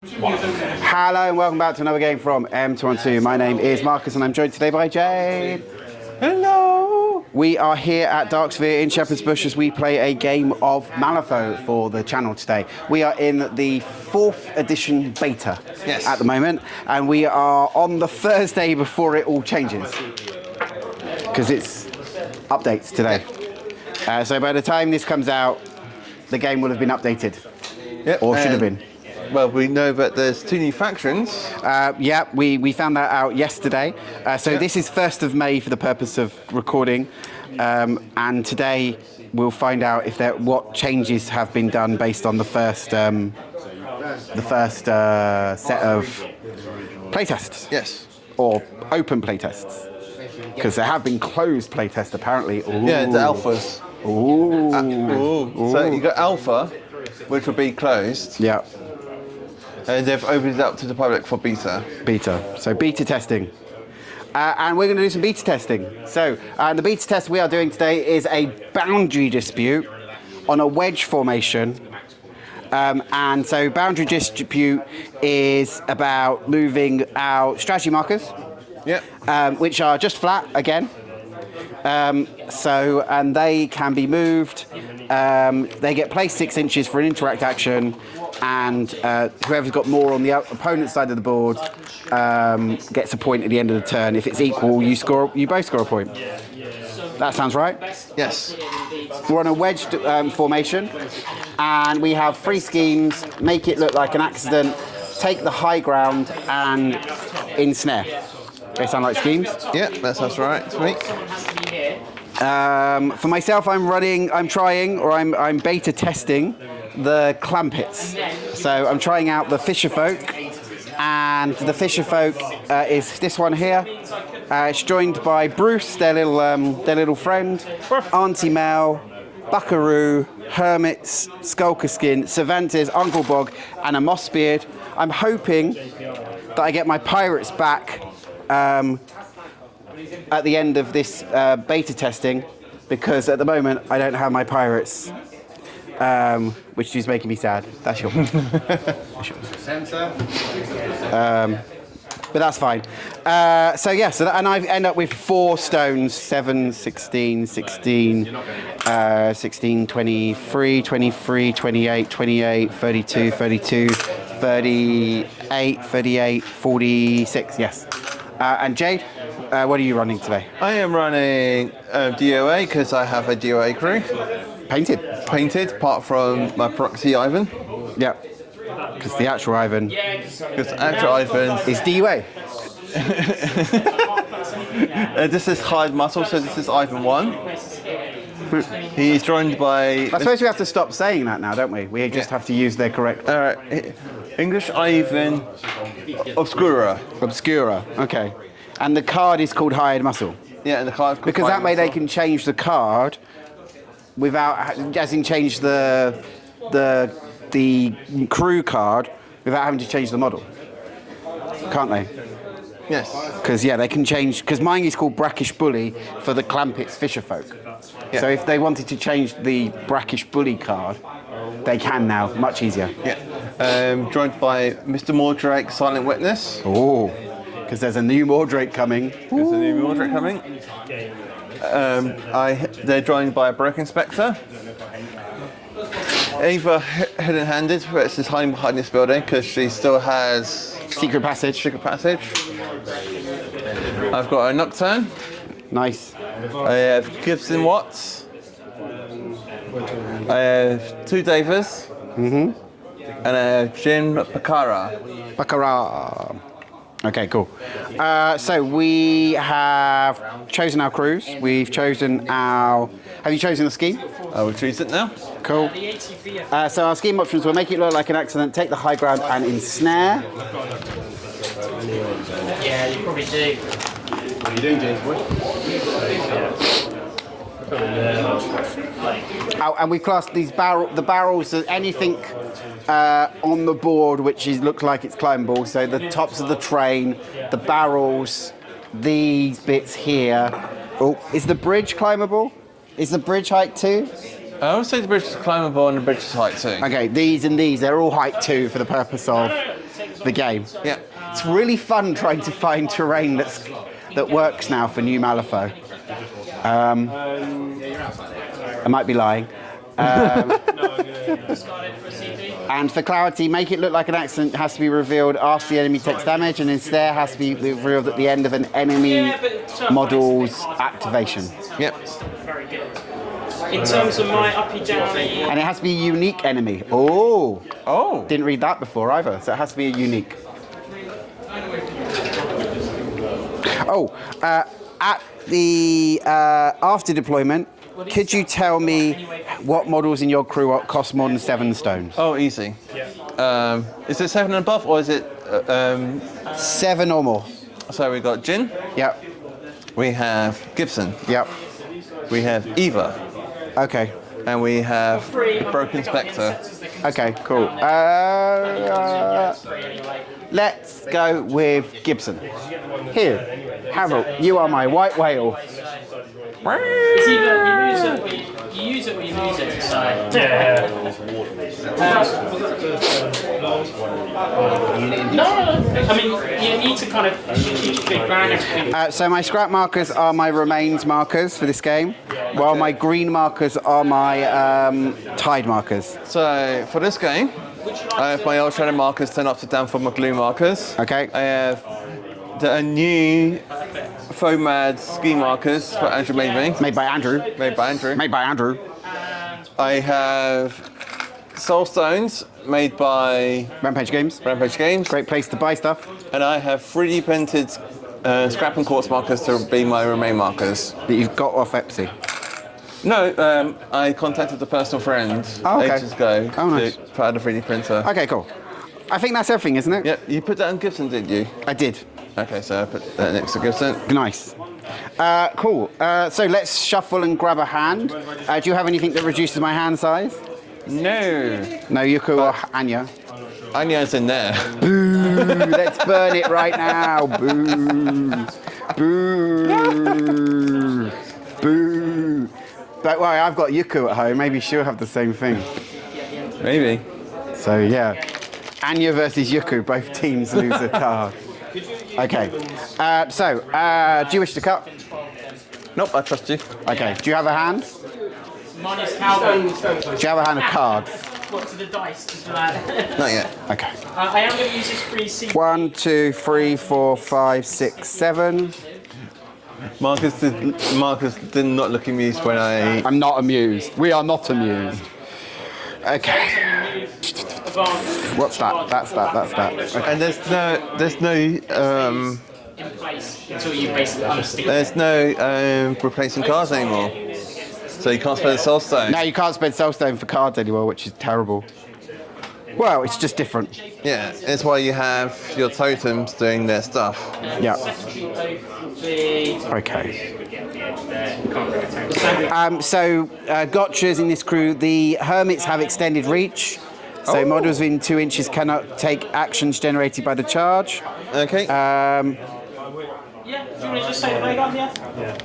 Hello and welcome back to another game from M212. My name is Marcus and I'm joined today by Jade. Hello! We are here at Darksphere in Shepherd's Bush as we play a game of Malifaux for the channel today. We are in the 4th edition beta at the moment, and we are on the Thursday before it all changes. Because it's updates today. So by the time this comes out, the game will have been updated. Yep, or should have been. Well, we know that there's 2 new factions. Yeah, we found that out yesterday. This is 1st of May for the purpose of recording. And today we'll find out if what changes have been done based on the first set of playtests. Yes. Or open playtests. Because there have been closed playtests apparently. Ooh. Yeah, the alphas. Ooh. Ooh. So you got alpha, which will be closed. Yeah. And they've opened it up to the public for beta. Beta. So beta testing. And we're going to do some beta testing. So the beta test we are doing today is a boundary dispute on a wedge formation. And so boundary dispute is about moving our strategy markers, which are just flat again. And they can be moved. They get placed 6 inches for an interact action, and whoever's got more on the opponent's side of the board gets a point at the end of the turn. If it's equal, you both score a point. That sounds right? Yes. We're on a wedge formation, and we have 3 schemes: make it look like an accident, take the high ground, and ensnare. They sound like schemes? Yeah, that sounds right to me. For myself, I'm beta testing the Clampetts. So I'm trying out the Fisherfolk, and the Fisherfolk is this one here. It's joined by Bruce, their little friend, Aunty Mel, Buckaroo, Hermits, Skulker Skin, Vantes, Uncle Bogg, and a Mossbeard. I'm hoping that I get my pirates back at the end of this beta testing, because at the moment I don't have my pirates, which is making me sad. That's your sensor. But that's fine. And I end up with 4 stones: 7, 16, 16, 16, 23, 23, 28, 28, 32, 32, 38, 38, 46, yes. And Jade, what are you running today? I am running DOA because I have a DOA crew. Painted, apart from my proxy Ivan. Yeah. Because the actual Ivan is DUA. This is hide muscle, so this is Ivan 1. He's joined by... I suppose we have to stop saying that now, don't we? We just have to use their correct... English Ivan Obscura. Obscura, okay. And the card is called Hired Muscle. Yeah, and the card... Because that way they can change the card without... As in change the crew card without having to change the model. Can't they? Yes. Because, they can change... Because mine is called Brackish Bully for the Clampetts Fisherfolk. Yeah. So if they wanted to change the Brackish Bully card, they can now, much easier. Yeah. Joined by Mr. Mordrake, Silent Witness. Oh, because there's a new Mordrake coming. They're joined by Brocken Spectre. Eva Havenhand, which is hiding behind this building because she still has... Secret passage. I've got a Nocturne. Nice. I have Gibson Dewalt. I have 2 Daevas. And I have Jin Baccara. Okay, cool. So we have chosen our crews. We've chosen our... Have you chosen the scheme? I will choose it now. Cool. So our scheme options will make it look like an accident, take the high ground, and ensnare. Yeah, you probably do. What are you doing, James? And we've classed these the barrels as anything on the board which looks like it's climbable. So the tops of the train, the barrels, these bits here. Oh, is the bridge climbable? Is the bridge height 2? I would say the bridge is climbable and the bridge is height 2. Okay, these and these, they're all height 2 for the purpose of the game. Yeah. It's really fun trying to find terrain that works now for new Malifaux. I might be lying. And for clarity, make it look like an accident has to be revealed after the enemy takes damage, and instead has to be revealed at the end of an enemy model's activation. Yep. Very good. In terms of my uppy downy, And it has to be a unique enemy. Oh! Oh. Didn't read that before either, so it has to be a unique. Oh, at the after deployment, could you tell me what models in your crew cost more than 7 stones? Oh, easy. Is it 7 and above, or is it? 7 or more. So we got Jin. Yep. We have Gibson. Yep. We have Eva. Okay. And we have Brocken Spectre. Okay, cool. Let's go with Gibson. Here, Harold, you are my white whale. it's either you use it or you lose it. So. No, I mean you need to kind of strategically plan everything. So my scrap markers are my remains markers for this game, while my green markers are my tide markers. So for this game, I have my old shadow markers turned up to down for my glue markers. Okay. I have the new Fomad ski markers for Andrew made me. Made by Andrew. Made by Andrew. Made by Andrew. I have Soul Stones made by Rampage Games. Rampage Games. Great place to buy stuff. And I have 3D printed scrap and quartz markers to be my remain markers. That you've got off Epsy. No, I contacted a personal friend ages ago nice. to put out a 3D printer. Okay, cool. I think that's everything, isn't it? Yep, you put that on Gibson, didn't you? I did. Okay, so I put that next to Gibson. Nice. Cool. So let's shuffle and grab a hand. Do you have anything that reduces my hand size? No. No, Yuko or Anya. Anya's in there. Boo! Let's burn it right now. Boo! Boo! Boo! Don't worry, I've got Yuko at home. Maybe she'll have the same thing. Maybe. So yeah, Anya versus Yuko. Both teams lose a card. Okay. Do you wish to cut? Nope, I trust you. Okay. Do you have a hand? Mine is cowboy. Do you have a hand of cards? What to the dice? For that. Not yet. Okay. I am going to use this free seed. 1, 2, 3, 4, 5, 6, 7. Marcus did not look amused when I... I'm not amused. We are not amused. Okay. What's that? That's that. Okay. And there's no In place until you basically unstick. there's no replacing cards anymore. So you can't spend a soul stone. No, you can't spend Soulstone for cards anymore, which is terrible. Well, it's just different. Yeah, it's why you have your totems doing their stuff. Yeah. Okay. Gotchas in this crew. The Hermits have extended reach. So models within 2 inches cannot take actions generated by the charge. Okay. Yeah, do you want to just say the way on here?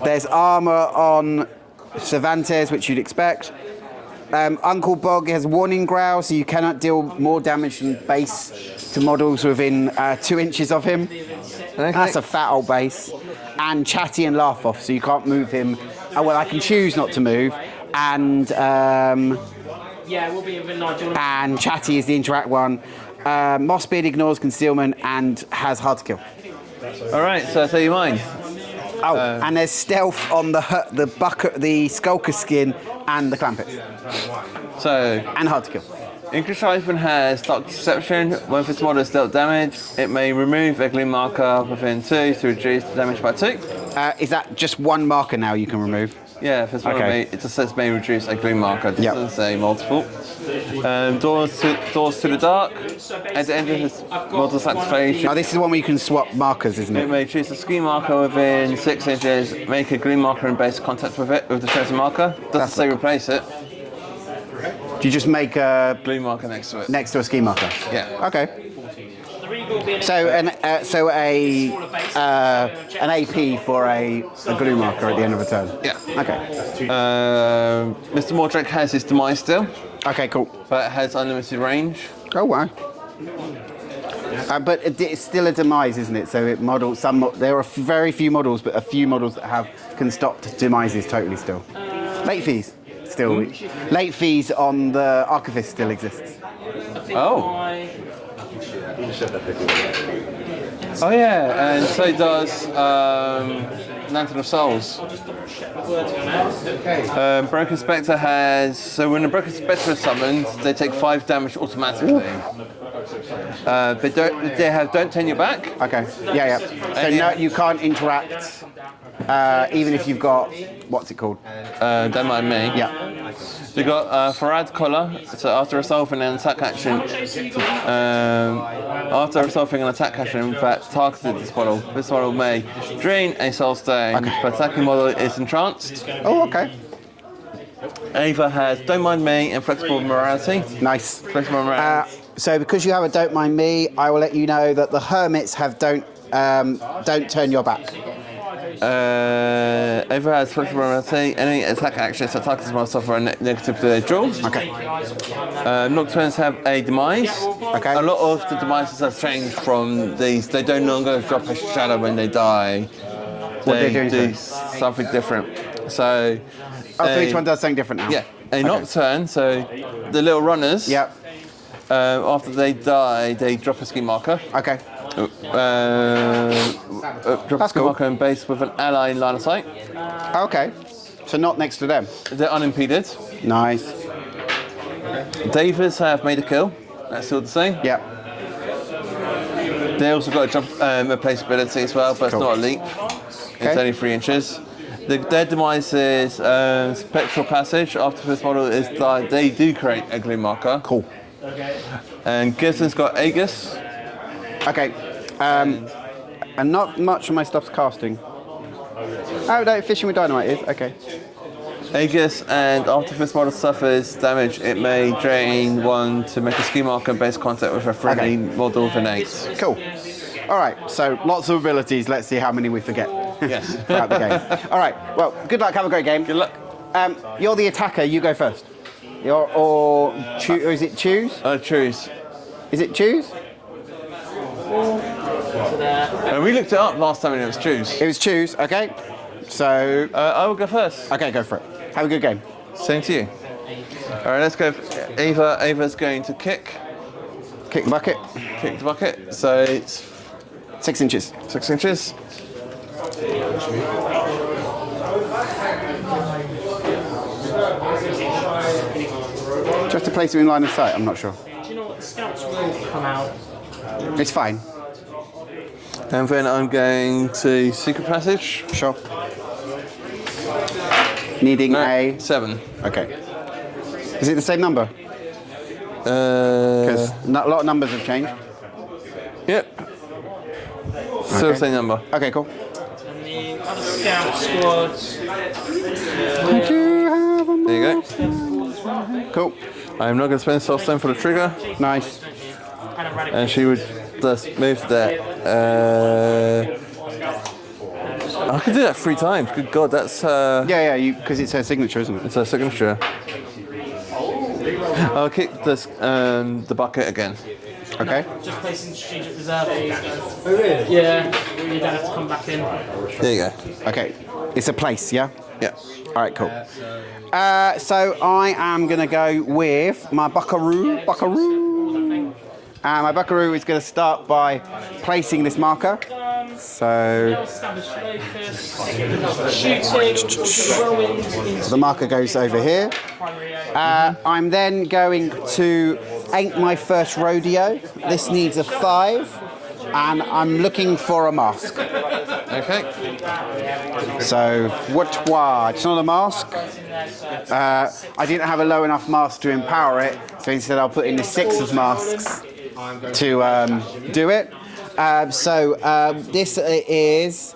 There's armor on Vantes, which you'd expect. Uncle Bogg has warning growl, so you cannot deal more damage than base to models within 2 inches of him. Okay. That's a fat old base. And Chatty and Laugh Off, so you can't move him. Well, I can choose not to move. And Yeah, we'll be within Nigel. and Chatty is the interact one. Mossbeard ignores concealment and has hard to kill. All right, so I'll tell you mine. Oh, and there's stealth on the Skulker Skin and the Clampetts. So, And hard to kill. Increase Hyphen has Dark Deception. When its model is dealt damage, it may remove a glue marker within 2 to reduce the damage by 2. Is that just one marker now you can remove? Yeah, if it's one Okay. it just says may reduce a glue marker. It Yep. doesn't say multiple. Doors to the dark. At the end of his model's activation, Oh, this is the one where you can swap markers, isn't it it? may choose a ski marker within 6 inches, make a glue marker in base contact with it, with the chosen marker. Doesn't say replace it. Do you just make a Glue marker next to it. next to a ski marker? Yeah. Okay. So an AP for a glue marker at the end of a turn. Yeah. Okay. Mr. Mordrake has his demise still, Okay. Cool. but it has unlimited range. Oh wow. But it's still a demise, isn't it? So there are very few models, but a few models that can stop demises totally still. Late fees still. Late fees on the Archivist still exists. Oh. Oh yeah, and so does Lantern of Souls. Brocken Spectre has, so when a Brocken Spectre is summoned, they take 5 damage automatically. They don't turn you back. Okay. Yeah. So no, you can't interact, even if you've got, what's it called? Don't mind me. Yeah. We've got Farad Collar, so after resolving an attack action, in fact, targeted this model may drain a soul stone, but attacking model is entranced. Oh, okay. Eva has Don't Mind Me and Flexible Morality. Nice. Flexible Morality. So because you have a Don't Mind Me, I will let you know that the Hermits have Don't Turn Your Back. Eva has Flexible Morality. Any attack actions that targets model suffer a negative to their draw. Okay. Nocturnes have a demise. Okay. A lot of the demises have changed from these. They no longer drop a shadow when they die. They do something different. So. So each one does something different now. Yeah. A Nocturne. So the little runners. Yep. After they die, they drop a ski marker. Okay. Drop a ski marker and base with an ally in line of sight. Okay. So not next to them. They're unimpeded. Nice. Daevas have made a kill. That's still the same. Yep. They also got a jump replaceability as well, but it's not a leap. It's only 3 inches. Their demise is Spectral Passage. After this model is died, they do create a glue marker. Cool. And Gibson's got Aegis. Okay. And not much of my stuff's casting. Oh no, Fishing with Dynamite is. Okay. Aegis, and after this model suffers damage, it may drain 1 to make a ski marker and base contact with a friendly model with an 8. Cool. All right, so lots of abilities. Let's see how many we forget Yes. throughout the game. All right, well, good luck. Have a great game. Good luck. You're the attacker. You go first. Or is it choose? Choose. Is it choose? We looked it up last time and it was choose. It was choose. Okay. So I will go first. okay, go for it. Have a good game. Same to you. All right, let's go. Eva. Eva's going to kick. Kick the bucket. Kick the bucket. So it's 6 inches. 6 inches. Just to place him in line of sight. I'm not sure. Do you know what the scouts will come out? It's fine. And then I'm going to Secret Passage. Sure. Needing a 7. Okay. Is it the same number? Because a lot of numbers have changed. Yep. Still the same number. Okay, cool. And the other scout squads. There you go. Cool. I'm not going to spend Soul Stone for the trigger. Nice. And she would just move that. I could do that 3 times. Good God, that's. Yeah, because it's her signature, isn't it? It's her signature. I'll kick this the bucket again. Okay. Just placing strategic reserve. Oh, really? Yeah, you don't have to come back in. There you go. Okay. It's a place, yeah? Yeah. All right, cool. So I am going to go with my Buckaroo. My Buckaroo is going to start by placing this marker. So the marker goes over here. I'm then going to ain't my first rodeo. This needs a 5, and I'm looking for a mask. Okay. So Watois, it's not a mask. I didn't have a low enough mask to empower it, so instead I'll put in the 6 of masks to do it. This is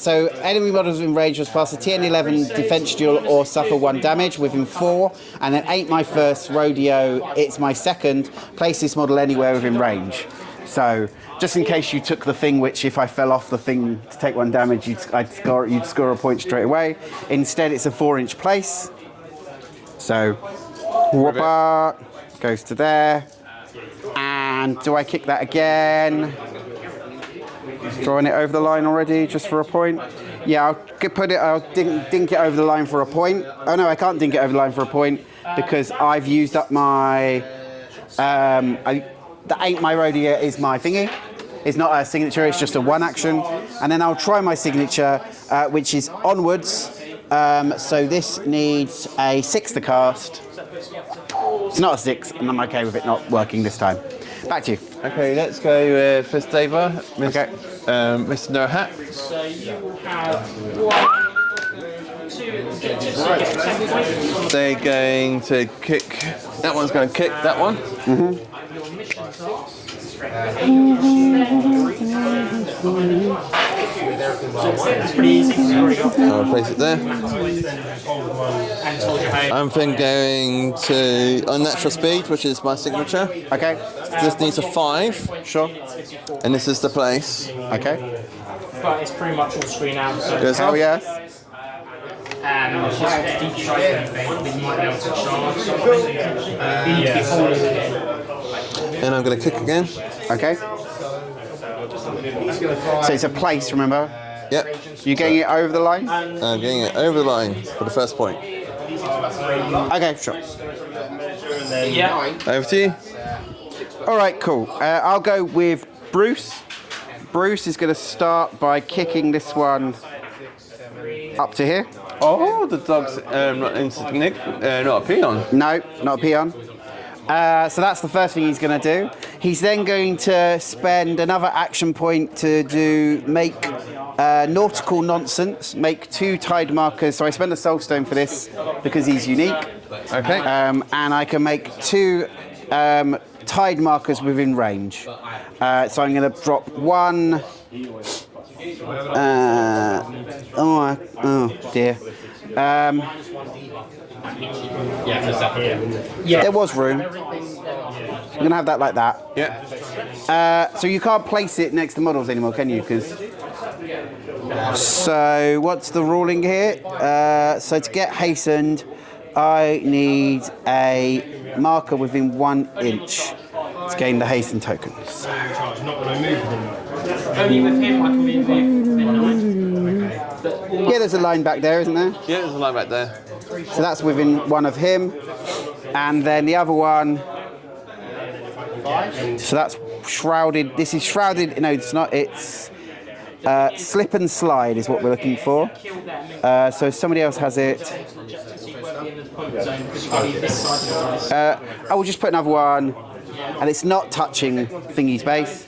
so enemy models in range must pass a TN11 defense duel or suffer 1 damage within 4, and then ain't my first rodeo, it's my second. Place this model anywhere within range. So just in case you took the thing which if I fell off the thing to take 1 damage, you'd score a point straight away. Instead it's a 4-inch place. So whoopa goes to there. And And do I kick that again? Drawing it over the line already, just for a point. Yeah, I'll dink it over the line for a point. Oh no, I can't dink it over the line for a point because I've used up my. That ain't my rodeo is my thingy. It's not a signature, it's just a one action. And then I'll try my signature, which is onwards. So this needs a 6 to cast. It's not a 6, and I'm okay with it not working this time. Back to you. Okay, let's go with first Daeva. Okay. Mr. No Hat. So you will have 1, 2 objectives. So you get 10 points. They're going to kick. That one's going to kick that one. Your missions are. It's pretty easy. I'll place it there. I'm then going to Unnatural Speed, which is my signature. Okay. This needs a 5. Sure. And this is the place. Okay. But it's pretty much all screen out. So Goes Hell off. yes. and just deep strike anything, but you might be able to charge something. You need to be holding again. And I'm going to kick again. Okay. So it's a place, remember? Yep. You're getting it over the line? I'm getting it over the line for the first point. Okay, sure. Yeah. Over to you. All right, cool. I'll go with Bruce. Bruce is going to start by kicking this one up to here. Oh, the dog's not insignificant, not a peon. No, not a peon. So that's the first thing he's going to do. He's then going to spend another action point to make nautical nonsense, make 2 tide markers. So I spend a soul stone for this because he's unique. Okay. And I can make 2 tide markers within range. So I'm going to drop 1. Oh dear. There was room. I'm going to have that like that. Yeah. So you can't place it next to models anymore, can you? So what's the ruling here? So to get hastened, I need a marker within 1 inch to gain the hasten token. So. Only with him I can be with Yeah, there's a line back there, isn't there? Yeah, there's a line back there. So that's within 1 of him. And then the other one. So that's shrouded. This is shrouded. No, it's not. It's slip and slide is what we're looking for. So somebody else has it. I will just put another one. And it's not touching thingy's base.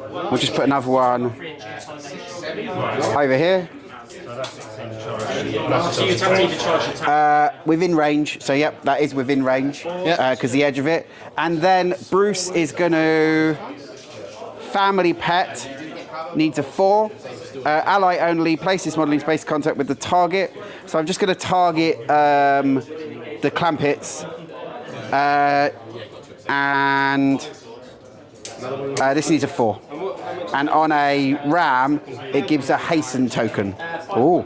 We'll just put another one over here. Within range. So yep, that is within range. Because the edge of it. And then Bruce is going to family pet. Needs a 4. Ally only. Place this model in space contact with the target. So I'm just going to target the Clampetts. And this needs a 4. And on a ram, it gives a hasten token. Oh.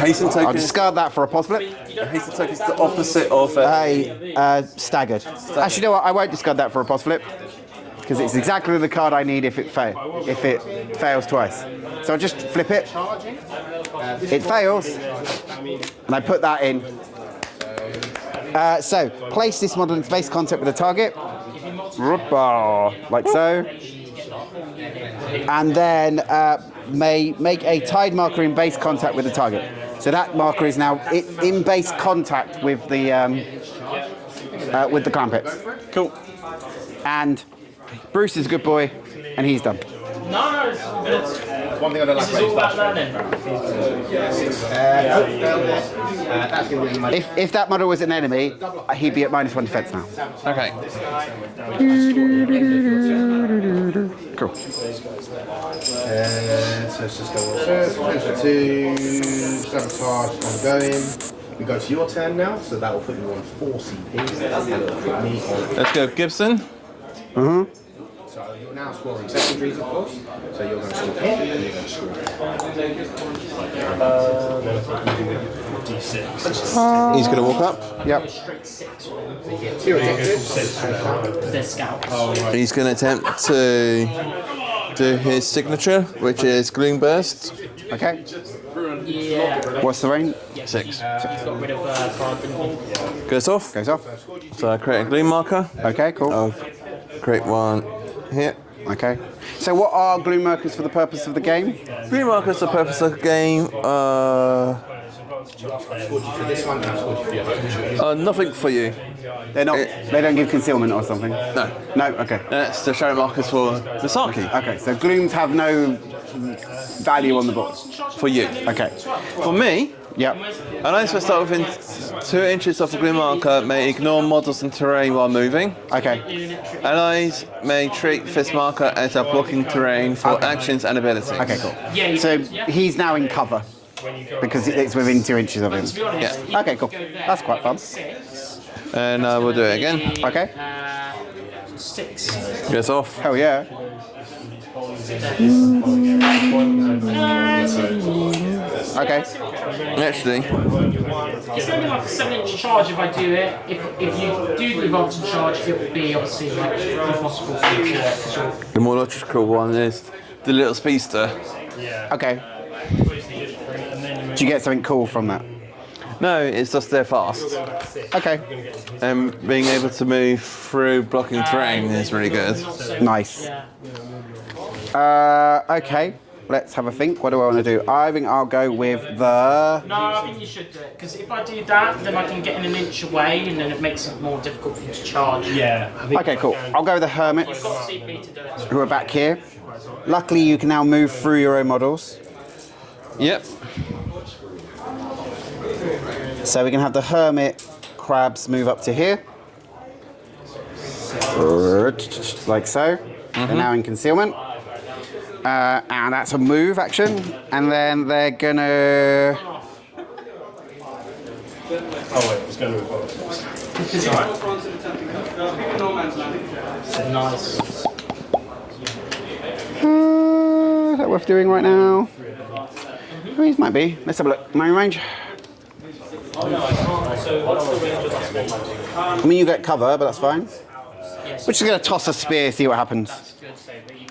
Hasten token. I'll discard that for a pot flip. Hasten token is the opposite of Staggered. Actually, you know what? I won't discard that for a pot flip because it's exactly the card I need if it fails twice. So I'll just flip it. It fails, and I put that in. So place this model in space contact with the target, like so, and then make a tide marker in base contact with the target. So that marker is now in base contact with the Clampetts. Cool. And Bruce is a good boy, and he's done. No, one thing I don't like about If that model was an enemy, he'd be at -1 defense now. Okay. Cool. So let's just go on first. 2 sabotage ongoing. We go to your turn now, so that will put you on 4 CP. And it'll put me on. Let's go Gibson. So you're now scoring secondaries, of course. So you're going to score here, and you're going to score here. He's going to walk up. Yep. Two objectives. He's going to attempt to do his signature, which is Gloom Burst. Okay. Yeah. What's the range? 6. Got rid of card, didn't he? Goes off. Goes off. So I create a Gloom marker. Okay, cool. I'll create one here. Okay. So what are gloom markers for the purpose of the game? Gloom markers for the purpose of the game. Nothing for you. They're not. They don't give concealment or something. No. No. Okay. That's the shadow markers for the Saki. Okay. So glooms have no value on the board. For you. Okay. For me, Yep. allies will start within 2 inches of the gloom marker may ignore models and terrain while moving. Okay. Allies may treat this marker as a blocking terrain for actions and abilities. Okay. Cool. So he's now in cover because it's within 2 inches of him. Yeah. Okay. Cool. That's quite fun. And we'll do it again. Okay. 6. Goes off. Hell yeah. Okay. Actually, It's only like a 7-inch charge if I do it. If you do the advanced charge, it will be obviously like impossible for you to. the more logical one is the little speedster. Okay. Do you get something cool from that? No, it's just they're fast. Okay. And being able to move through blocking terrain is really good. Nice. Okay. Let's have a think. What do I want to do? I think I'll go with the... No, I think you should do it because if I do that, then I can get in an inch away, and then it makes it more difficult for you to charge. Yeah. Okay, cool. I'll go with the Hermits, You've got CP to do it. who are back here. Luckily, you can now move through your own models. Yep. So we can have the Hermit crabs move up to here. Like so. They're now in concealment. And that's a move action. And then they're gonna... Oh wait, it's going to evolve. Nice. Is that worth doing right now? These might be. Let's have a look. Main range. I mean, you get cover, but that's fine. We're just going to toss a spear, see what happens.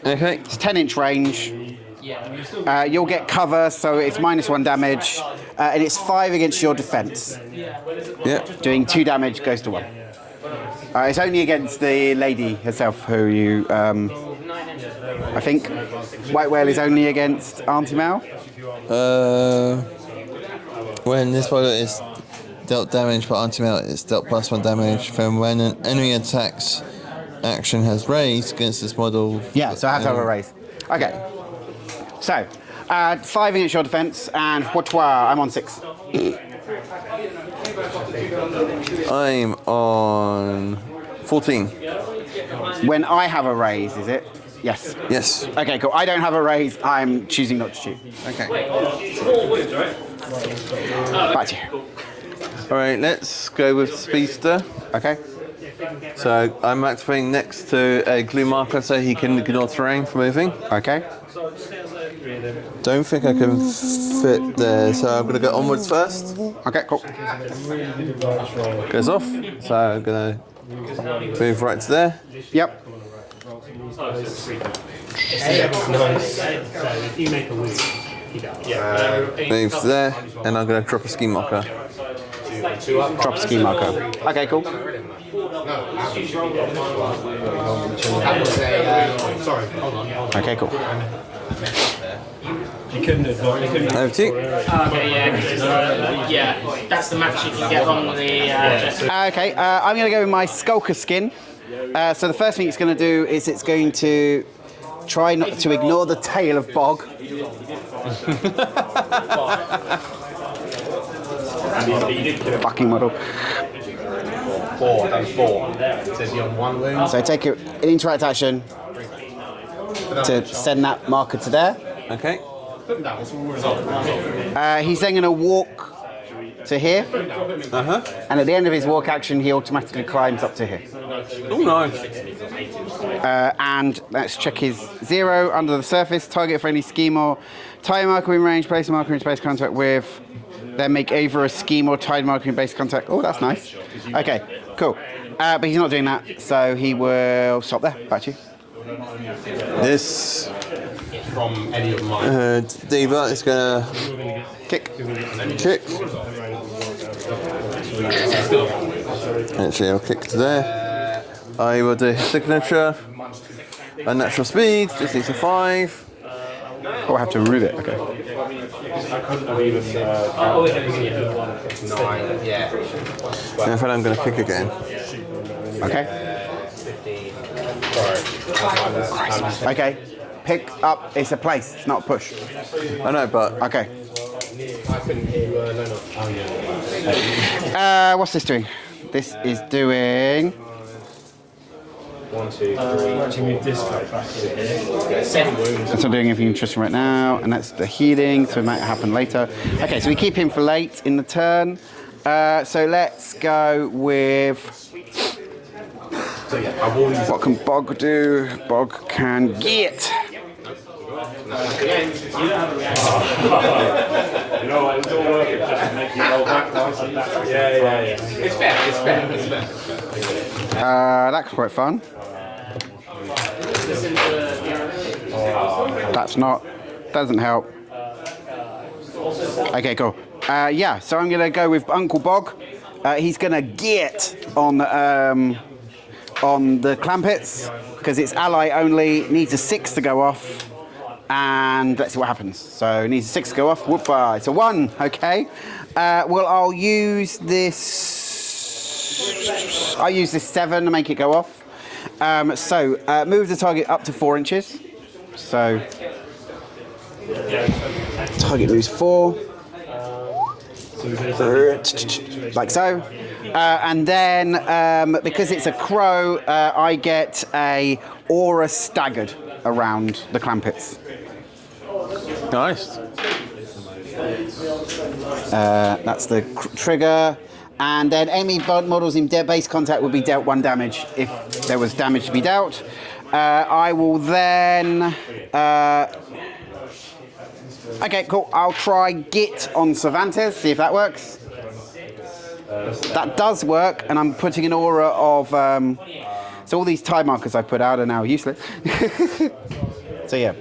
Okay. It's 10-inch range. You'll get cover, so it's -1 damage, and it's 5 against your defense. Yep. Doing 2 damage goes to 1. It's only against the lady herself, who you, I think, White Whale is only against Aunty Mal. When this model is dealt damage by anti-melt, it's dealt +1 damage. Then when an enemy attacks action has raised against this model... Yeah, so I have to have a raise. Okay. So, 5 against your defense, and I'm on 6. I'm on 14. When I have a raise, is it? Yes. Yes. Okay, cool. I don't have a raise. I'm choosing not to shoot. Okay. Back to you. All right, let's go with Speedster. Okay. So I'm activating next to a glue marker so he can ignore terrain for moving. Okay. Don't think I can fit there, so I'm going to go onwards first. Okay, cool. Goes off, so I'm going to move right to there. Yep. If you make a move, he dies. Move to there, and I'm going to drop a ski marker. Drop a ski marker. Okay, cool. Okay, cool. You couldn't have got it. Over to you. Okay, yeah, that's the match you can get on the. Okay, I'm going to go with my Skulker Skin. So the first thing it's going to do is it's going to try not to ignore the tail of Bogg. Fucking model. 4, that was 4. It says you're on 1 wound. So take an interact action to send that marker to there. Okay. He's then going to walk to here. Uh-huh. And at the end of his walk action, he automatically climbs up to here. Oh, nice. And let's check his 0 under the surface. Target for any scheme or tide marker in range. Place a marker in space contact with. Then make either a scheme or tide marker in base contact. Oh, that's nice. Okay, cool. But he's not doing that, so he will stop there. Back to you. This from any of mine. Daeva is gonna Kick. kick. Actually, I'll kick to there. I will do his signature. Unnatural speed, just needs a 5. Oh, I have to remove it. Okay. And then I'm gonna kick again. Okay. Okay. Pick up. It's a place. It's not a push. I know, but Okay. What's this doing? This is doing. 1, 2, 3. Actually, move this guy back in here. 7 wounds. That's not doing anything interesting right now, and that's the healing, so it might happen later. Okay, so we keep him for late in the turn. So let's go with. What can Bogg do? Bogg can get. You know what? It's all worth it just to make you roll back twice like that. Yeah. It's fair. That's quite fun. That's not. Doesn't help. Okay, cool. Yeah, so I'm gonna go with Uncle Bogg. He's gonna get on the Clampetts because it's ally only. Needs a 6 to go off. And let's see what happens. So it needs a 6 to go off. Whoop-a. It's a 1. Okay. Well, I'll use this. I'll use this 7 to make it go off. So move the target up to 4 inches. So target moves 4. Like so. And then because it's a crow, I get a aura staggered around the Clampetts. nice. That's the trigger. And then any models in base contact will be dealt 1 damage if there was damage to be dealt. I will then. Okay, cool. I'll try Git on Vantes, see if that works. That does work, and I'm putting an aura of. So all these tie markers I put out are now useless. So yeah,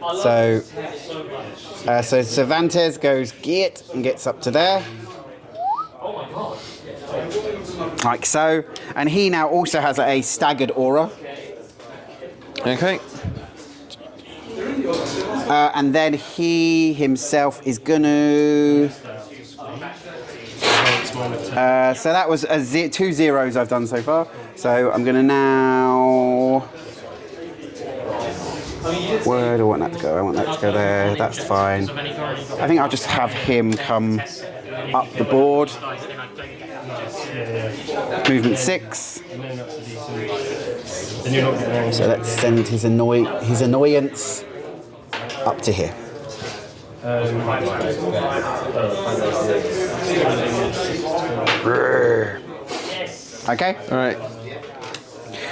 so Cervantes goes Git and gets up to there. Like so. And he now also has a staggered aura. Okay. And then he himself is gonna. So that was 2 zeros I've done so far. So I'm gonna now. Where do I want that to go? I want that to go there. That's fine. I think I'll just have him come up the board. Movement 6. So let's send his annoyance up to here. Okay. All right.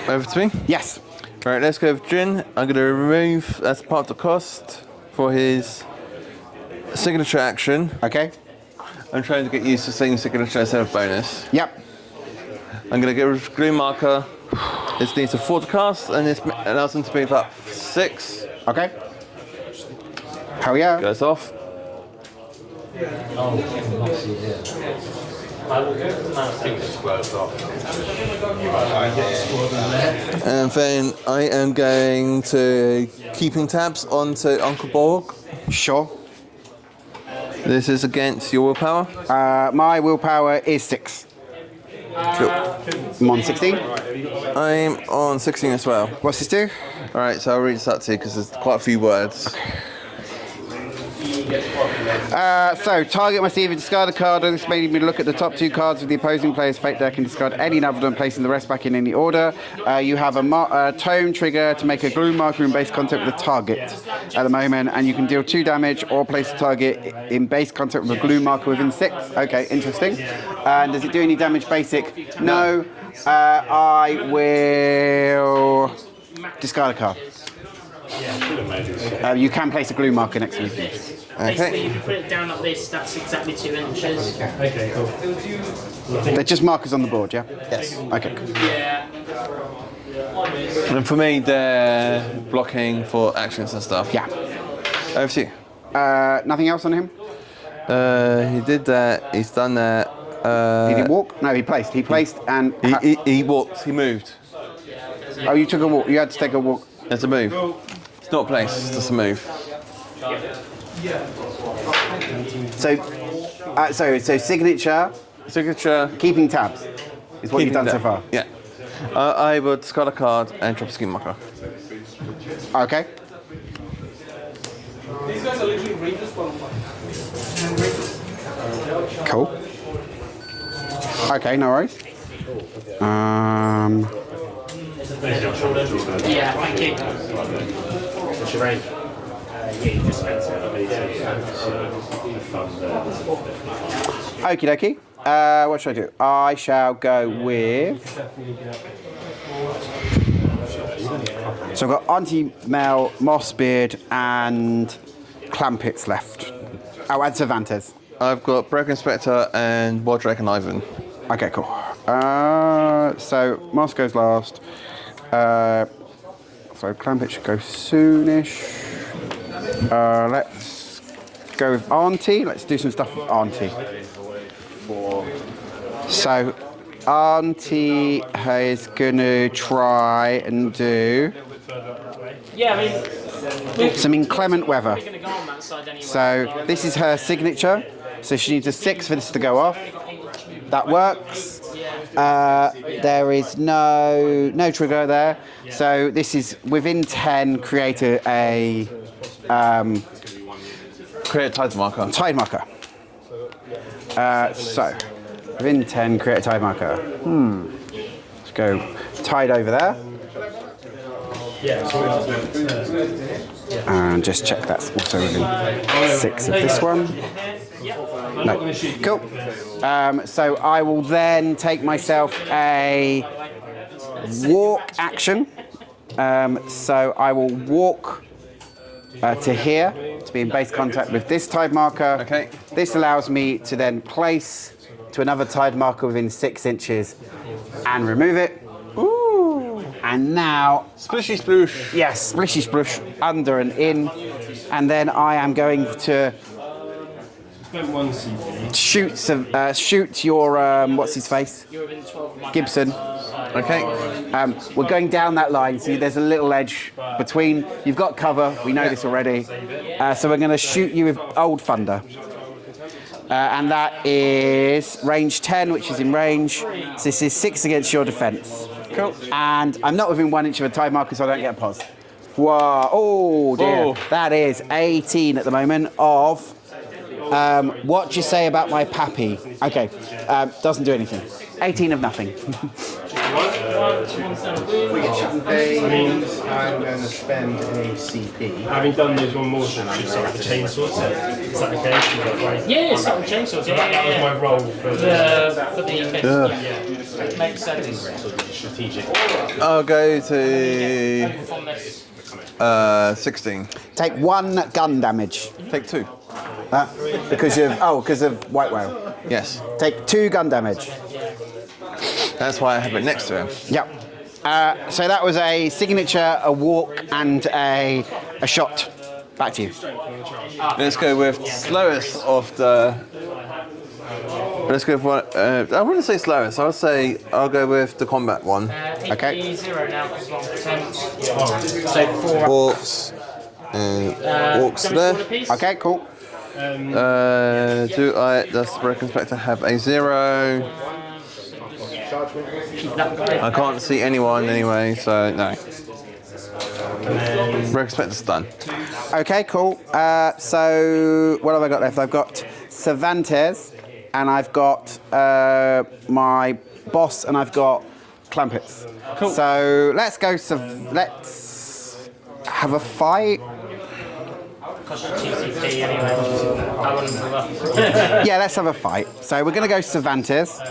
Over to me. Yes. Right, let's go with Jin. I'm going to remove, as part of the cost, for his signature action. Okay. I'm trying to get used to saying signature instead of bonus. Yep. I'm going to get rid of green marker. This needs a 4 to cast, and this allows him to move up 6. Okay. Hell yeah. Goes off. And then I am going to keeping tabs onto Uncle Bogg. Sure. This is against your willpower. My willpower is 6. Cool. I'm on 16. I'm on 16 as well. What's this do? Alright, so I'll read this out to you because there's quite a few words. So, target must either discard a card, or this made me look at the top 2 cards of the opposing player's fate deck and discard any other than placing the rest back in any order. You have a tome trigger to make a glue marker in base contact with the target at the moment, and you can deal 2 damage or place the target in base contact with a glue marker within 6. Okay, interesting. And does it do any damage basic? No. I will discard a card. You can place a glue marker next to you. Basically, if you put it down like this, that's exactly 2 inches. Okay, cool. They're just markers on the board, yeah? Yes. Okay, cool. Yeah. And for me, they're blocking for actions and stuff. Yeah. Over to you. Nothing else on him? He did that. He's done that. Did he walk? No, he placed. He placed and... He walked. He moved. Oh, you took a walk. You had to take a walk. It's a move. It's not a place. It's just a move. So signature, Signature. keeping tabs is what you've done so far. Yeah. I would discard a card and drop a skin marker. Okay. These guys are literally readers. Cool. Okay, no worries. Yeah, thank you. What's your range? Yeah, you just spent it. Okie dokie. What should I do? I shall go with... So I've got Aunty, Mel, Mossbeard, and Clampetts left. Oh, and Vantes. I've got Brocken Spectre and Mordrake and Ivan. Okay, cool. So Moss goes last. So Clampetts should go soonish. Let's go with Aunty. Let's do some stuff with Aunty. So Aunty is gonna try and do Yeah, I mean, some inclement weather. we're going to go on that side anyway. So this is her signature. So she needs a 6 for this to go off. That works. There is no trigger there. So this is within 10. Create a Create a tide marker. tide marker. So within 10, create a tide marker. Let's go tide over there. And just check that's also within 6 of this one. No. Cool. So I will then take myself a walk action. So I will walk to here to be in base contact with this tide marker. Okay. This allows me to then place to another tide marker within 6 inches and remove it. Ooh. And now, Splishy sploosh. yes, splishy splush, under and in. And then I am going to shoot your, what's his face? You're within 12 of my Gibson. Okay. We're going down that line. See, there's a little edge between. You've got cover. We know this already. So we're going to shoot you with Old Thunder. And that is range 10, which is in range. So this is 6 against your defense. Cool. And I'm not within 1 inch of a tide marker, so I don't get a pause. Whoa. Oh, dear. Whoa. That is 18 at the moment of... what do you say about my pappy? Okay. Doesn't do anything. 18 of nothing. I'm going to spend a CP. Having done those one more, should start the chainsaw set. Is that the case? Yeah, some chainsaws. Yeah, That was my role for for the thing. Yeah, makes sense. strategic. I'll go to From this. 16. Take 1 gun damage. Take 2. Because of White Whale. Yes. Take 2 gun damage. That's why I have it next to him. Yep. So that was a signature, a walk, and a shot. Back to you. Let's go with slowest of the. Let's go with one. I wouldn't say slowest. I would say I'll go with the combat one. Okay. 0 now because long attempt. So 4. Walks. Walks there. Okay, cool. Do does Brocken Spectre have a 0? I can't see anyone anyway, so no. Brocken Spectre's done. Okay, cool. So what have I got left? I've got Vantes, and I've got my boss, and I've got Clampetts. Cool. So let's go. Let's have a fight. Yeah, let's have a fight. So we're going to go Cervantes.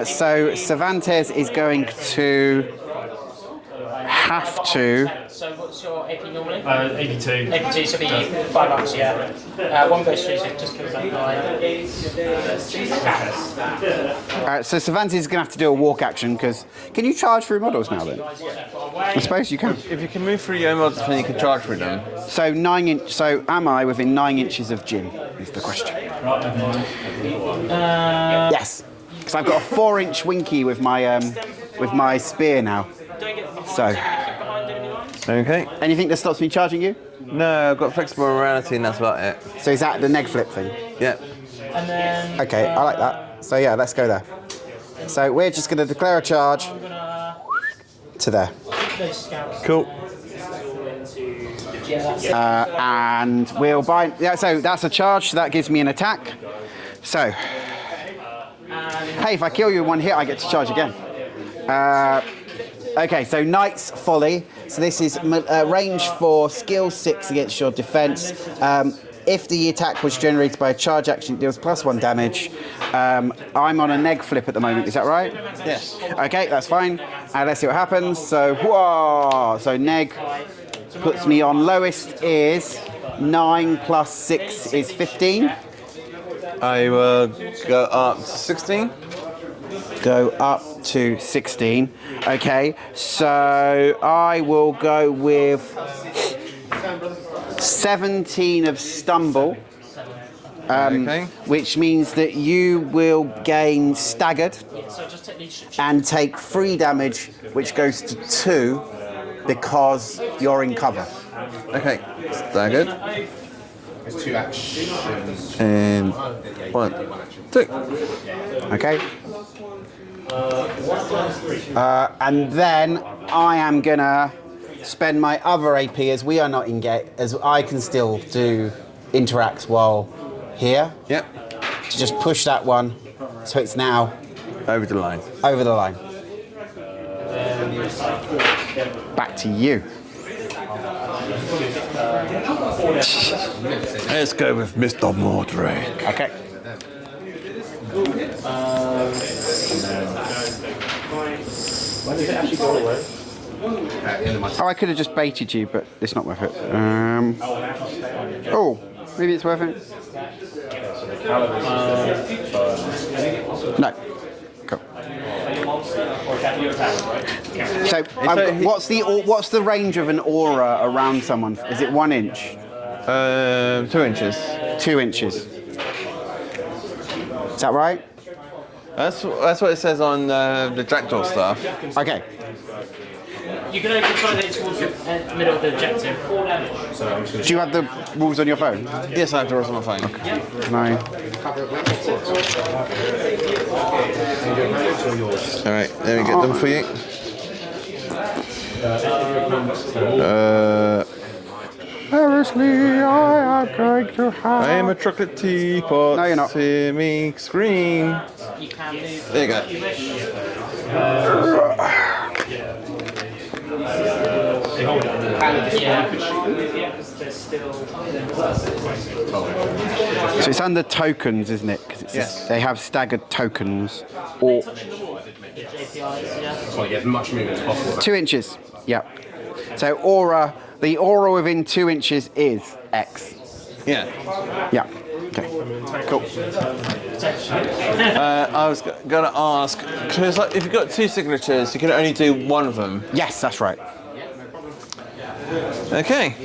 So Cervantes is going to have to. So what's your AP normally? 82. 82, so be 5 ups, yeah. One goes through, so it just kills that guy. So Cervantes is going to have to do a walk action, because... Can you charge through models now, then? I suppose you can. If you can move through your own models, then you can charge through them. So 9 inch. So am I within 9 inches of Jin? Is the question. Yes, because I've got a 4-inch winky with my spear now. So Okay. anything that stops me charging you? No, I've got flexible morality, and that's about it. So is that the neg flip thing? Yeah. And then Okay, I like that. So yeah, let's go there. So we're just going to declare a charge to there. Cool. And we'll bind. Yeah, so that's a charge. So that gives me an attack. So, hey, if I kill you in one hit, I get to charge again. Okay, so Knight's Folly. So this is range for skill 6 against your defense. If the attack was generated by a charge action, it deals +1 damage. I'm on a neg flip at the moment. Is that right? Yes. Okay, that's fine. Let's see what happens. So, whoa! So neg puts me on lowest is 9 + 6 is 15. I will go up to 16. Go up to 16. Okay, so I will go with 17 of stumble, Okay. which means that you will gain staggered and take 3 damage, which goes to 2 because you're in cover. Okay. Staggered. There's 2 actions. And 1, 2. Okay. And then I am gonna spend my other AP, as we are not in get, as I can still do interacts while here, Yep. to just push that one, so it's now Over the line. over the line. Back to you. Let's go with Mr. Mordrake. Okay. When did it actually go away? Oh, I could have just baited you, but it's not worth it. Oh, maybe it's worth it. No. Cool. So, what's the range of an aura around someone? Is it 1 inch? 2 inches. 2 inches. Is that right? That's what it says on the Jackdaw stuff. Okay. You can only consolidate towards the middle of the objective. Do you have the rules on your phone? Yes, I have to roll on my phone. Can I? All right, let me get them for you. Seriously, I am going to have. I am a chocolate teapot. No, you're not. Hear me scream. You can move. There you go. So it's under tokens, isn't it? Because Yes. they have staggered tokens. Or So you get as much movement as possible. 2 inches. Yeah. So aura, the aura within 2 inches is X. Yeah. Yeah. Okay. Cool. I was gonna ask because if you've got 2 signatures, you can only do one of them. Yes, that's right. Okay.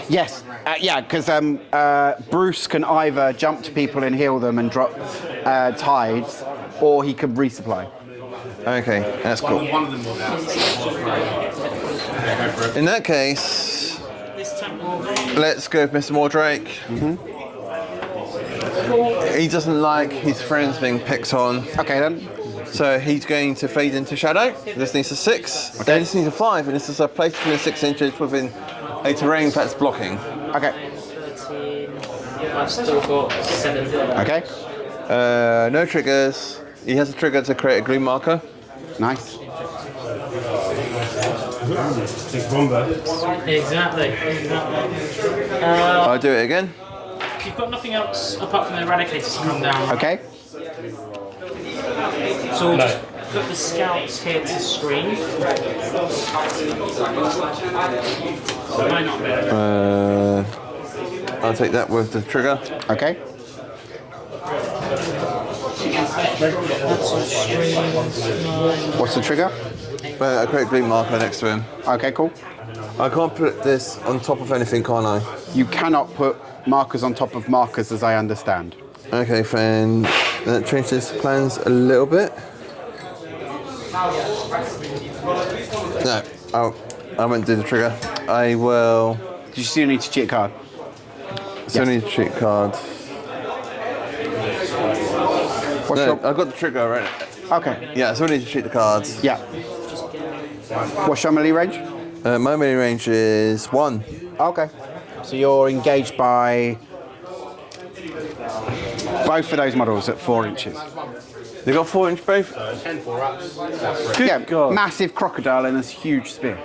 Yes. Yeah, because Bruce can either jump to people and heal them and drop tides, or he can resupply. Okay, that's cool. One of them will now. In that case, let's go with Mr. Mordrake. He doesn't like his friends being picked on, Okay then. So he's going to fade into shadow. This needs a 6. Then this needs a 5, and this is a place within 6 inches within a terrain that's blocking. Okay. 13. I've still got 7. Okay. No triggers. He has a trigger to create a green marker. Nice. Big bomber. Exactly. I'll do it again. You've got nothing else apart from the Eradicators to come down. Okay. So we'll just put the scouts here to screen. Might not be. I'll take that with the trigger. Okay. That's on screen. What's the trigger? I create a green marker next to him. Okay, cool. I can't put this on top of anything, can I? You cannot put markers on top of markers, as I understand. Okay, then that changes plans a little bit. No, I won't do the trigger. I will. You still need to cheat a card. Still need to cheat card. What's No, your... I've got the trigger already. Okay. Yeah, I still need to cheat the cards. Yeah. What's your melee range? My melee range is 1. Okay. So you're engaged by both of those models at 4 inches. They got 4-inch both? 10 4-ups. Yeah, God. massive crocodile and a huge spear.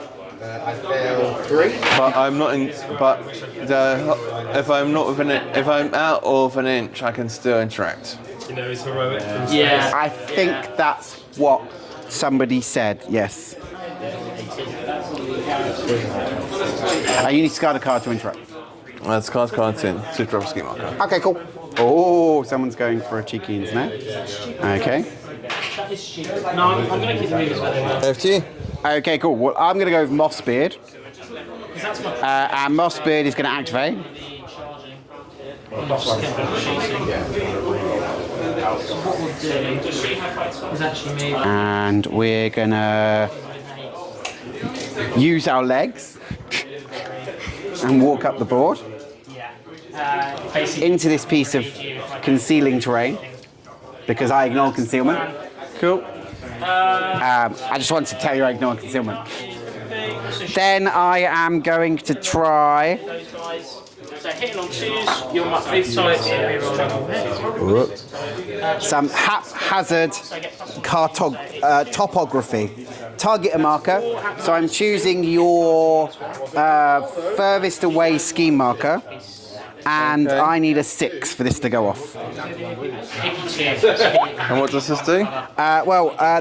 I failed 3. But I'm not in. But if I'm not within it, if I'm out of an inch, I can still interact. You know, he's heroic. Yeah. I think that's what somebody said, yes. You need to discard a card to interact. That's cards in. To drop a ski marker. Okay, cool. Oh, someone's going for a cheeky ins now. Okay. That is stupid. No, I'm going to keep the movers where they were. FT. Okay, cool. Well, I'm going to go with Mossbeard. That's my And Mossbeard is going to activate. What we'll do is actually maybe And we're going to use our legs and walk up the board basically into this piece of concealing terrain because I ignore concealment. Cool. I just wanted to tell you I ignore concealment. Then I am going to try those guys. So hitting on 2s, you're both sides rerolling. some haphazard topography. Target a marker. So I'm choosing your furthest away scheme marker. And I need a 6 for this to go off. And what does this do?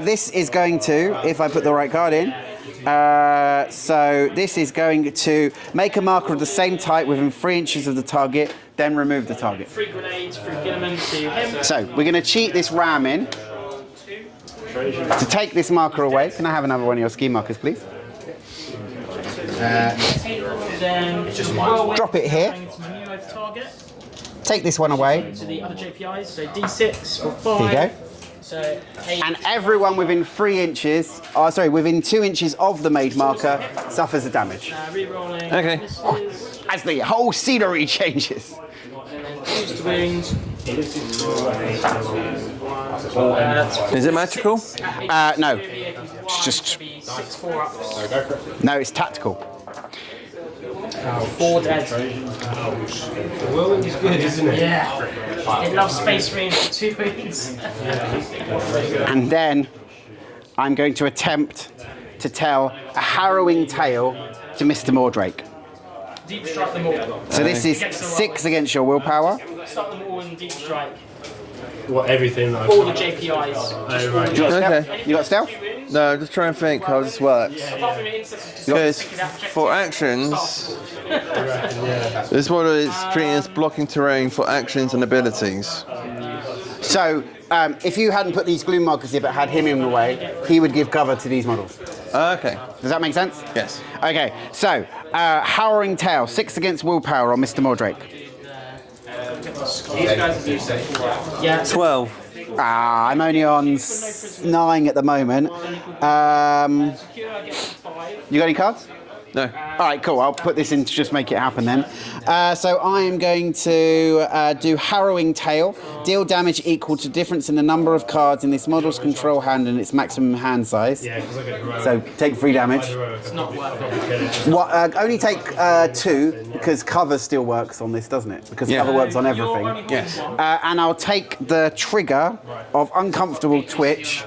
This is going to, if I put the right card in, so this is going to make a marker of the same type within 3 inches of the target, then remove the target. 3 grenades, 3 Ginnaman to him. So we're going to cheat this ram in to take this marker away. Can I have another one of your scheme markers, please? Then Drop it here. target Take this one away. to the other JPIs. So D6 for 5. Here you go. So 8. And everyone within 3 inches, within 2 inches of the made marker suffers a damage. Rerolling. Okay. Misses. As the whole scenery changes. And then 2s to wound. Is it magical? No. It's just 6 4-ups. no. It's tactical. 4 dead. The world is good, isn't it? Yeah. It loves Space Marine for 2 wounds. And then I'm going to attempt to tell a harrowing tale to Mr. Mordrake. Deep strike them all. So this is 6 against your willpower. Start them all in deep strike. What, everything? Like, All the JPIs. oh, right. You got stealth? Okay. You got stealth? No, I'm just trying to think how this works. Apart from your instances, Because for actions, this model is treating as blocking terrain for actions and abilities. So if you hadn't put these gloom markers here but had him in the way, he would give cover to these models. Okay. Does that make sense? Yes. Okay, so harrowing tale, 6 against willpower on Mr. Mordrake. these guys are useful. Yeah. 12. I'm only on 9 at the moment. Secure, I get 5. You got any cards? No. All right, cool. I'll put this in to just make it happen then. So I am going to do Harrowing Tale. Deal damage equal to difference in the number of cards in this model's control hand and its maximum hand size. So take 3 damage. It's not worth it. Only take 2 because cover still works on this, doesn't it? Because cover works on everything. Yes. And I'll take the trigger of Uncomfortable Twitch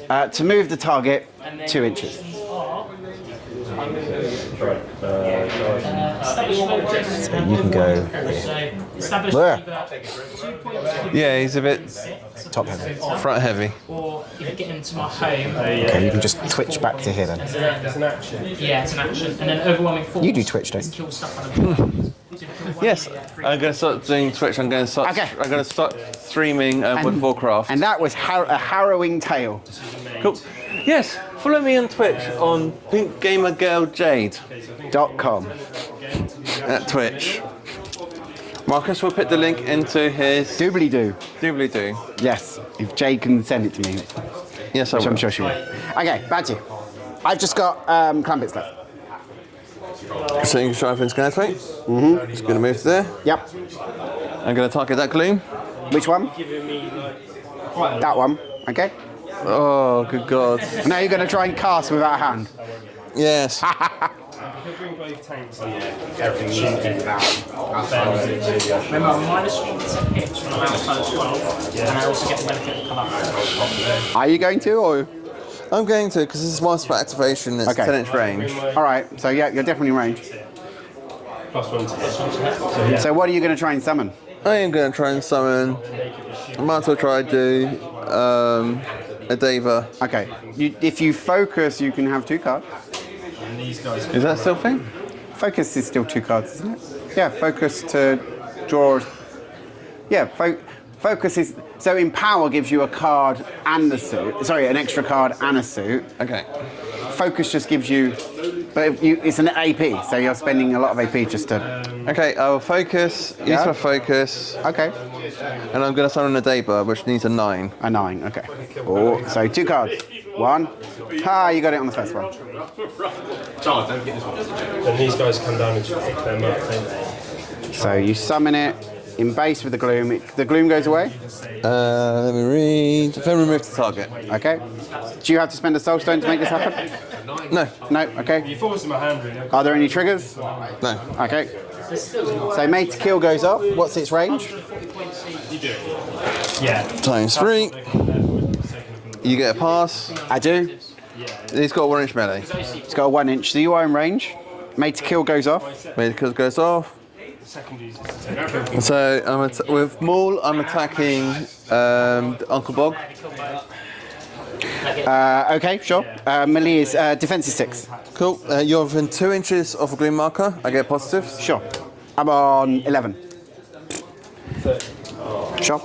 to move the target 2 inches. So you can go. Yeah, he's a bit Top heavy. front heavy. Or if you get into my home. Okay, you can just twitch back to here then. Yeah, it's an action. And then overwhelming force. You do twitch, don't you? Kill stuff on Yes, I'm going to start doing Twitch. I'm going to start streaming World of Warcraft. And that was a Harrowing Tale. Cool. Yes, follow me on Twitch on pinkgamergirljade.com at Twitch. Marcus will put the link into his Doobly doo. Doobly doo. Yes, if Jade can send it to me. Yes, I Which will. I'm sure she will. Okay, back to you. I've just got Clampetts left. So you can try for Scan Plate. Just going to move to there. Yep. I'm going to target that gloom. Which one? That one. Okay. Oh, good God. Now you're going to try and cast without a hand. Yes. Remember, -1 hits from outside as well. And I also get the benefit of cover. Are you going to, or? I'm going to, because this is one spot activation, it's Okay. 10-inch range. All right. So yeah, you're definitely in range. So what are you going to try and summon? I am going to try and summon. I might as well try to do a Daeva. Okay. If you focus, you can have 2 cards. Is that still a thing? Focus is still 2 cards, isn't it? Yeah, focus to draw. Yeah, focus is. So Empower gives you a card and a suit. Sorry, an extra card and a suit. Okay. Focus just gives you. But it's an AP, so you're spending a lot of AP just to. Okay, I will focus, use Yeah. my focus, Okay. and I'm going to summon a Daeva, which needs a 9. A 9, okay. Oh, so 2 cards. 1. Ah, you got it on the first one. And these guys come down and just pick them up, don't they? So you summon it in base with the gloom. The gloom goes away. Let me read. Then remove the target. Okay. Do you have to spend a soul stone to make this happen? No. No. Okay. You force my hand ring. Are there any triggers? No. Okay. So mate to kill goes off. What's its range? Yeah. Times 3. You get a pass. I do. He's got a 1-inch melee. It's got a 1 inch. So you are in range. Mate to kill goes off. Medical goes off. So with Maul, I'm attacking Uncle Bogg. Okay, sure. Melee is defense is 6. Cool. You're within 2 inches of a green marker. I get positives. Sure. I'm on 11. Sure.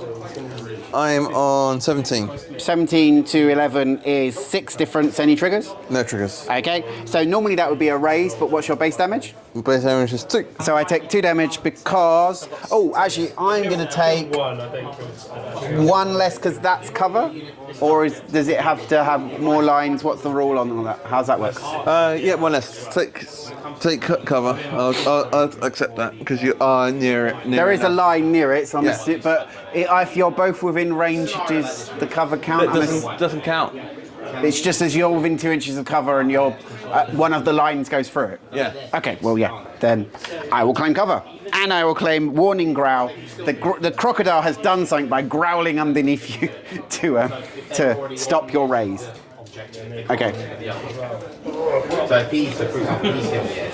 I'm on 17. 17 to 11 is 6 difference. Any triggers? No triggers. Okay. So normally that would be a raise, but what's your base damage? Base damage is 2. So I take 2 damage because. Oh, actually, I'm going to take 1 less because that's cover, or does it have to have more lines? What's the rule on all that? How's that work? Yeah, 1 less. Take cover. I'll accept that because you are near it. There is a line near it, so I'm Yeah. but if you're both within range, does the cover count? It doesn't count. It's just as you're within 2 inches of cover and you're one of the lines goes through it. Yeah. Okay. Well, yeah. Then I will claim cover, and I will claim warning growl. The crocodile has done something by growling underneath you to stop your raise. Okay. So if he's the fruit, he's giving it.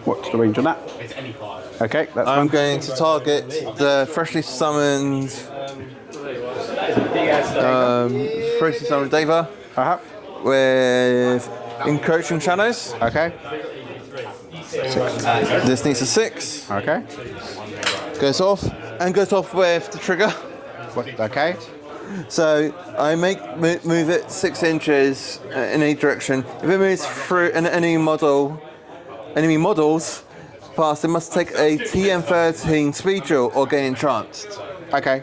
What's the range on that? Okay, that's I'm fine. going to target the freshly summoned Daeva Uh-huh. with Encroaching Shadows. Okay. This needs a 6. Okay. Goes off with the trigger. Okay. So I move it 6 inches in any direction. If it moves through enemy models past, it must take a TM13 speed drill or gain entranced. Okay.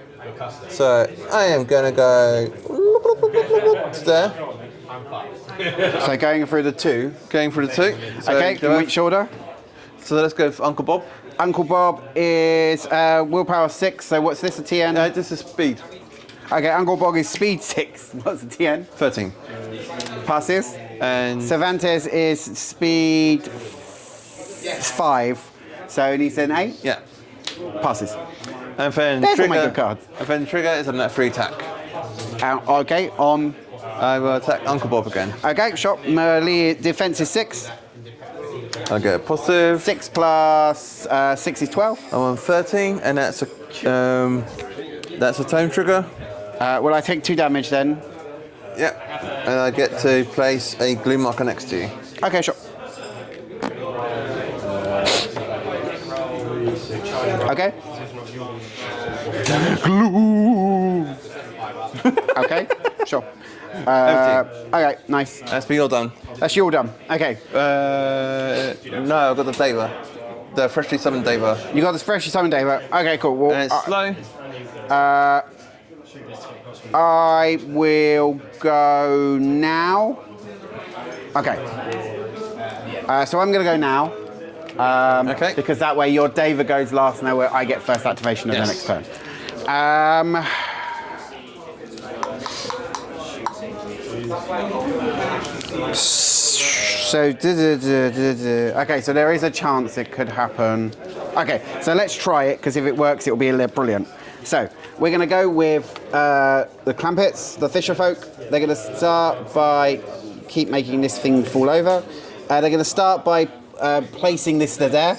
So I am gonna go to there. So going through the 2. Going for the 2. So Okay, in which order? So let's go for Uncle Bob. Uncle Bob is willpower 6, so what's this, a TN? This is speed. Okay, Uncle Bob is speed 6. What's the TN? 13. Passes. And Vantes is speed 5, so he needs an 8. yeah. Passes. And then There's all trigger. my good cards. And then trigger is a net free attack. Okay, on. I will attack Uncle Bob again. Okay, shot. Melee defense is 6. I get a positive. 6 plus 6 is 12. I'm on 13, and that's a tome trigger. Well, I take 2 damage then. Yeah. And I get to place a glue marker next to you. Okay, sure. Okay. Glue. Okay, sure. Okay, nice. That's me all done. That's you all done. Okay. No, I've got the Daeva. The freshly summoned Daeva. You got this freshly summoned Daeva. Okay, cool. Well, And it's slow. I will go now. Okay. So I'm going to go now. Okay. Because that way your Daeva goes last, now where I get first activation of the next turn. So, okay, so there is a chance it could happen. Okay, so let's try it, because if it works, it'll be brilliant. So, we're going to go with the Clampetts, the Fisherfolk. They're going to start by keep making this thing fall over. They're going to start by placing this there.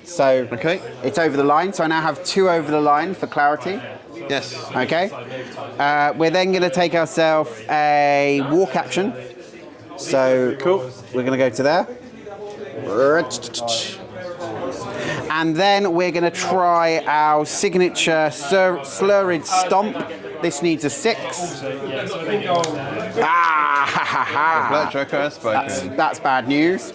So, Okay. it's over the line. So I now have 2 over the line for clarity. Yes. Okay. We're then going to take ourselves a walk action. So Cool. we're going to go to there. And then we're going to try our signature slurred stomp. This needs a 6. Black Joker has spoken. That's bad news.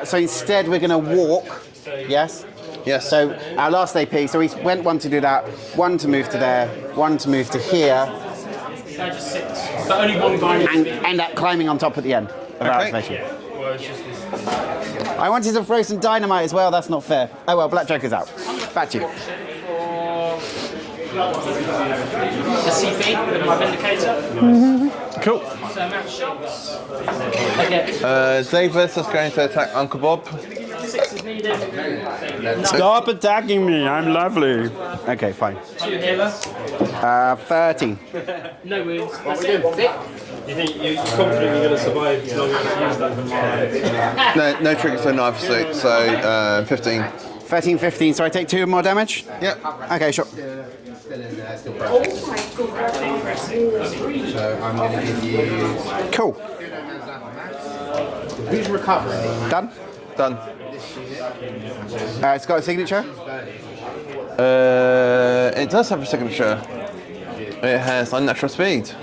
So instead we're going to walk. Yes? Yes. So our last AP, so we went 1 to do that, 1 to move to there, 1 to move to here, Just 6. But only one guy. and end up climbing on top at the end of our Okay. activation. Well, it's just this. I wanted to throw some dynamite as well, that's not fair. Oh well, Black Joker's out. Back to you. The CP with my Vindicator. Cool. So match shots. I get Davis is going to attack Uncle Bob. 6 is needed. Stop attacking me, I'm lovely. Okay, fine. 2 healer. 13. No wounds. That's it. You think you're confident you're going to survive as long as you use that? No triggers for knife suit, so 15. 13, 15, so I take 2 more damage? Yep. Okay, sure. Still so I'm going to give you. Cool. Who's recovering? Done? Done. It's got a signature? It does have a signature. It has unnatural speed. So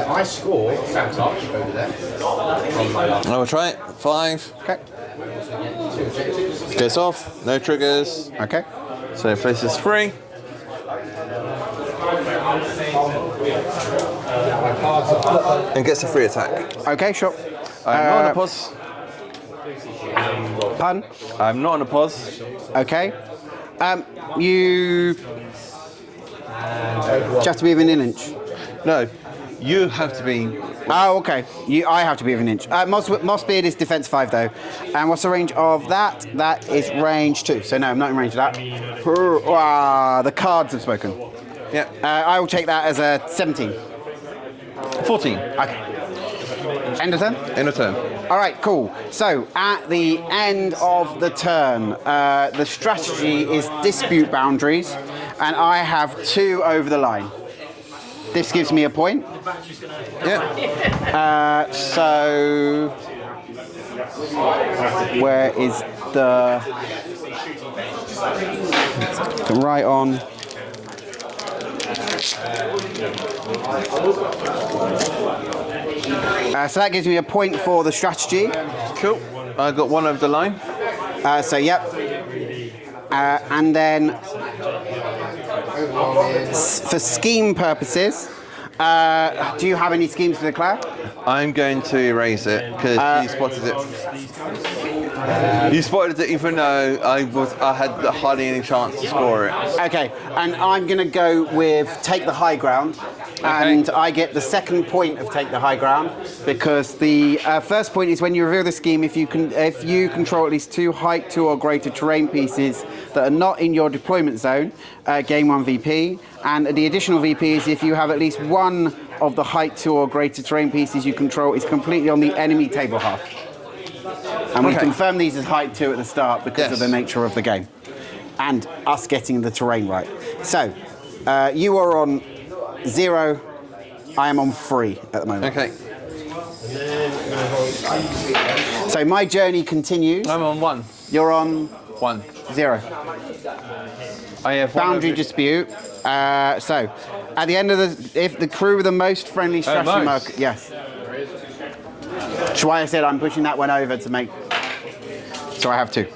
I score sabotage over there. I will try it. 5. Okay. Gets off. No triggers. Okay. So it places 3. And gets a free attack. Okay, sure. I'm not on a pause. Pun? I'm not on a pause. Okay. You just have to be within an inch. No, you have to be. Oh, okay. I have to be within an inch. Mossbeard is defense 5 though. And what's the range of that? That is range 2. So no, I'm not in range of that. The cards have spoken. Yeah. I will take that as a 17. 14. Okay. End of turn? In a turn. All right, cool. So at the end of the turn, the strategy is dispute boundaries, and I have 2 over the line. This gives me a point. Yeah. So where is the right on? So that gives me a point for the strategy. Cool. I got 1 over the line. So yep. And then for scheme purposes, Do you have any schemes to declare? I'm going to erase it because you spotted it. You spotted it even though I had hardly any chance to score it. Okay, and I'm going to go with take the high ground. And I get the second point of take the high ground because the first point is when you reveal the scheme. If you control at least 2 height 2 or greater terrain pieces that are not in your deployment zone, gain 1 VP. And the additional VP is if you have at least 1 of the height 2 or greater terrain pieces you control is completely on the enemy table half. And we confirm these as height 2 at the start because of the nature of the game and us getting the terrain right. So you are on 0, I am on 3 at the moment. Okay. So my journey continues. I'm on 1. You're on 1. 0. I have Boundary dispute. So at the end of if the crew with the most friendly strategy marker, yes. That's why I said I'm pushing that one over to make. So I have 2.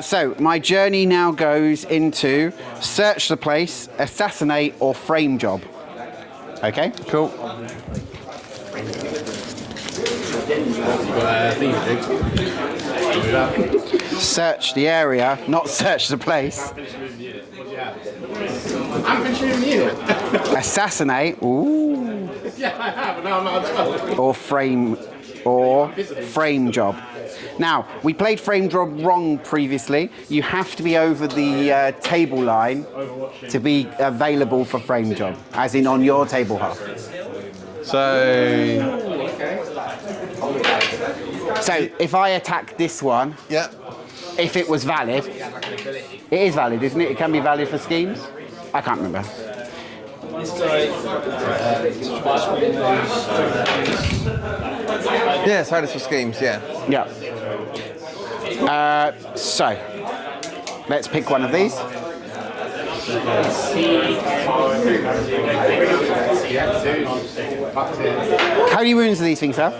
So my journey now goes into search the place, assassinate, or frame job. Okay? Cool. Search the area, not search the place. I'm featuring you. Assassinate. Ooh. Yeah, I have. No, I'm not. Or frame job. Now, we played frame job wrong previously. You have to be over the table line to be available for frame job, as in on your table half. So if I attack this one, if it was valid, it is valid, isn't it? It can be valid for schemes? I can't remember. Yeah, it's valid for schemes, yeah. Yeah. So, let's pick one of these. How many wounds do these things have?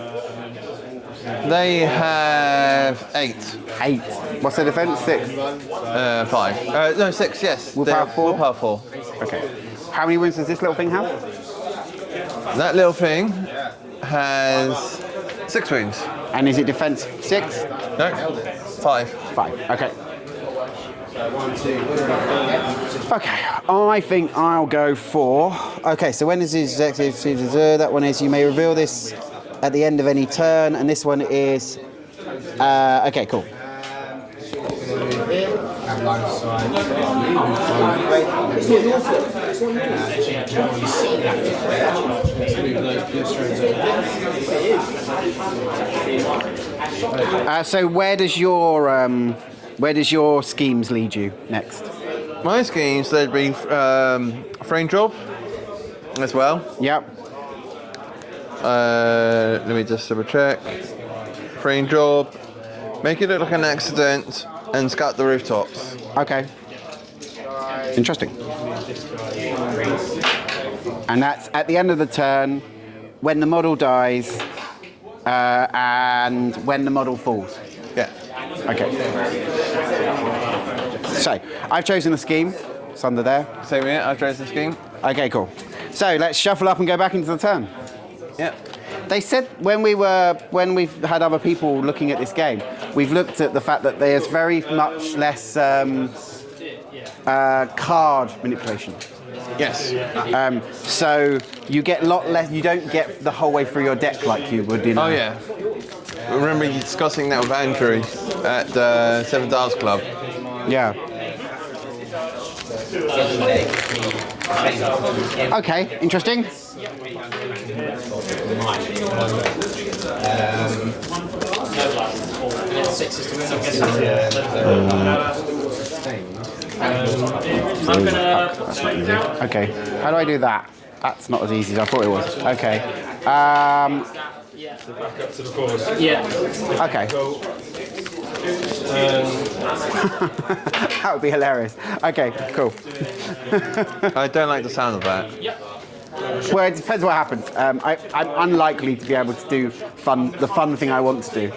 They have 8. 8. What's the defense? 6? 5. No, 6, yes. Willpower 4? Willpower 4. Okay. How many wounds does this little thing have? That little thing has 6 wounds. And is it defense 6? No, 5. 5. Okay. Okay, I think I'll go for. Okay, so when is his executive? That one is you may reveal this at the end of any turn, and this one is. Okay, cool. So where does your schemes lead you next? My schemes, they'd be frame job as well. Yep. Let me just double check. Frame job, make it look like an accident, and scout the rooftops. Okay. Interesting. And that's at the end of the turn, when the model dies, and when the model falls. Yeah. Okay. So, I've chosen a scheme. It's under there. Same here, I've chosen the scheme. Okay, cool. So, let's shuffle up and go back into the turn. Yeah. They said when we've had other people looking at this game, we've looked at the fact that there's very much less card manipulation. Yes. So you get a lot less. You don't get the whole way through your deck like you would in. Oh yeah. I remember you discussing that with Andrew at the Seven Dials Club. Yeah. Okay, interesting. Okay, how do I do that? That's not as easy as I thought it was. Okay. Back up to the force. Yeah. Okay. That would be hilarious. Okay, cool. I don't like the sound of that. Yep. Well, it depends what happens. I'm unlikely to be able to do the fun thing I want to do.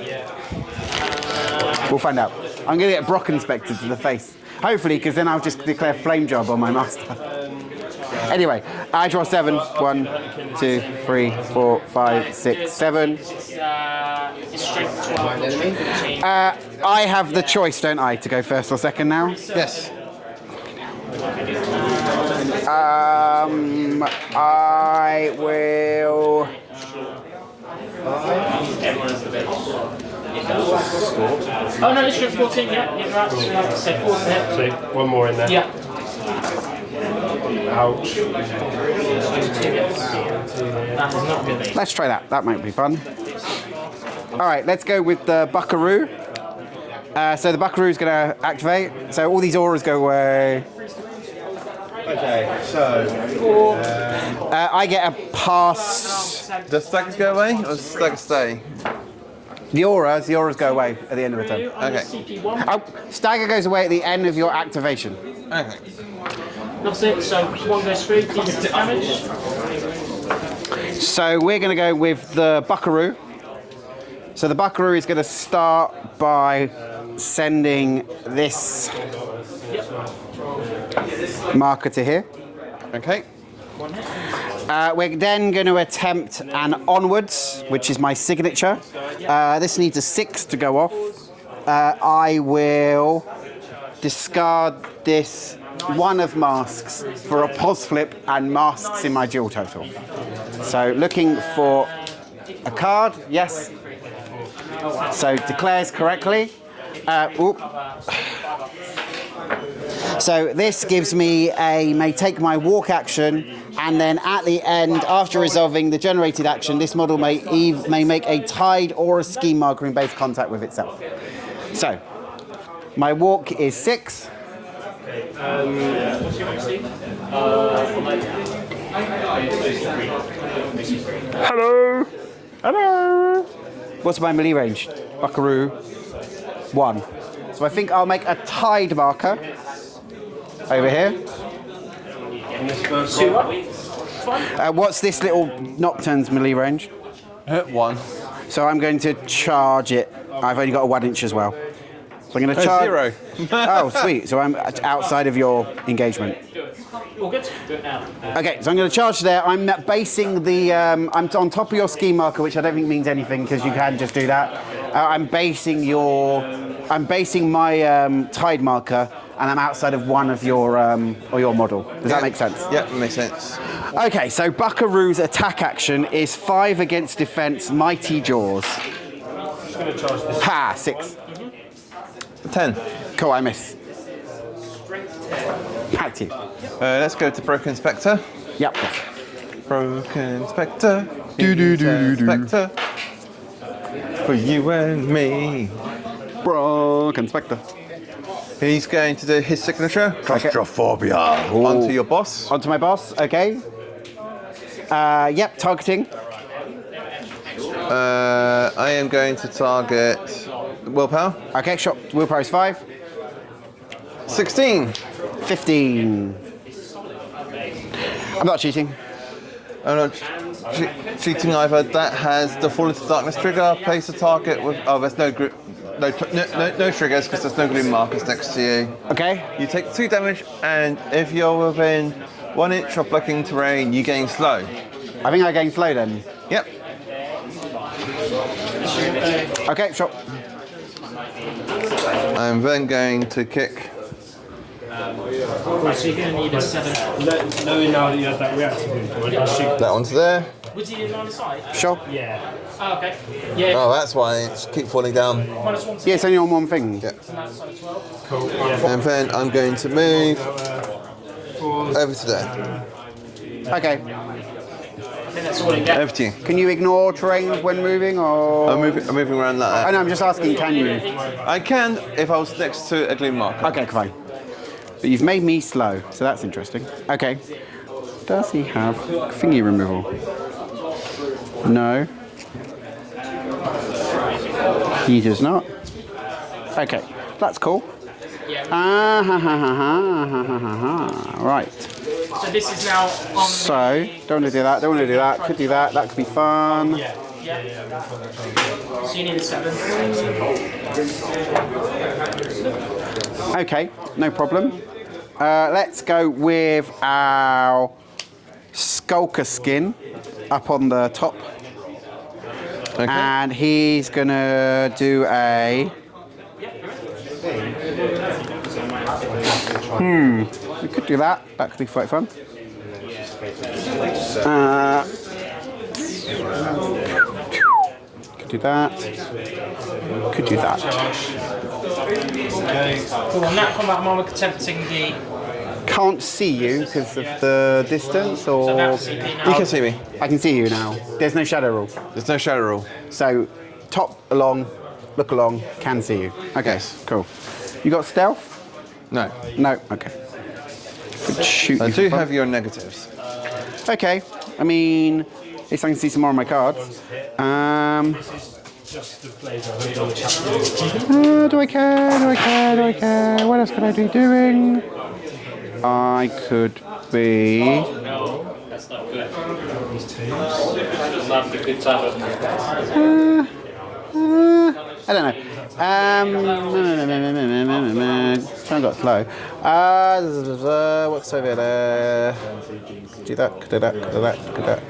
We'll find out. I'm going to get Brocken Spectre to the face. Hopefully, because then I'll just declare flame job on my master. Anyway, I draw 7. 1, 2, 3, 4, 5, 6, 7. It's strength 12. I have the choice, don't I, to go first or second now? Yes. I will. Oh no, it's strength 14. Yeah, you're right. So 4 to hit. So one more in there. Yeah. Ouch. That is not good. Let's try that. That might be fun. All right, let's go with the Buckaroo. So the Buckaroo is going to activate. So all these auras go away. Okay, so I get a pass. Does staggers go away or does staggers stay? The auras go away at the end of the turn. Okay. CP1. Oh, stagger goes away at the end of your activation. Okay. That's it. So 1 goes through. Decent damage. So we're going to go with the Buckaroo. So the Buckaroo is going to start by sending this marker to here. Okay. We're then going to attempt an onwards, which is my signature. This needs a 6 to go off. I will discard this 1 of masks for a pos flip and masks in my dual total. So looking for a card, yes. So declares correctly. So this gives me may take my walk action, and then at the end, after resolving the generated action, this model may make a tide or a scheme marker in base contact with itself. So my walk is 6. Hello. Hello. What's my melee range? Buckaroo. 1. So I think I'll make a tide marker over here. What's this little Nocturne's melee range? Hit 1. So I'm going to charge it. I've only got a 1 inch as well. So I'm going to charge. 0. Oh, sweet. So I'm outside of your engagement. All good. Do it now. Okay, so I'm going to charge there. I'm basing the. I'm on top of your scheme marker, which I don't think means anything because you can just do that. I'm basing my tide marker, and I'm outside of one of your or your model. Does that make sense? Yeah, makes sense. Okay, so Buckaroo's attack action is 5 against defense, Mighty Jaws. Just going to charge this. Ha, 6. 10. Cool, I miss. Back to you. Let's go to Brocken Spectre. Yep. Brocken Spectre. Spectre. For you and me. Brocken Spectre. He's going to do his signature. Claustrophobia. Onto your boss. Onto my boss, okay. Yep, targeting. I am going to target willpower. Okay, shot. Willpower is 5. 16. 15. I'm not cheating. I'm not cheating either. That has the Fall into Darkness trigger. Place a target with. Oh, there's no group. No triggers because there's no green markers next to you. Okay. You take 2 damage, and if you're within 1 inch of blocking terrain, you gain slow. I think I gain slow then. Yep. Okay, shot. I'm then going to kick. Right, so you're going to need a 7. Knowing now that you have that reactive influence, I'll shoot. That one's there. Was he in line of sight? Sure. Yeah. Oh, okay. Yeah. Oh, that's why it's keep falling down. -1 to Yeah, it's only on one thing. Yeah. So that's like 12. Cool. Yeah. And then I'm going to move over to there. Okay. I think that's all you get. Over to you. Can you ignore terrain when moving, or? I'm moving around like I that. know, I'm just asking, can you? I can if I was next to a gloom marker. Okay, fine. But you've made me slow, so that's interesting. Okay. Does he have thingy removal? No. He does not. Okay, that's cool. Right. So this is now on. So, don't want to do that, don't want to do that. Could do that, that could be fun. Yeah. So you need a 7. Okay, no problem. Let's go with our Skulker Skin up on the top. Okay. And he's gonna do a. We could do that. That could be quite fun. Could do that. Could do that. Cool, on that combat, I'm attempting the. Can't see you because of the distance, or So that's CP now. You can see me. I can see you now. There's no shadow rule. There's no shadow rule. So top along, look along, can see you. Okay, cool. You got stealth? No. No. Okay. Could shoot I you do for fun. have your negatives. Okay. I mean, at least I can see some more of my cards. Just the flavor of all the chapter. Do I care? Do I care? Do I care? What else could I be doing? I could be. That's not good. Not a good time. I don't know. Trying got slow. What's over there? Do that. Could do that. Could do that. Could do that.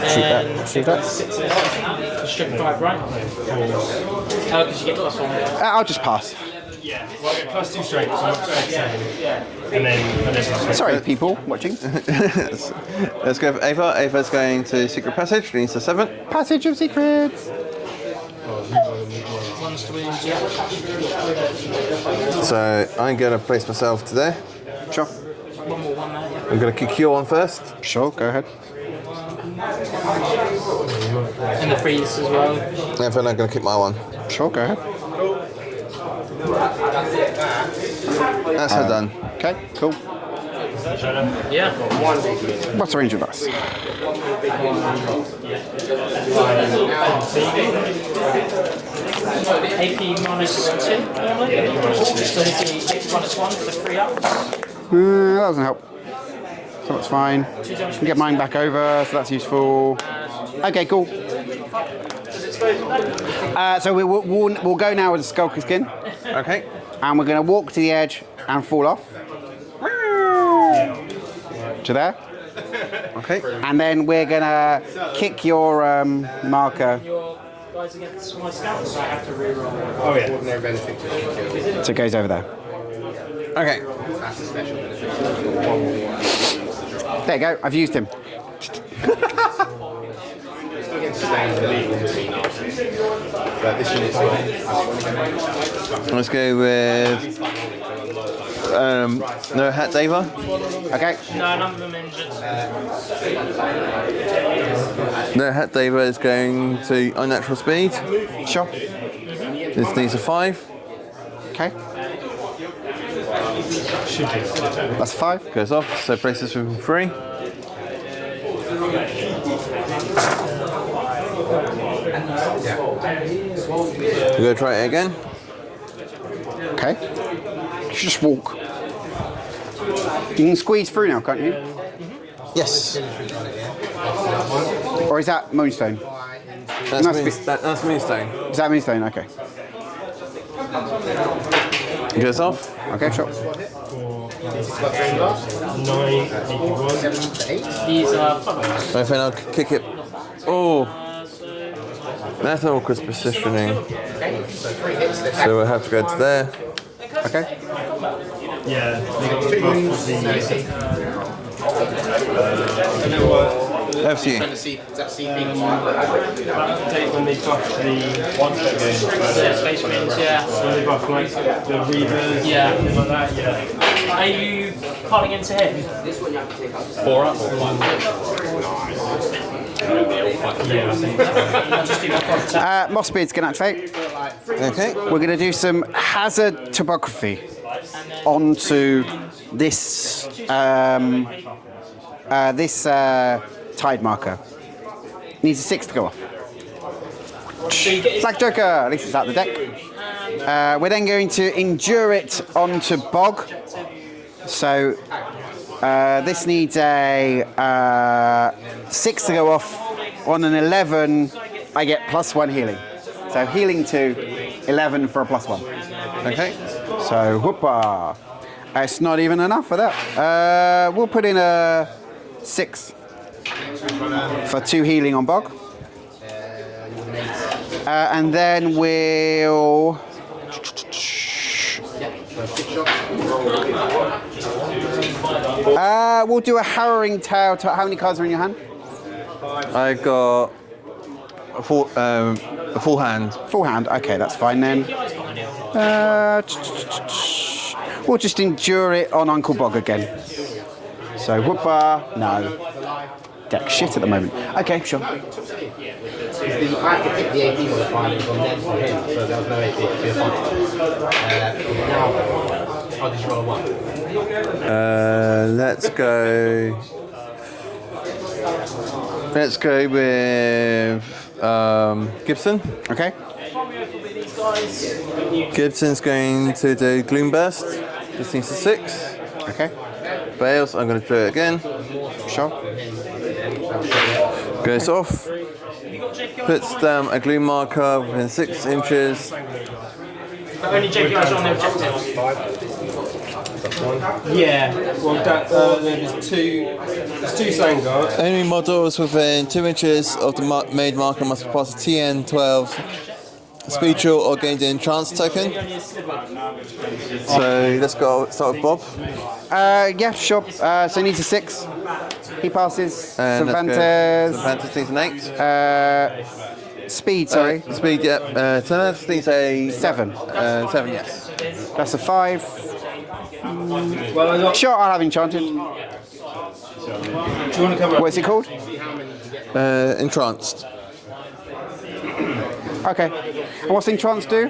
Shoot that. Shoot that. Strength 5, right? Oh, because you get +1. I'll just pass. Yeah. Well, +2 strength, so strength 7. And then Sorry, people watching. Let's go for Eva. Eva's going to Secret Passage. Needs a 7. Passage of Secrets. One's to wounds, yeah. So I'm going to place myself to there. Sure. One more, one there, yeah. I'm going to kick your one first. Sure, go ahead. And the freeze as well. And then I'm going to kick my one. Sure, go ahead. That's her done. Okay, cool. Yeah. What's the range of us? AP -2 normally. So it's the AP -1 for 3 up. That doesn't help. So that's fine. Can get mine back over, so that's useful. Okay, cool. So we'll go now with the Skulker Skin, Okay. and we're going to walk to the edge and fall off. To there. Okay. And then we're going to kick your marker. Your guys against my scouts, I have to reroll. Oh yeah. Ordinary benefit to kill. So it goes over there. Okay. That's a special benefit. There you go. I've used him. Still against staying the legal machine after. But this unit's fine. Let's go with no hat Daeva. Okay. No, none of them injured. No hat Daeva is going to unnatural speed. Sure. This needs a 5. Okay. That's 5. Goes off, so places from 3. We're going to try it again. Okay. You should just walk. You can squeeze through now, can't you? Yes. Or is that Moonstone? That's, Must be- that's Moonstone. Is that Moonstone? Okay. Goes off. Okay, sure. 9, 81. These are funnels. I think I'll kick it. Oh, that's an awkward positioning. So we'll have to go to there. Okay. Yeah. They got the buff of the Over to you. Is that CP? when they buff the one shot game. Yeah, Space Marines, yeah. When they buff like the Reavers, Yeah. things like that, yeah. Are you calling into him? 4 up or 5? Yeah, I think so. I'll just do my contact. Mossbeard's going to activate. Okay. We're going to do some hazard topography onto this tide marker. Needs a 6 to go off. Black Joker, at least it's out the deck. We're then going to endure it onto Bogg. So this needs a 6 to go off. On an 11, I get +1 healing. So healing to 11 for a +1. Okay. So whoopah. It's not even enough for that. We'll put in a 6 for 2 healing on Bogg. And then we'll... we'll do a harrowing tale. How many cards are in your hand? I got a full hand. Full hand. Okay, that's fine then. We'll just endure it on Uncle Bogg again. So whoopah. No. Deck shit at the moment. Okay, sure. I had to pick the AP modifier and gone dead for him, so there was no AP to be a fight. Now, I'll just roll 1. Let's go with Gibson. Okay. Gibson's going to do Gloom Burst. This needs a 6. Okay. Fails, I'm going to do it again. Sure. Goes off. Puts down a gloom marker within 6 inches. But only JPRs on the objectives. Yeah, well, there's two Sand Guards. Enemy models within 2 inches of the made marker must pass a TN 12 speed drill or gain the enchant token. So let's go start with Bob. Yeah, sure. So he needs a 6. He passes. And Vantes. Vantes needs an 8. Speed, sorry. Speed, yeah. So that needs a 7. 7, yes. That's a 5. Well, Sure, I'll have enchanted. do you want to come up? What is it called? Entranced. Okay. And what's entrance do?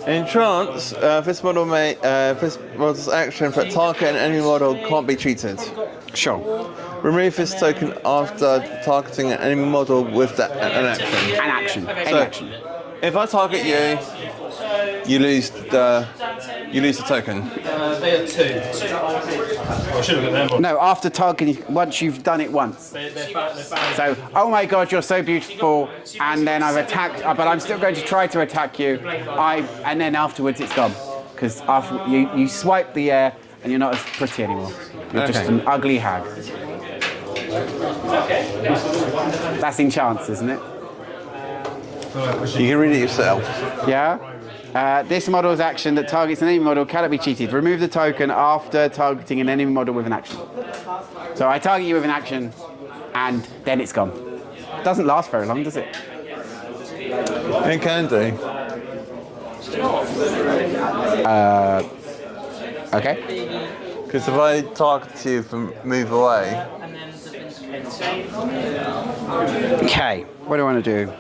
Entrance, this model's action for target and enemy model can't be cheated. Sure. Remove this token after targeting an enemy model with an action. An action. Any So, action. if I target you, you lose the token. They are 2. I should have got them. No, after targeting, once you've done it once. So, oh my god, you're so beautiful, and then I've attacked, but I'm still going to try to attack you. And then afterwards it's gone. Because after you swipe the air, and you're not as pretty anymore. You're just an ugly hag. That's enchants, isn't it? You can read it yourself. Yeah? This model's action that targets an enemy model cannot be cheated. Remove the token after targeting an enemy model with an action. So I target you with an action, and then it's gone. Doesn't last very long, does it? It can do. Okay. Because if I target you from move away. Okay. What do I want to do?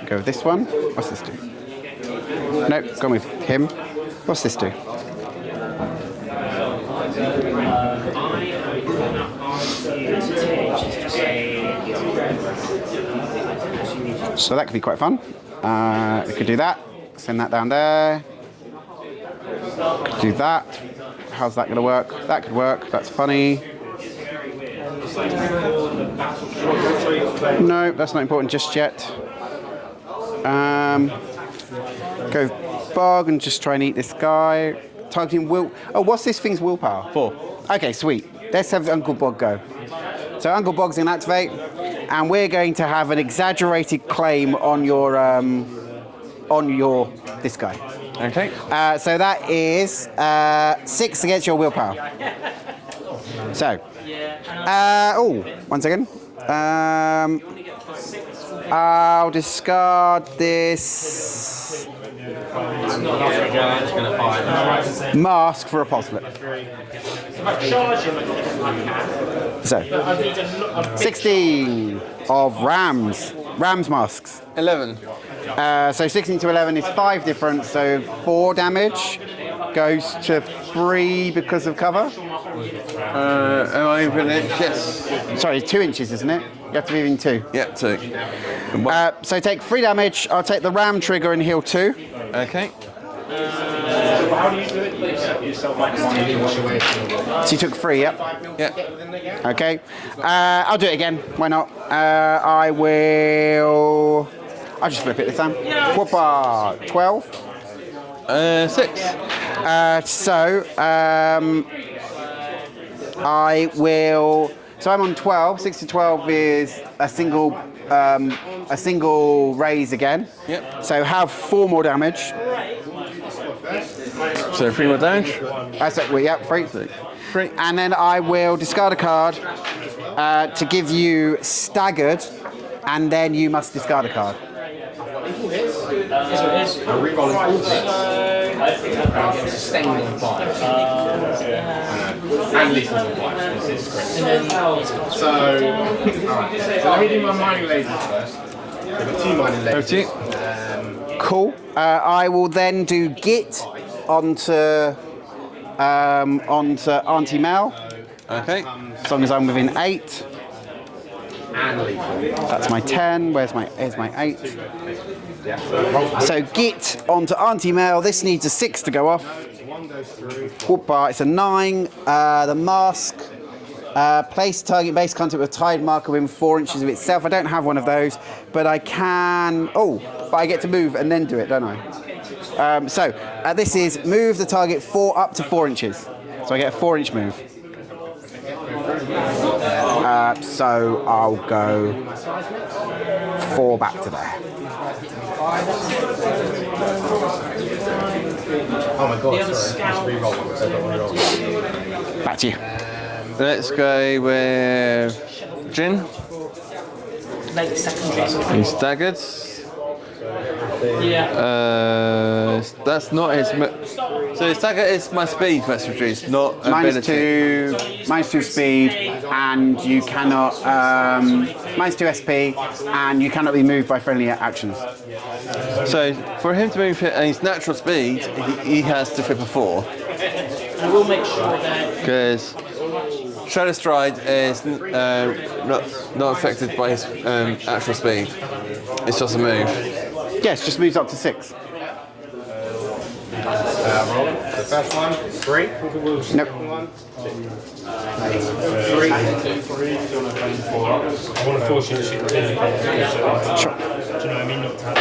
Go with this one. What's this do? Nope, go with him. What's this do? So that could be quite fun. We could do that. Send that down there. Could do that. How's that going to work? That could work. That's funny. No, that's not important just yet. Go Bogg and just try and eat this guy. Targeting will. Oh, what's this thing's willpower? 4. Okay, sweet. Let's have Uncle Bogg go. So Uncle Bogg's going to activate, and we're going to have an exaggerated claim on your this guy. Okay. So that is 6 against your willpower. So, one second. I'll discard this mask for apostlate. So, 16 of Rams masks. 11. So 16 to 11 is 5 different, so 4 damage goes to 3 because of cover. Am I within inch? Yes. Sorry, 2 inches, isn't it? You have to be within 2. Yep, 2. So take 3 damage. I'll take the ram trigger and heal 2. Okay. So you took 3, yep? Yep. Okay. I'll do it again. Why not? I'll just flip it this time. Whoopa! 12. 6. I will So I'm on 12. 6 to 12 is a single raise again. Yep. So have 4 more damage. So 3 more damage. That's it. Well, yep, 3. 3. And then I will discard a card to give you staggered, and then you must discard a card. Rerolling all hits. Sustained on 5. And lethal on 5. So, alright. So let me do my mining lasers first. I've got 2 mining lasers. Cool. I will then do Git onto Aunty Mel. Okay. As long as I'm within 8. And lethal. That's my 10. Here's my 8. So Git onto Aunty Mel. This needs a 6 to go off. One goes through. Whoop-bar, it's a 9. The mask. Place target base contact with tide marker within 4 inches of itself. I don't have one of those, but I can. Oh, but I get to move and then do it, don't I? This is move the target up to 4 inches. So I get a 4-inch move. So I'll go 4 back to there. Oh my god, sorry. Just reroll one. So I don't want to roll. Back to you. Let's go with Jin. Late secondary. He's staggered. Yeah. That's not his. So stagger is my speed that's reduced, not ability. -2 speed, and you cannot -2 SP, and you cannot be moved by friendly actions. So for him to move at his natural speed, he has to flip a 4. And we'll make sure that. Because Shadow Stride is not affected by his actual speed. It's just a move. Yes, just moves up to 6. Roll. The first one, 3. Nope. One. 3. I want to force you to shoot the pin. Sure. Do you know what I mean? Not to have.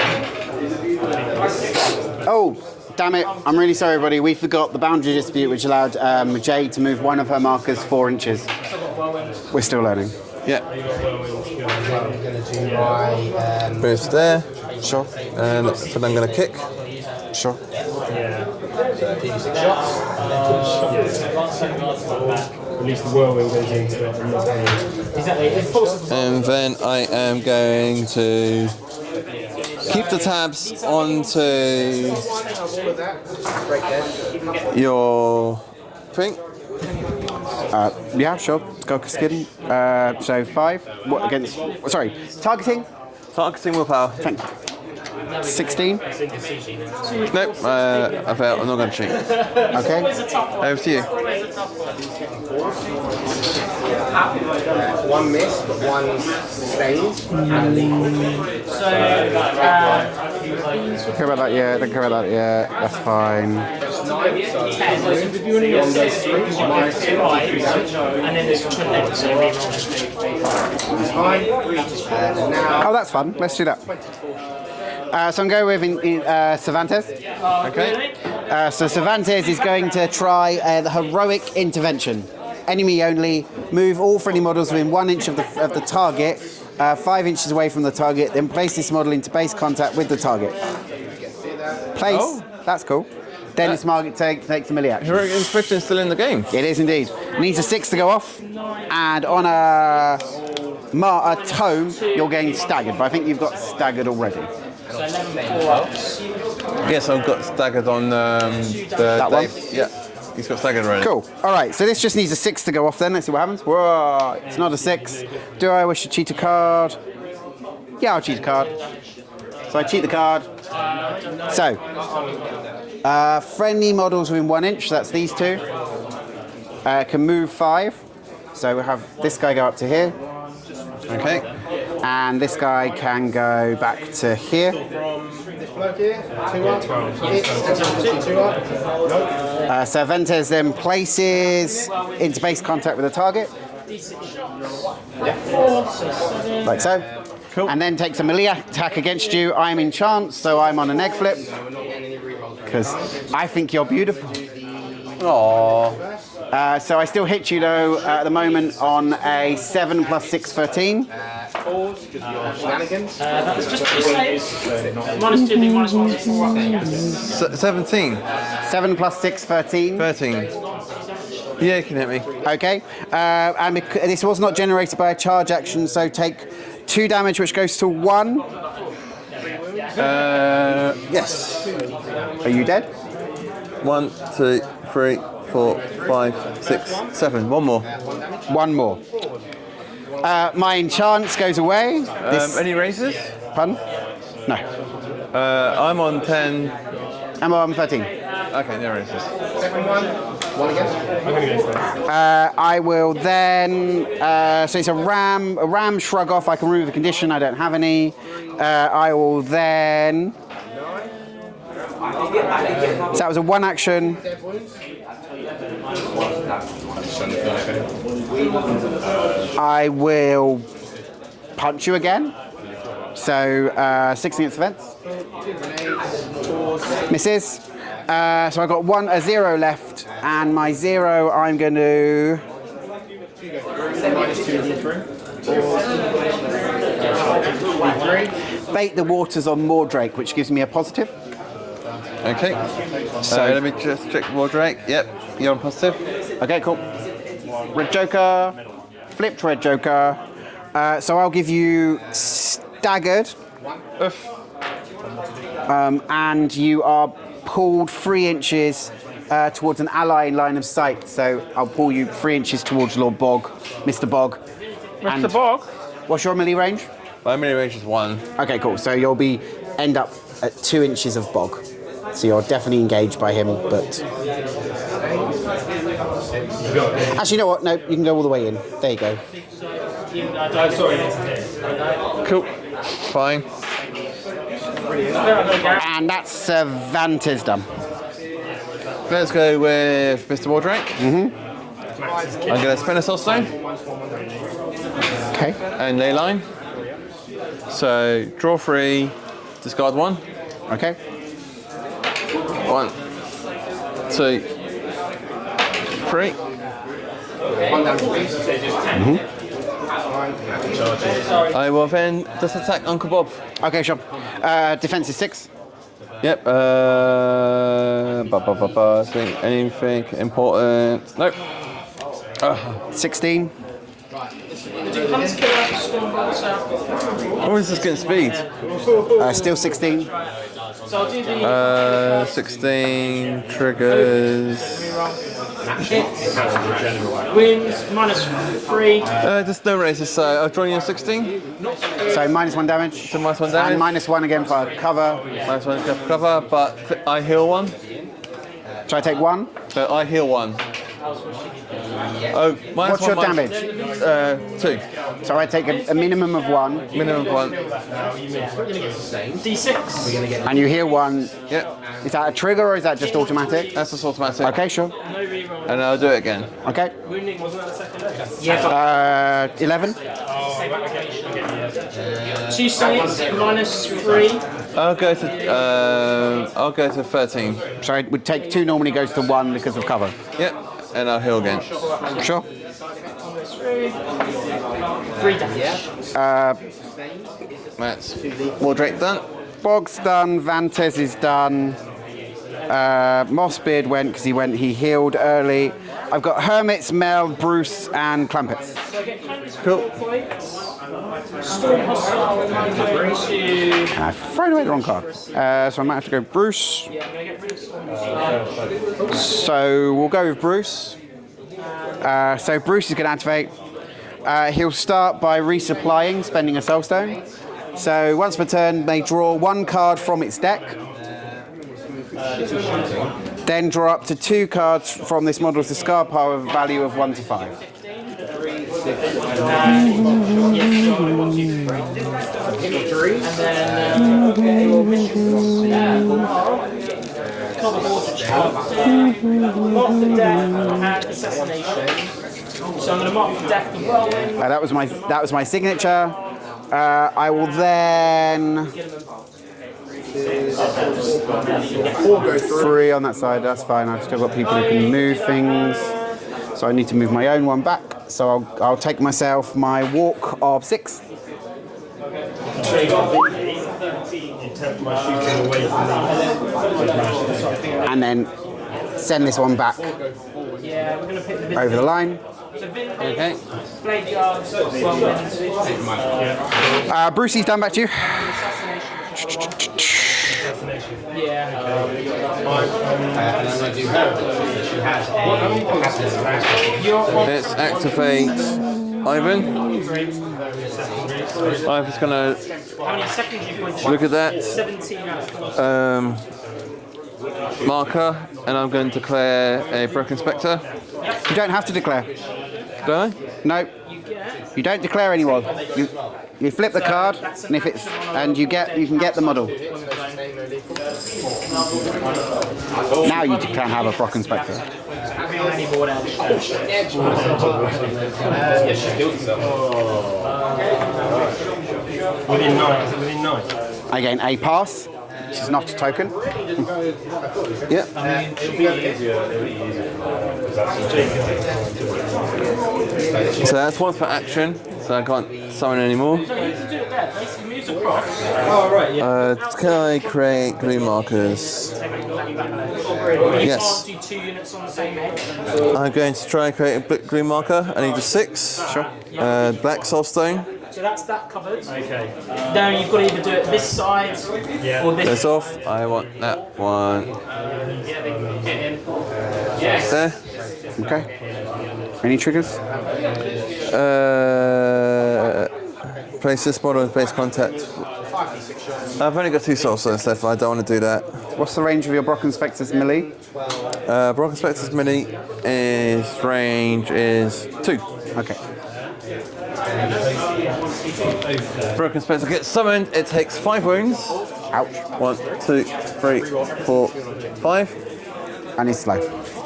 Oh, damn it. I'm really sorry, everybody. We forgot the boundary dispute, which allowed Jade to move one of her markers 4 inches. We're still learning. Yeah. I'm going to do my. Boost there. Sure. And then I'm going to kick. Sure. D6 shots. At least the whirlwind goes into it. And then I am going to keep the tabs onto your thing. Yeah, sure. Skulker Skin. So 5. What against? Sorry. Targeting. Targeting willpower. 16. Nope, I failed. I'm not going to cheat. Okay. Over to you. One miss, but one sustained. And lethal. Don't care about that yet. Don't care about that yet. That's fine. 9, so 1 goes through. Minus 2, And then there's twin legs, so reroll. fine. And now. Oh, that's fun. Let's do that. So I'm going with Cervantes. Okay. So Cervantes is going to try the heroic intervention. Enemy only. Move all friendly models within 1 inch of the target, 5 inches away from the target. Then place this model into base contact with the target. Place. Oh. That's cool. Then this target takes a melee action. Heroic Inspection is still in the game. It is indeed. Needs a 6 to go off, and on a tome you'll gain staggered. But I think you've got staggered already. So 11 Yes, I've got staggered on That one? Yeah, he's got staggered already. Cool. All right. So this just needs a 6 to go off. Then let's see what happens. Whoa! It's not a 6. Do I wish to cheat a card? Yeah, I'll cheat a card. So I cheat the card. So friendly models within 1 inch. That's these two. Can move 5. So we have this guy go up to here. Okay. And this guy can go back to here. Bloke here, 2 up. Hits, 2 up. Nope. So Vantes then places into base contact with the target. Like so. Cool. And then takes a melee attack against you. I'm in chance, so I'm on an egg flip. Because I think you're beautiful. Aww. So I still hit you though at the moment on a 7 plus 6, 13. Shenanigans. That's just 2 saves. -2 being -1 before. 17. 7 plus 6, 13. 13. Yeah, you can hit me. Okay. And this was not generated by a charge action, so take 2 damage, which goes to 1. Yes. Are you dead? 1, 2, 3, 4, 5, 6, 7. One more. 1 more. My enchant goes away. Any raises? Pardon? No. I'm on 10. I'm on 13. Okay, no raises. Second one. One again. I will then. So it's a ram shrug off. I can remove a condition. I don't have any. I will then. So that was a 1 action. I will punch you again. So 16 against Vantes. Misses. So I've got a 0 left, and my 0 I'm going to. Bait the waters on Mordrake, which gives me a positive. Okay. So let me just check Mordrake. Yep, you're on positive. Okay, cool. Red Joker, flipped Red Joker. So I'll give you staggered. And you are pulled 3 inches towards an ally in line of sight. So I'll pull you 3 inches towards Lord Bogg, Mr. Bogg. Mr. Bogg? What's your melee range? My melee range is 1. Okay, cool. So you'll end up at 2 inches of Bogg. So you're definitely engaged by him, but... Actually, you know what? No, you can go all the way in. There you go. Cool. Fine. And that's Vantes done. Let's go with Mr. Mordrake. I'm going to spend a soul stone. Okay. And ley line. So draw 3, discard 1. Okay. 1, 2, 3. I will then just attack Uncle Bob. Okay, sure. Defense is 6. Yep. Anything important? Nope. 16. Oh, is this getting speed? Still 16. So I'll do the 16 triggers. hits, wins, -3. Just no raises, so I've drawn you a 16. So -1 damage. So -1 damage. And -1 again for cover. -1 for cover, but I heal 1. So I take 1. So I heal 1. Oh, What's your damage? 2. So I take a minimum of 1. Minimum of 1. D6. And you heal 1. Yep. Is that a trigger or is that just automatic? That's just automatic. Okay, sure. And I'll do it again. Okay. Wounding wasn't that the second? 11. 2 saves, -3. I'll go to 13. So it would take 2 normally goes to 1 because of cover. Yep. And I'll heal again. Sure. 3 damage. That's Mordrake done. Bogg's done. Vantes is done. Mossbeard went because he healed early. I've got Hermits, Mel, Bruce, and Clampetts. Cool. Storm Hostile And I've thrown away the wrong card. So I might have to go Bruce. Yeah, I'm going to get rid of Storm Hostile. So we'll go with Bruce. So Bruce is going to activate. He'll start by resupplying, spending a soul stone. So once per turn, they draw 1 card from its deck. Then draw up to 2 cards from this model's discard pile with a value of 1 to 5. Cover water chart. Mark the death and assassination. So I'm going to mark the death and whirlwind. That was my signature. I will then 3 on that side. That's fine. I've still got people who can move things. So I need to move my own one back. So I'll take myself my walk of 6. And then send this one back over the line. Okay. Brucey's done back to you. Let's activate Ivan. Ivan's gonna look at that marker, and I'm going to declare a Brocken Spectre. You don't have to declare. Do I? No. You don't declare anyone. You flip the card, and if it's you can get the model. Now you can have a Brocken Spectre. Within 9. I gain a pass, which is not a token. Yep. So that's one for action, so I can't summon anymore. Can I create glue markers? Yes. I'm going to try and create a glue marker. I need a 6. Sure. Black soulstone. So that's that covered. Okay. Now you've got to either do it this side or this. That's off. I want that one. There. Okay. Any triggers? Place this model with base contact. I've only got 2 soulstones left, I don't want to do that. What's the range of your Brocken Spectre's melee? Brocken Spectre's mini range is 2. Okay. Brocken Spectre gets summoned, it takes 5 wounds. Ouch. 1, 2, 3, 4, 5. And it's slow.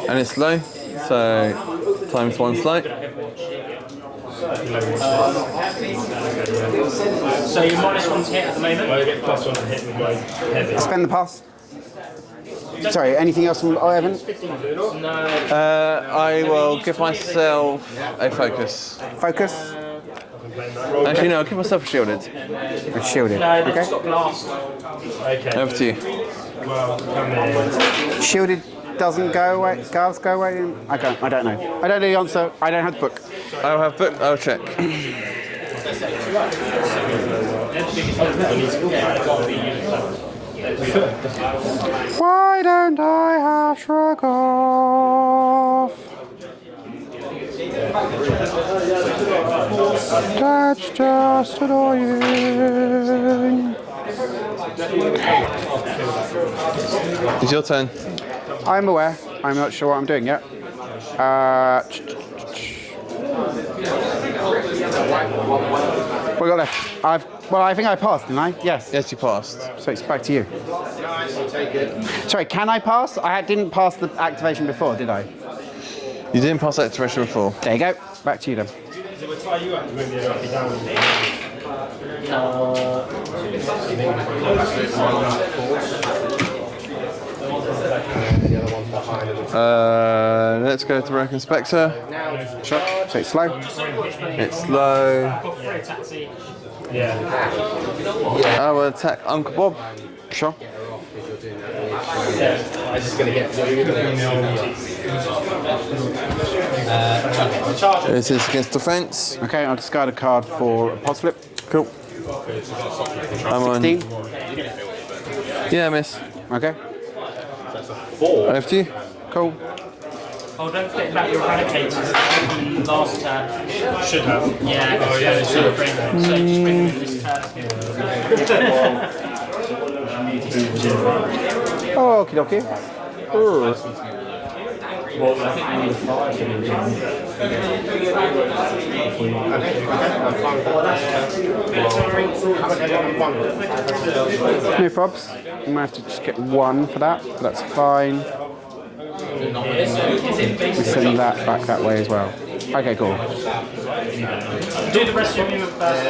And it's slow, so times 1 slow. So you're -1 to hit at the moment. I get +1 to hit with my heavy. Spend the pass. Sorry, anything else from Ivan? I will give myself a focus. Focus. Actually, no, I'll give myself a shielded. It's shielded. No, they've Okay. just got blast. Okay. Over to you. Well, come in. Shielded doesn't go away. Scars go away. I don't know. I don't know the answer. I don't have the book. I'll have book. I'll check. Why don't I have shrug off? That's just annoying. It's your turn. I'm aware. I'm not sure what I'm doing yet. What we got left? I think I passed, didn't I? Yes. Yes, you passed. So it's back to you. Sorry, can I pass? Didn't pass the activation before, did I? You didn't pass that expression before. There you go. Back to you then. We'll tie you up to move the lucky down. Let's go to Brocken Spectre. Sure. So it's slow. It's slow. Yeah. I will attack Uncle Bob. Sure. I'm just going to get This is against defense. Okay, I'll discard a card for a pulse flip. Cool. I'm on. 16. Yeah, miss. Okay. Over to you. Cool. Oh, don't forget about your eradicators. Last turn. Should have. Yeah. Oh, yeah, they should have. So just bring them this turn. Okie dokie. No probs. I'm gonna have to just get 1 for that. But that's fine. We send that back that way as well. Okay, cool. Do the rest of your movement first.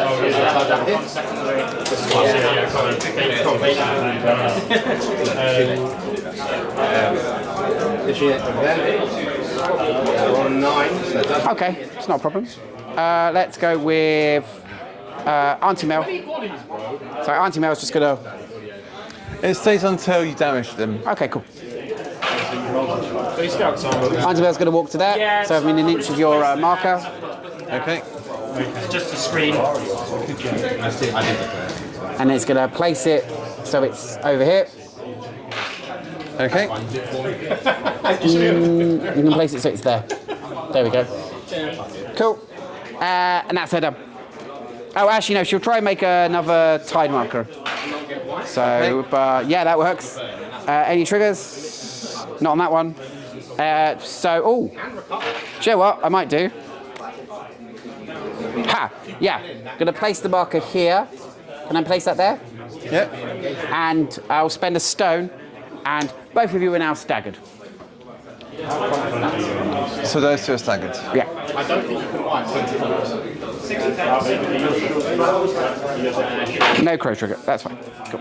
on 9. So that's Okay, it's not a problem. Let's go with Aunty Mel. So Aunty Mel's just gonna. It stays until you damage them. Okay, cool. These scouts are Aunty Mel's gonna walk to there. Yeah. So I'm in an inch of your marker, Okay. Just a screen. and it's gonna place it so it's over here. Okay. You can place it so it's there. There we go. Cool. And that's her done. Oh, actually, no, she'll try and make another tide marker. So, but yeah, that works. Any triggers? Not on that one. Do you know what I might do? Ha! Yeah, gonna place the marker here. Can I place that there? Yep. And I'll spend a stone, and both of you are now staggered. So those two are staggered. Yeah. No crow trigger. That's fine. Cool.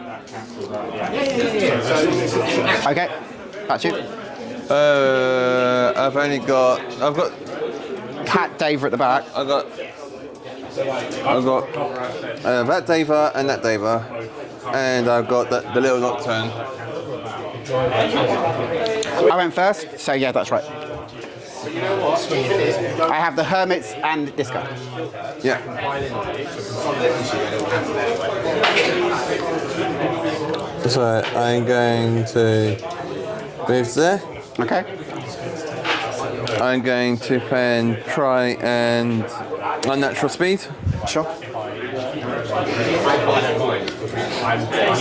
Okay. That's you. I've got Cat Daeva at the back. I've got that Daeva and that Daeva, and I've got the little Nocturne. I went first, so yeah, that's right. I have the Hermits and this guy. Yeah. So I'm going to move there. Okay. I'm going to then try and unnatural speed. Sure.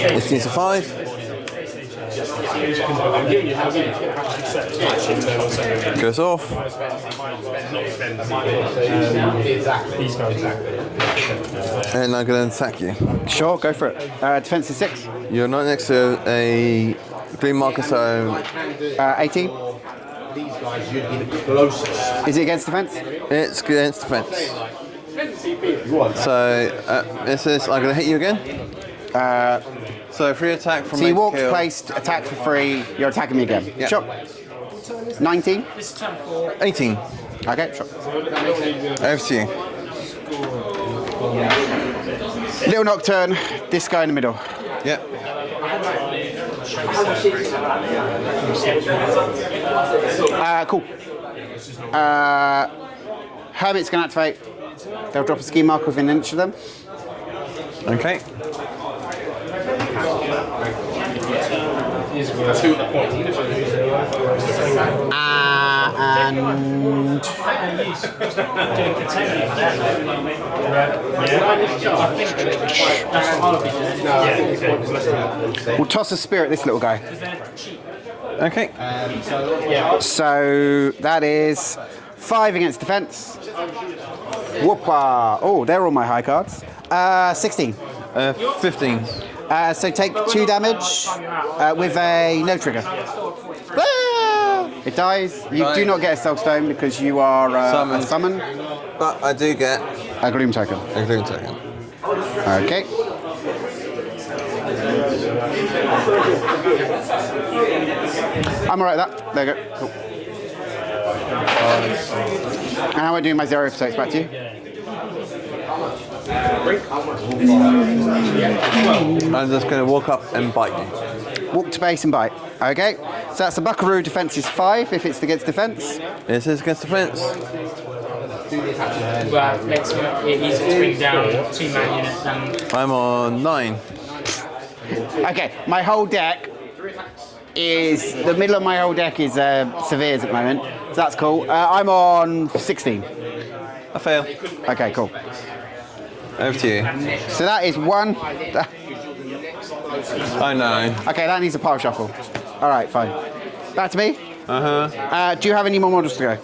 This needs a 5. Goes off. And I'm going to attack you. Sure, go for it. Defense is 6. You're not next to a green marker, so 18. these guys, you'd be the closest. Is it against defense? it's against defense. So this is, I'm going to hit you again. So free attack from So you make walked, kill. placed, attack for free, you're attacking me again. Yeah. Sure. 19. 18. Okay, sure. Over to you. Little Nocturne, this guy in the middle. Yep. Cool. Hermit's going to activate. They'll drop a ski marker within an inch of them. Okay. And we'll toss a spear at this little guy. Okay. So that is 5 against defense. Whoopa. Oh, they're all my high cards. 16. 15. So take 2 damage with a no trigger. Ah! It dies. You do not get a self stone because you are a summon. But I do get A gloom token. a gloom token. Okay. I'm alright with that. There you go. Cool. And how am I doing my 0 episodes? Back to you. I'm just going to walk up and bite you. Walk to base and bite. Okay. So that's a Buckaroo, defense is 5 if it's against defense. This is against defense. Well, it needs to bring down 2-man units and I'm on 9. Okay, my whole deck is, the middle of my whole deck is Severes at the moment. So that's cool. I'm on 16. I fail. Okay, cool. Over to you. So that is 1. I know. Okay, that needs a pile shuffle. All right, fine. Back to me. Do you have any more models to go?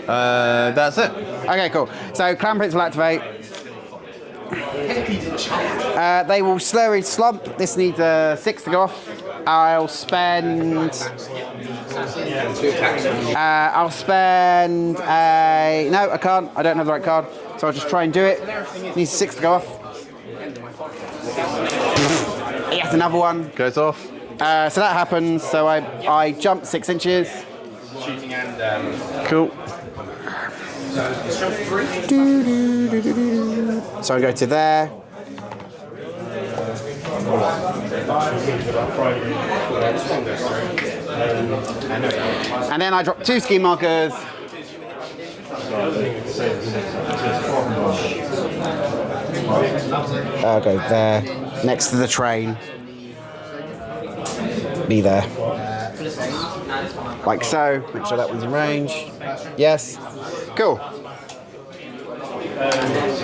That's it. Okay, cool. So Clampetts will activate. They will slurry slump. This needs a 6 to go off. I'll spend a... No, I can't. I don't have the right card. So I'll just try and do it. Needs a 6 to go off. He has another one. Goes off. So that happens. So I jump 6 inches. shooting and. Cool. So I go to there. And then I drop 2 ski markers. I'll go there, next to the train. Be there. Like so. Make sure that one's in range. Yes. Cool.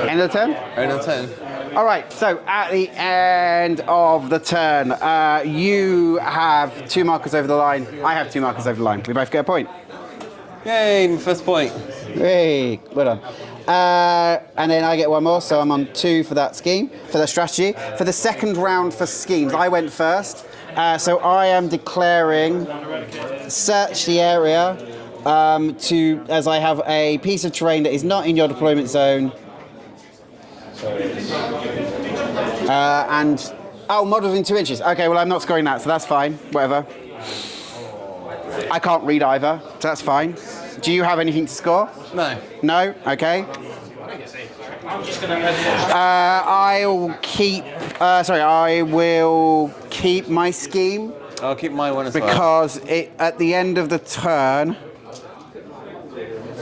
End of the turn? End of 10. All right, so at the end of the turn, you have 2 markers over the line. I have 2 markers over the line. We both get a point. Yay, first point. Hey, well done. And then I get 1 more, so I'm on 2 for that scheme, for the strategy. For the second round for schemes, I went first. So I am declaring search the area as I have a piece of terrain that is not in your deployment zone. Models in 2 inches. Okay, well I'm not scoring that, so that's fine. Whatever. I can't read either, so that's fine. Do you have anything to score? No. No? Okay. I will keep my scheme. I'll keep my one as well. Because at the end of the turn,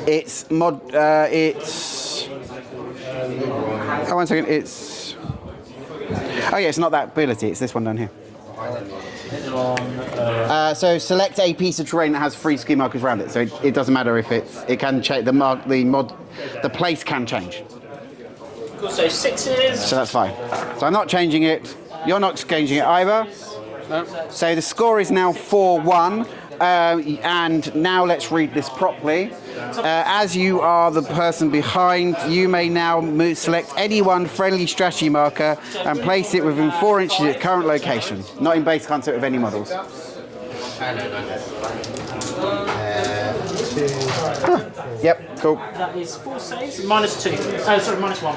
it's oh, 1 second, it's... Oh yeah, it's not that ability, it's this one down here. So select a piece of terrain that has 3 ski markers around it. So it doesn't matter if it can change, the place can change. Cool, so 6s. So that's fine. So I'm not changing it. You're not changing it either. No. So the score is now 4-1. And now let's read this properly. As you are the person behind, you may now select any one friendly strategy marker and place it within 4 inches of its current location. Not in base concept with any models. Yep, cool. That is 4 saves, -2. Oh, sorry, -1.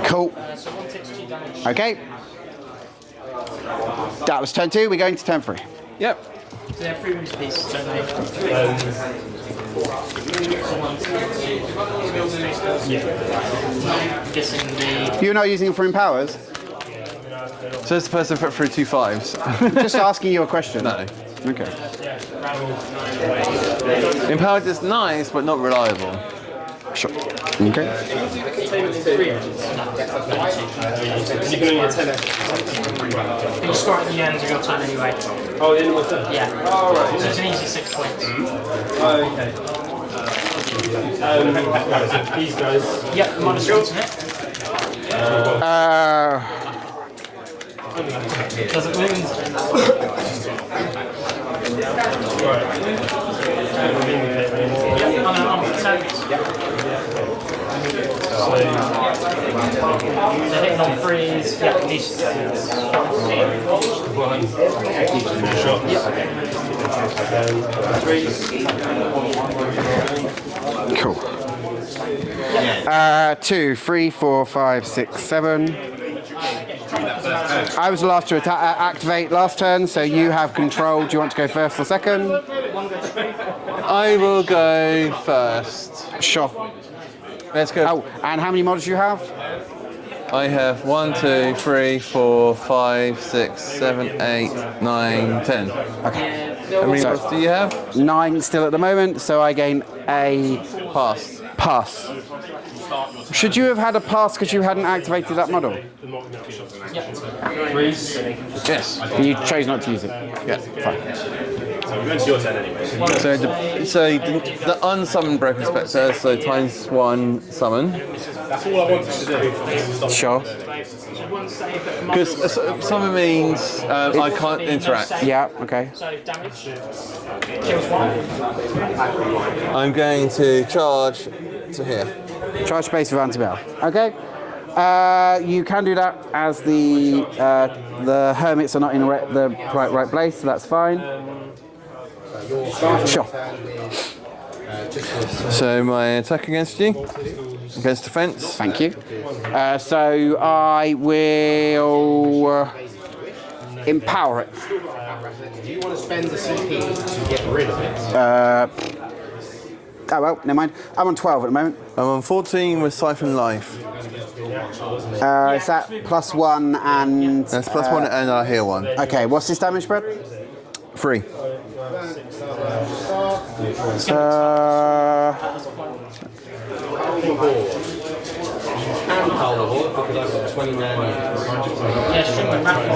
Cool. So 1 takes 2 damage. Okay. That was turn 2, we're going to turn 3. Yep. So they have 3 wounds apiece, don't they? I'm guessing the... You're not using it for empowers? So it's the person put through 2 5s. Just asking you a question. No. Okay. Empowered is nice, but not reliable. Sure. Okay. You can only attempt. You score at the end of your turn anyway. Oh, the end of my turn? Yeah. Oh, right. So it's an easy 6 points. Oh, okay. These guys. Yep, -1 to it. Does it wound? On an protect. So hitting on 3s, yeah, these. Shot. Cool. 2, 3, 4, 5, 6, 7. I was the last to activate last turn, so you have control. Do you want to go first or second? I will go first. Sure. Let's go. Oh, and how many models do you have? I have 1, 2, 3, 4, 5, 6, 7, 8, 9, 10. Okay. How many models do you have? 9 still at the moment, so I gain a Pass. pass. Should you have had a pass because you hadn't activated that model? Yes. You chose not to use it. Yeah. Fine. So we're going to your turn anyway. So the unsummoned Brocken Spectre, so ×1 summon. That's all I wanted to do. Sure. Because summon means I can't interact. Yeah, okay. So damage. Kills 1. I'm going to charge to here. Charge space with anti-bell. Okay. You can do that as the Hermits are not in the right place, so that's fine. Sure. So my attack against you, against defense. Thank you. So I will empower it. Do you want to spend the CP to get rid of it? Oh well, never mind. I'm on 12 at the moment. I'm on 14 with Siphon Life. Is that +1 and... That's +1 and I heal 1. Okay, what's this damage spread? 3.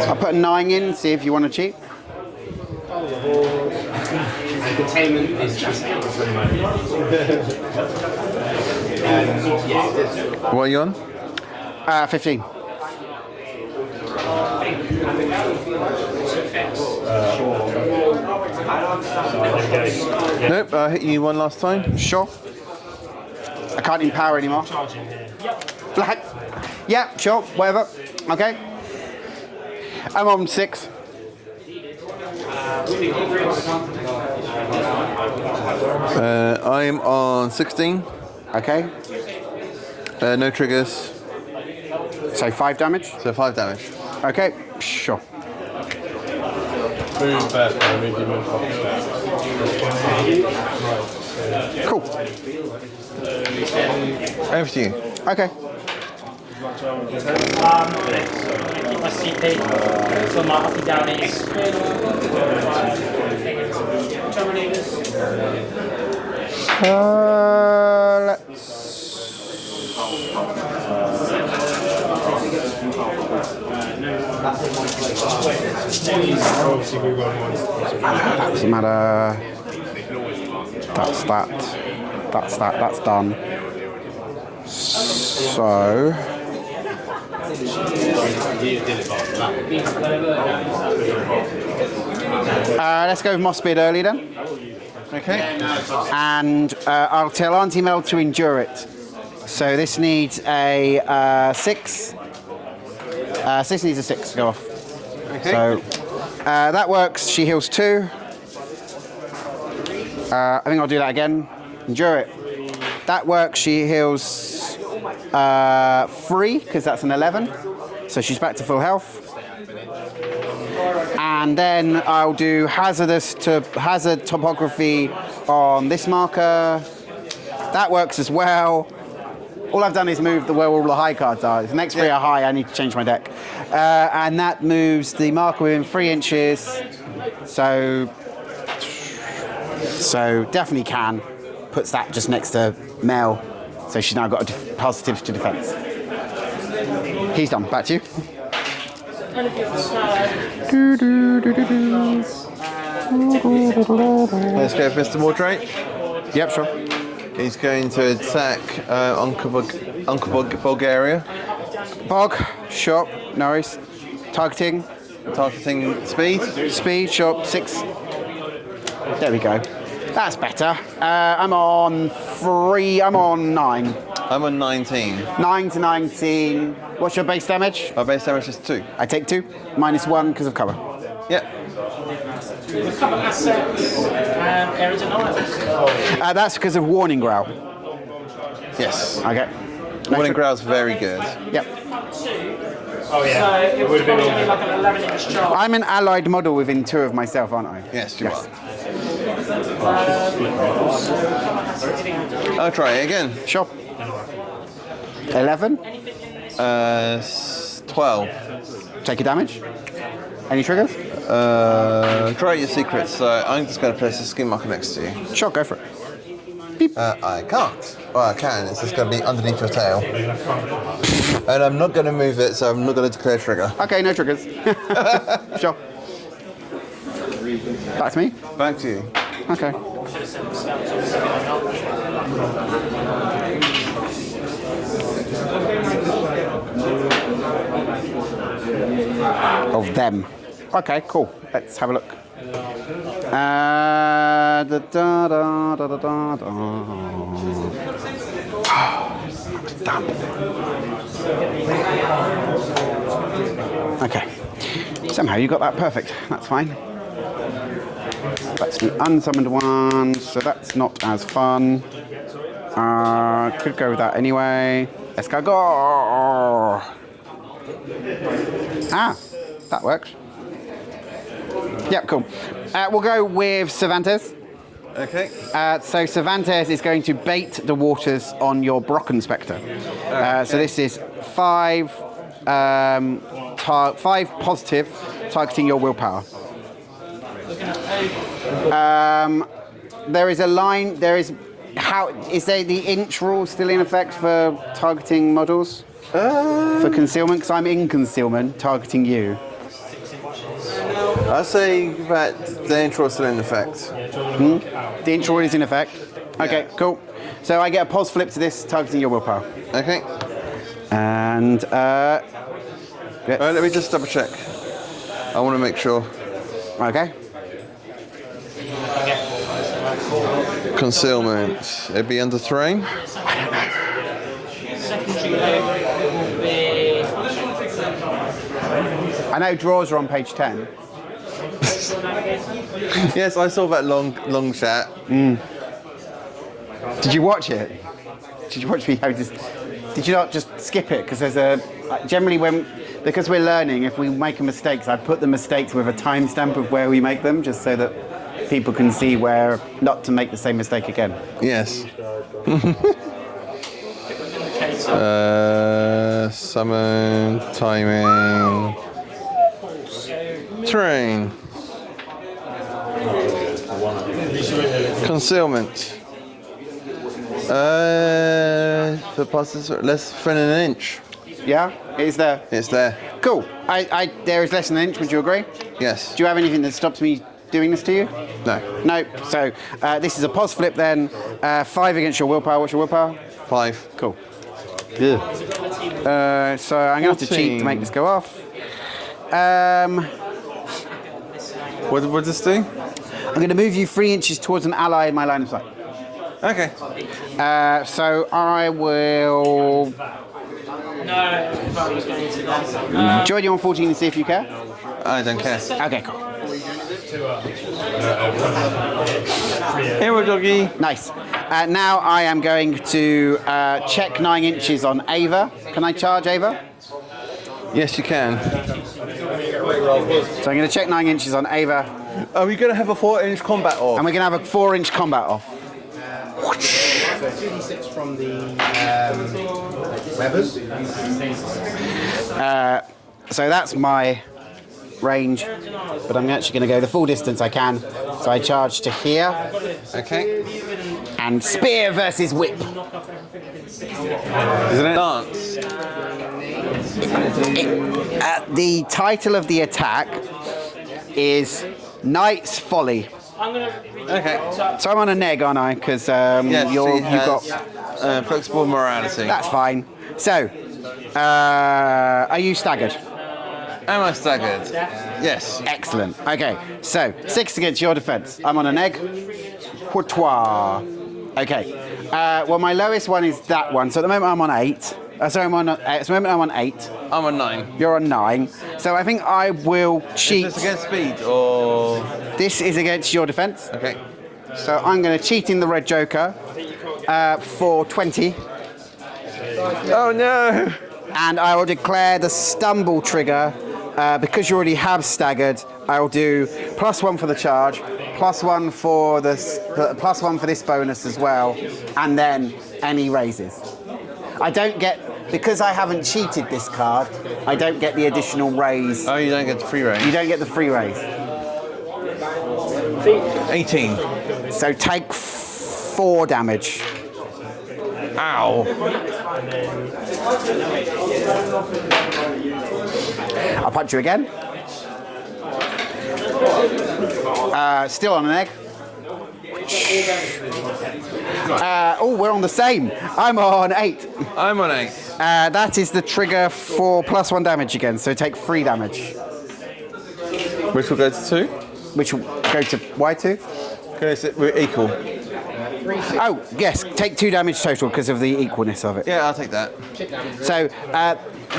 I'll put a 9 in, see if you want to cheat. And containment is just What are you on? 15. Nope, I hit you 1 last time. Sure. I can't empower anymore. Black. Yeah, sure, whatever. Okay. I'm on 6. I'm on 16. Okay. No triggers. So 5 damage. So 5 damage. Okay, sure. Move first, move your move. Cool. Over to you. Okay. My CP, so my up and down is. Let's. Doesn't matter. That's that. That's that. That's done. So. Let's go with Mossbeard early then. Okay. And I'll tell Aunty Mel to endure it. So this needs a 6. 6 needs a 6 to go off. Okay. So that works. She heals 2. I think I'll do that again. Endure it. That works. She heals 3 because that's an 11. So she's back to full health. And then I'll do hazard topography on this marker. That works as well. All I've done is move where all the high cards are. The next 3 are high. I need to change my deck. And that moves the marker within 3 inches. So definitely can. Puts that just next to Mel. So she's now got a positive to defense. He's done. Back to you. Let's go for Mr. Mordrake. Yep, sure. He's going to attack Uncle Bulgaria. Bogg, sure. No worries. Targeting. Targeting speed. Speed, sure. 6. There we go. That's better. I'm on 3. I'm on 9. I'm on 19. 9 to 19. What's your base damage? My base damage is 2. I take 2. -1 because of cover. Yep. Cover assets and areas of knowledge. That's because of Warning Growl. Yes. Okay. Warning Growl's very good. Yep. Oh yeah. So it would be like an 11-inch charge. I'm an allied model within 2 of myself, aren't I? Yes, you are. I'll try it again. Sure. 11. 12. Take a damage. Any triggers? Try your secrets. So I'm just going to place a skin marker next to you. Sure, go for it. I can't. Well, I can. It's just going to be underneath your tail. And I'm not going to move it, so I'm not going to declare trigger. Okay, no triggers. Sure. Back to me? Back to you. Okay. Of them. Okay, cool. Let's have a look. Damn. Okay. Somehow you got that perfect. That's fine. That's the unsummoned one, so that's not as fun. Could go with that anyway. Let's go. Ah, that works. Yep, cool. We'll go with Cervantes. Okay. So Cervantes is going to bait the waters on your Brocken Spectre. So this is 5 positive, targeting your willpower. There is a line. There is the inch rule still in effect for targeting models for concealment? Because I'm in concealment, targeting you. I say that the intro is still in effect. The inch rule is in effect. Okay, cool. So I get a pos flip to this, targeting your willpower. Okay. And let me just double check. I want to make sure. Okay. Concealment. It'd be under terrain. I know draws are on page 10. Yes, I saw that long chat. Did you watch it? Did you watch me? Did you not just skip it? Because there's because we're learning, if we make mistakes, I put the mistakes with a timestamp of where we make them, just so that people can see where not to make the same mistake again. Yes. Summon, timing, terrain, concealment. The passes less than an inch. Yeah, it's there. It's there. Cool. There is less than an inch. Would you agree? Yes. Do you have anything that stops me doing this to you? No. No. So this is a pos flip then. 5 against your willpower. What's your willpower? 5. Cool. Yeah. So I'm going to have to cheat to make this go off. What does this do? I'm going to move you 3 inches towards an ally in my line of sight. Okay. So I will... Join you on 14 and see if you care. I don't care. Okay, cool. Here we go, doggy. Nice. Now I am going to check 9 inches on Eva. Can I charge Eva? Yes, you can. So I'm going to check 9 inches on Eva. Are we going to have a 4-inch combat off? And we're going to have a 4-inch combat off. So 2d6 from the webbers. So that's my range, but I'm actually going to go the full distance I can. So I charge to here. Okay. And spear versus whip. Is it a dance? The title of the attack is Knight's Folly. Okay. So I'm on a neg, aren't I? Because Yes, you've got flexible morality. That's fine. So, are you staggered? Am I staggered? Yes. Excellent. Okay, so 6 against your defense. I'm on a neg. Pourtois. Okay. Well, my lowest one is that one. So at the moment I'm on 8. At the moment I'm on 8. I'm on 9. You're on 9. So I think I will cheat. Is this against speed or? This is against your defense. Okay. So I'm going to cheat in the red joker for 20. Oh no! And I will declare the stumble trigger. Because you already have staggered, I will do +1 for the charge, +1 for this, +1 for this bonus as well, and then any raises. I don't get, because I haven't cheated this card, I don't get the additional raise. Oh, you don't get the free raise. You don't get the free raise. 18. So take 4 damage. Ow. I'll punch you again. Still on an egg. Oh, we're on the same. I'm on 8. I'm on 8. That is the trigger for +1 damage again, so take 3 damage. Which will go to 2? Which will go to Y2? Okay, so we're equal. Oh, yes, take 2 damage total because of the equalness of it. Yeah, I'll take that. So,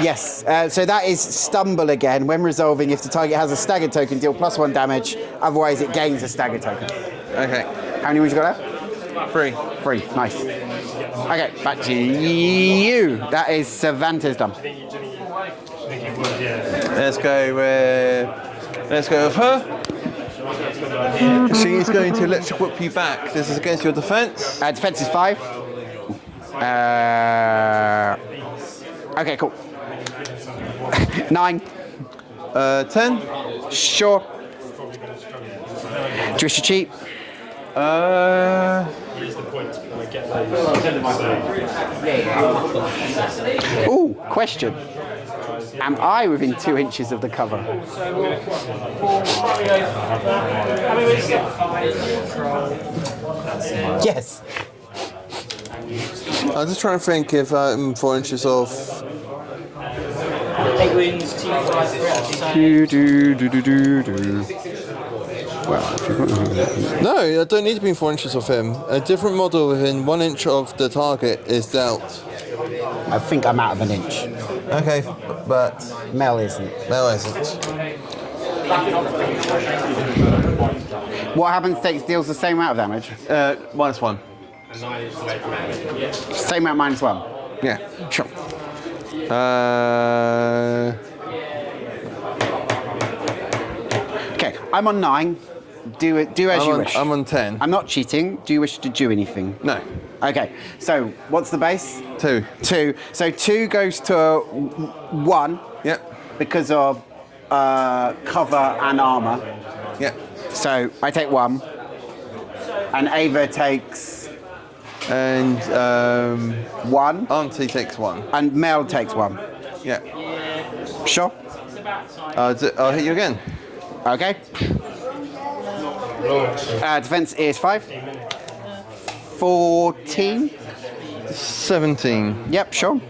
yes, so that is stumble again. When resolving, if the target has a stagger token, deal +1 damage. Otherwise, it gains a stagger token. Okay. How many wounds you got left? 3. 3, nice. Okay, back to you. That is Cervantes done. Let's go with her. She is going to electric whip you back. This is against your defense. Defense is 5. Okay, cool. 9. 10. Sure. Do you wish to cheat? Ooh, question. Am I within 2 inches of the cover? Yes. I'm just trying to think if I'm 4 inches off. 8 wounds, 2 flies, No, I don't need to be 4 inches off him. A different model within 1 inch of the target is dealt. I think I'm out of an inch. Okay, but Mel isn't. Mel isn't. What happens deals the same amount of damage? -1. Same amount -1. Yeah. Sure. Okay, I'm on 9. Do as you wish. I'm on 10. I'm not cheating. Do you wish to do anything? No. Okay, so what's the base? 2. 2. So 2 goes to 1 Yep. because of cover and armor. Yep. So I take 1. And Eva takes And 1. Aunty takes 1. And Mel takes 1. Yeah. Sure. I'll hit you again. Okay. Defense is 5. 14. 17. Yep, sure.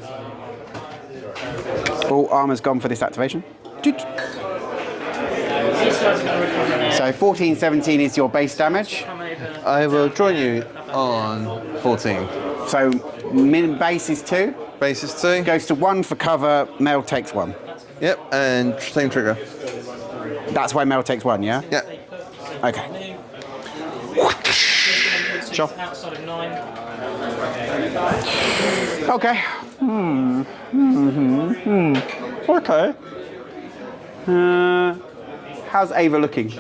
All armor's gone for this activation. So 14, 17 is your base damage. I will join you on 14. So min base is 2. Base is 2. Goes to 1 for cover. Mel takes 1. Yep, and same trigger. That's why Mel takes 1, yeah? Yep. Okay. Sure. outside of 9. Okay. Okay. How's Ava looking?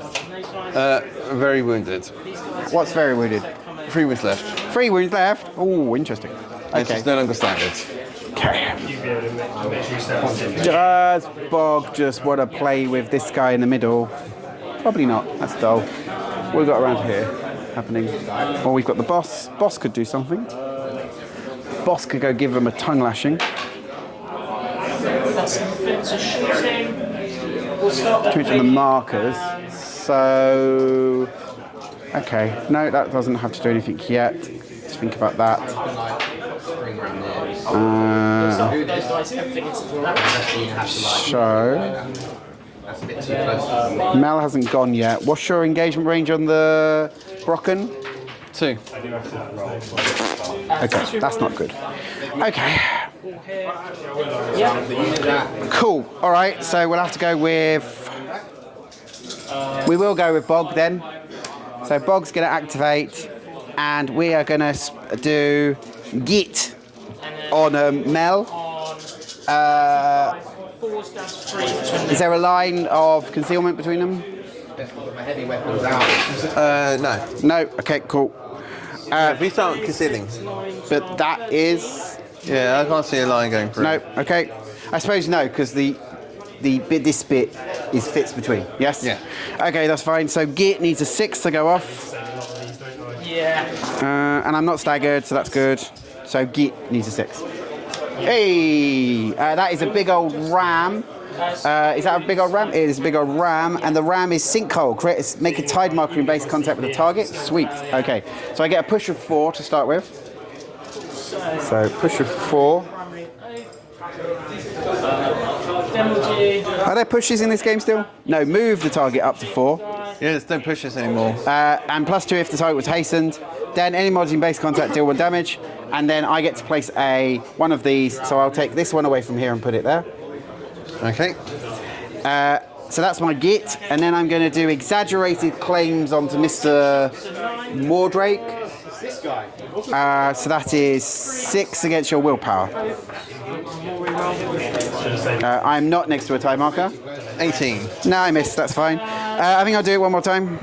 Very wounded. What's very wounded? 3 wounds left. 3 wounds left. Oh, interesting. And Okay. she's no longer standard. Okay. Does Bogg just want to play with this guy in the middle? Probably not. That's dull. What have we got around here happening? Oh, we've got the boss. Boss could do something. Boss could go give him a tongue lashing. That's defensive shooting. We'll start off Twitch on the markers. So, okay. No, that doesn't have to do anything yet. Let's think about that. So, Mel hasn't gone yet. What's your engagement range on the Brocken? 2. Okay, that's not good. Okay. Cool. All right, so we'll have to go with... We will go with Bogg then. So Bogg's going to activate, and we are going to do Git on Mel. Is there a line of concealment between them? No. No. Okay, cool. If we start concealing. But that is... Yeah, I can't see a line going through. No, okay. I suppose no, because this bit fits between. Yes? Yeah. Okay, that's fine. So Git needs a 6 to go off. Yeah. And I'm not staggered, so that's good. So Git needs a 6. Hey! That is a big old ram. Is that a big old ram? It is a big old ram, and the ram is sinkhole. Make a tide marker in base contact with the target. Sweet. Okay. So I get a push of 4 to start with. So push of 4. Are there pushes in this game still? No, move the target up to 4. Yeah, just don't push this anymore. And +2 if the target was hastened. Then any mods in base contact deal 1 damage. And then I get to place one of these. So I'll take this one away from here and put it there. Okay. So that's my Git. And then I'm going to do exaggerated claims onto Mr. Mordrake. So that is 6 against your willpower. I'm not next to a tide marker. 18. No, I missed. That's fine. I think I'll do it one more time.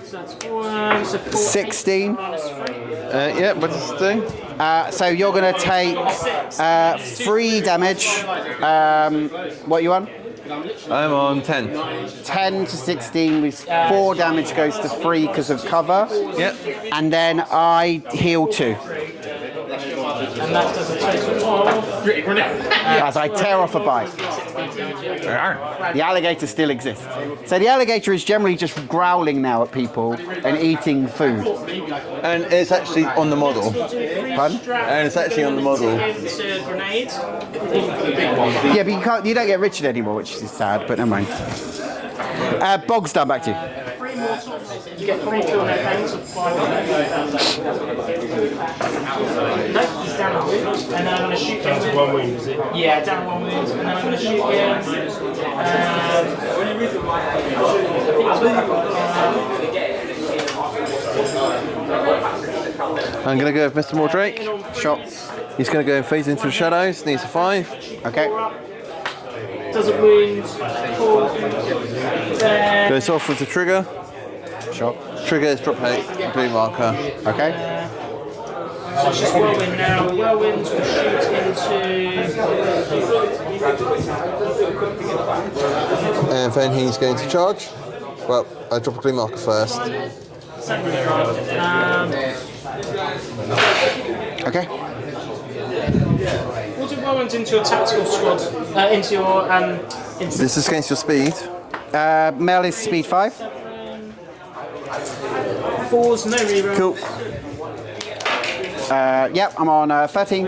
So that's 1, so 14 16. Yeah, what does it do? So you're going to take 3 damage. What you on? I'm on 10. 10 to 16 with 4 damage goes to 3 because of cover. Yep. And then I heal 2. And that does a total of... As I tear off a bite. The alligator still exists. So the alligator is generally just growling now at people and eating food. And it's actually on the model. Pardon? And it's actually on the model. Yeah, but you don't get Richard anymore, which is sad, but never mind. Bogg's done, back to you. You get 3 fill net pounds of 5. No, he's down a wound, and then I'm going to shoot him. One wound, is it? Yeah, down 1 wound, and then I'm going to shoot him. I'm going to go with Mr. Mordrake. Shot. He's going to go and phase into the shadows. Needs a 5. Okay. Does a wound. Cool. Then Goes off with the trigger. Shot. Trigger is drop hate, blue marker. Okay. so it's just whirlwind now. Whirlwind will shoot into. And then he's going to charge. Well, I drop a blue marker first. Second card. Okay. We'll do whirlwind into your tactical squad. Into your into This is against your speed. Mel is speed 5. 4s, no reroll. Cool. Yep, I'm on 13.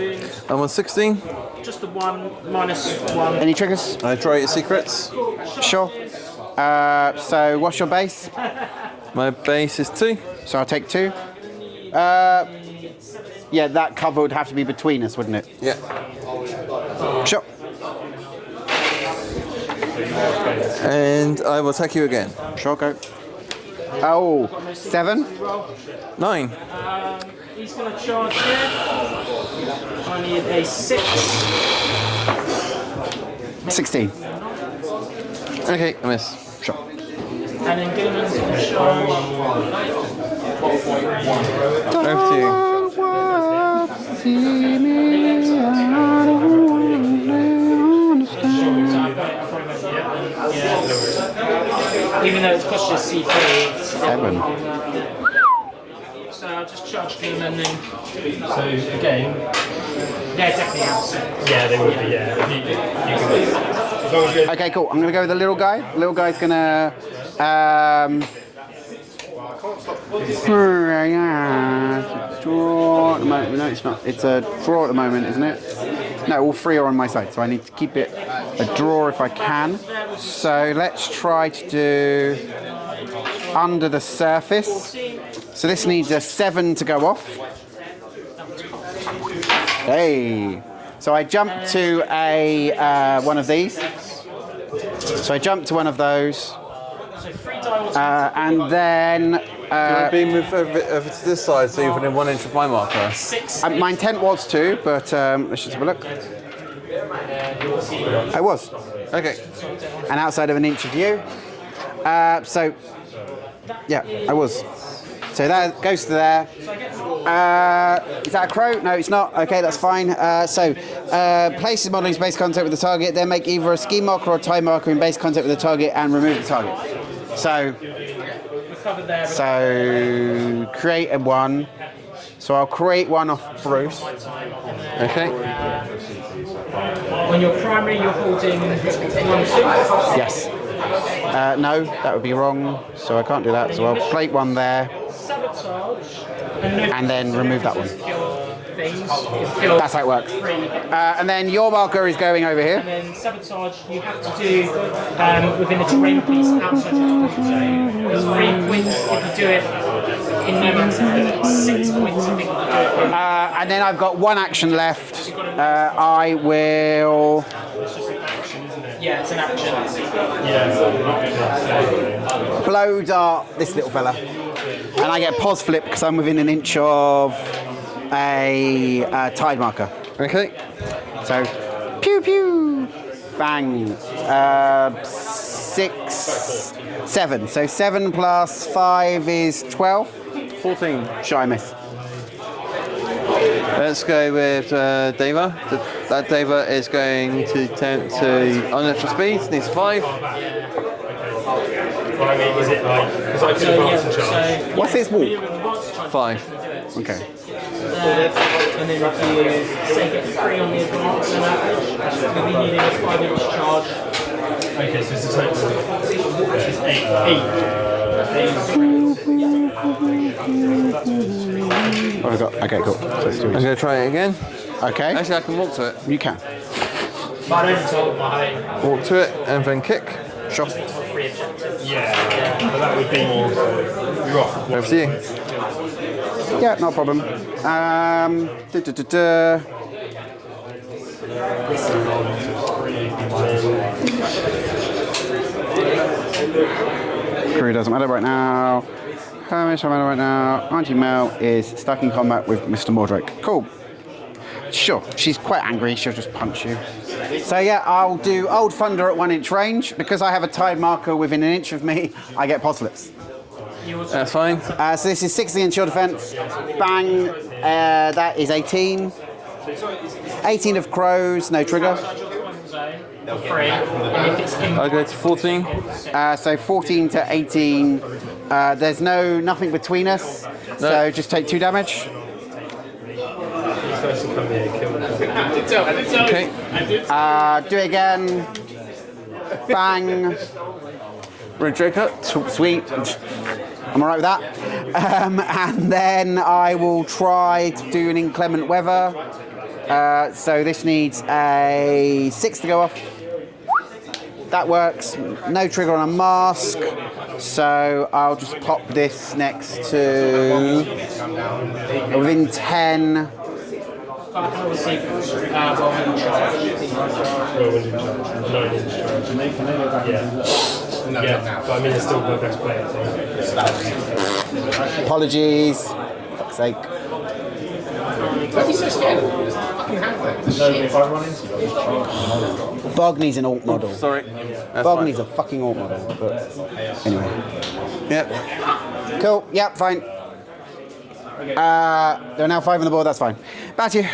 I'm on 16. Just the 1 minus 1. Any triggers? I draw your secrets. Sure. So what's your base? My base is 2. So I'll take 2. Yeah, that cover would have to be between us, wouldn't it? Yeah. Sure. And I will attack you again. Sure, go. Oh, 7. 9. He's going to charge here. I need a 6. 16. Okay, I miss. Sure. And then Gilliman's going to charge. Over to you. Even though it's cost you CP, it's 7. So I'll just charge him and then. So again, Yeah, definitely has. yeah, they would be. Yeah, you can, as long as you're Okay, cool. I'm going to go with the little guy. The little guy's going to... draw at the moment. No, it's not. It's a draw at the moment, isn't it? No, all 3 are on my side, so I need to keep it a draw if I can. So let's try to do under the surface. So this needs a 7 to go off. Hey. So I jump to a one of these. So I jump to one of those. And then... Can I be moved over to this side so you're within 1 inch of my marker? my intent was to, but let's just have a look. I was. Okay. And outside of 1 inch of you. So, yeah, I was. So that goes to there. Is that a crow? No, it's not. Okay, that's fine. Place the model in base contact with the target, then make either a ski marker or a time marker in base contact with the target and remove the target. So create a 1. So I'll create 1 off Bruce. Okay. When you're primary, you're holding 1, 2. Yes. No, that would be wrong. So I can't do that. So I'll plate 1 there. Sabotage. And then remove that one. Things. That's how it works. And then your marker is going over here. And then sabotage, you have to do within a terrain piece outside your comfort zone. There's 3 points if you do it in no man's land. 6 points if you do it. And then I've got 1 action left. I will. Yeah, it's an action. Blow dart this little fella. And I get pos flip because I'm within 1 inch of a tide marker. Okay. So, pew pew, bang. 6, 7. So 7 plus 5 is 12. 14. Should I miss? Let's go with Daeva. That Daeva is going to attempt to unnatural speed. Needs 5. Well, I mean, is it like, because I can advance and charge. What's his walk? 5. Okay. And then if you say get 3 on the advance, then you'll be needing a 5-inch charge. Okay, so it's a total, which is 8. Oh, I got. Okay, cool. So let's do I'm it. going to try it again. Okay. Actually, I can walk to it. You can. But I don't tell them I Walk to it and then kick. Sure. Yeah, but that would be more, you're off. Over to you. Yeah, no problem. Crew doesn't matter right now. Hermits don't matter right now. Aunty Mel is stuck in combat with Mr. Mordrake. Cool. Sure, she's quite angry. She'll just punch you. So yeah, I'll do Old Thunder at 1 inch range. Because I have a tide marker within an inch of me, I get Apocalypse. That's fine. So this is 60 in shield defense. Bang. That is 18. 18 of crows, no trigger. I'll go to 14. So 14 to 18. There's nothing between us. So just take 2 damage. Okay. Do it again. Bang. Mordrake. Sweet. I'm alright with that. And then I will try to do an inclement weather. So this needs a 6 to go off. That works. No trigger on a mask. So I'll just pop this next to within 10. Yeah, but I mean, it's still my best player. Apologies. Fuck's sake. Don't be so scared of this fucking hand thing. Bogg needs an alt model. Sorry. That's Bogg fine. needs a fucking alt model. But anyway. Yep. Cool. Yep, fine. There are now 5 on the board. That's fine. Back to you.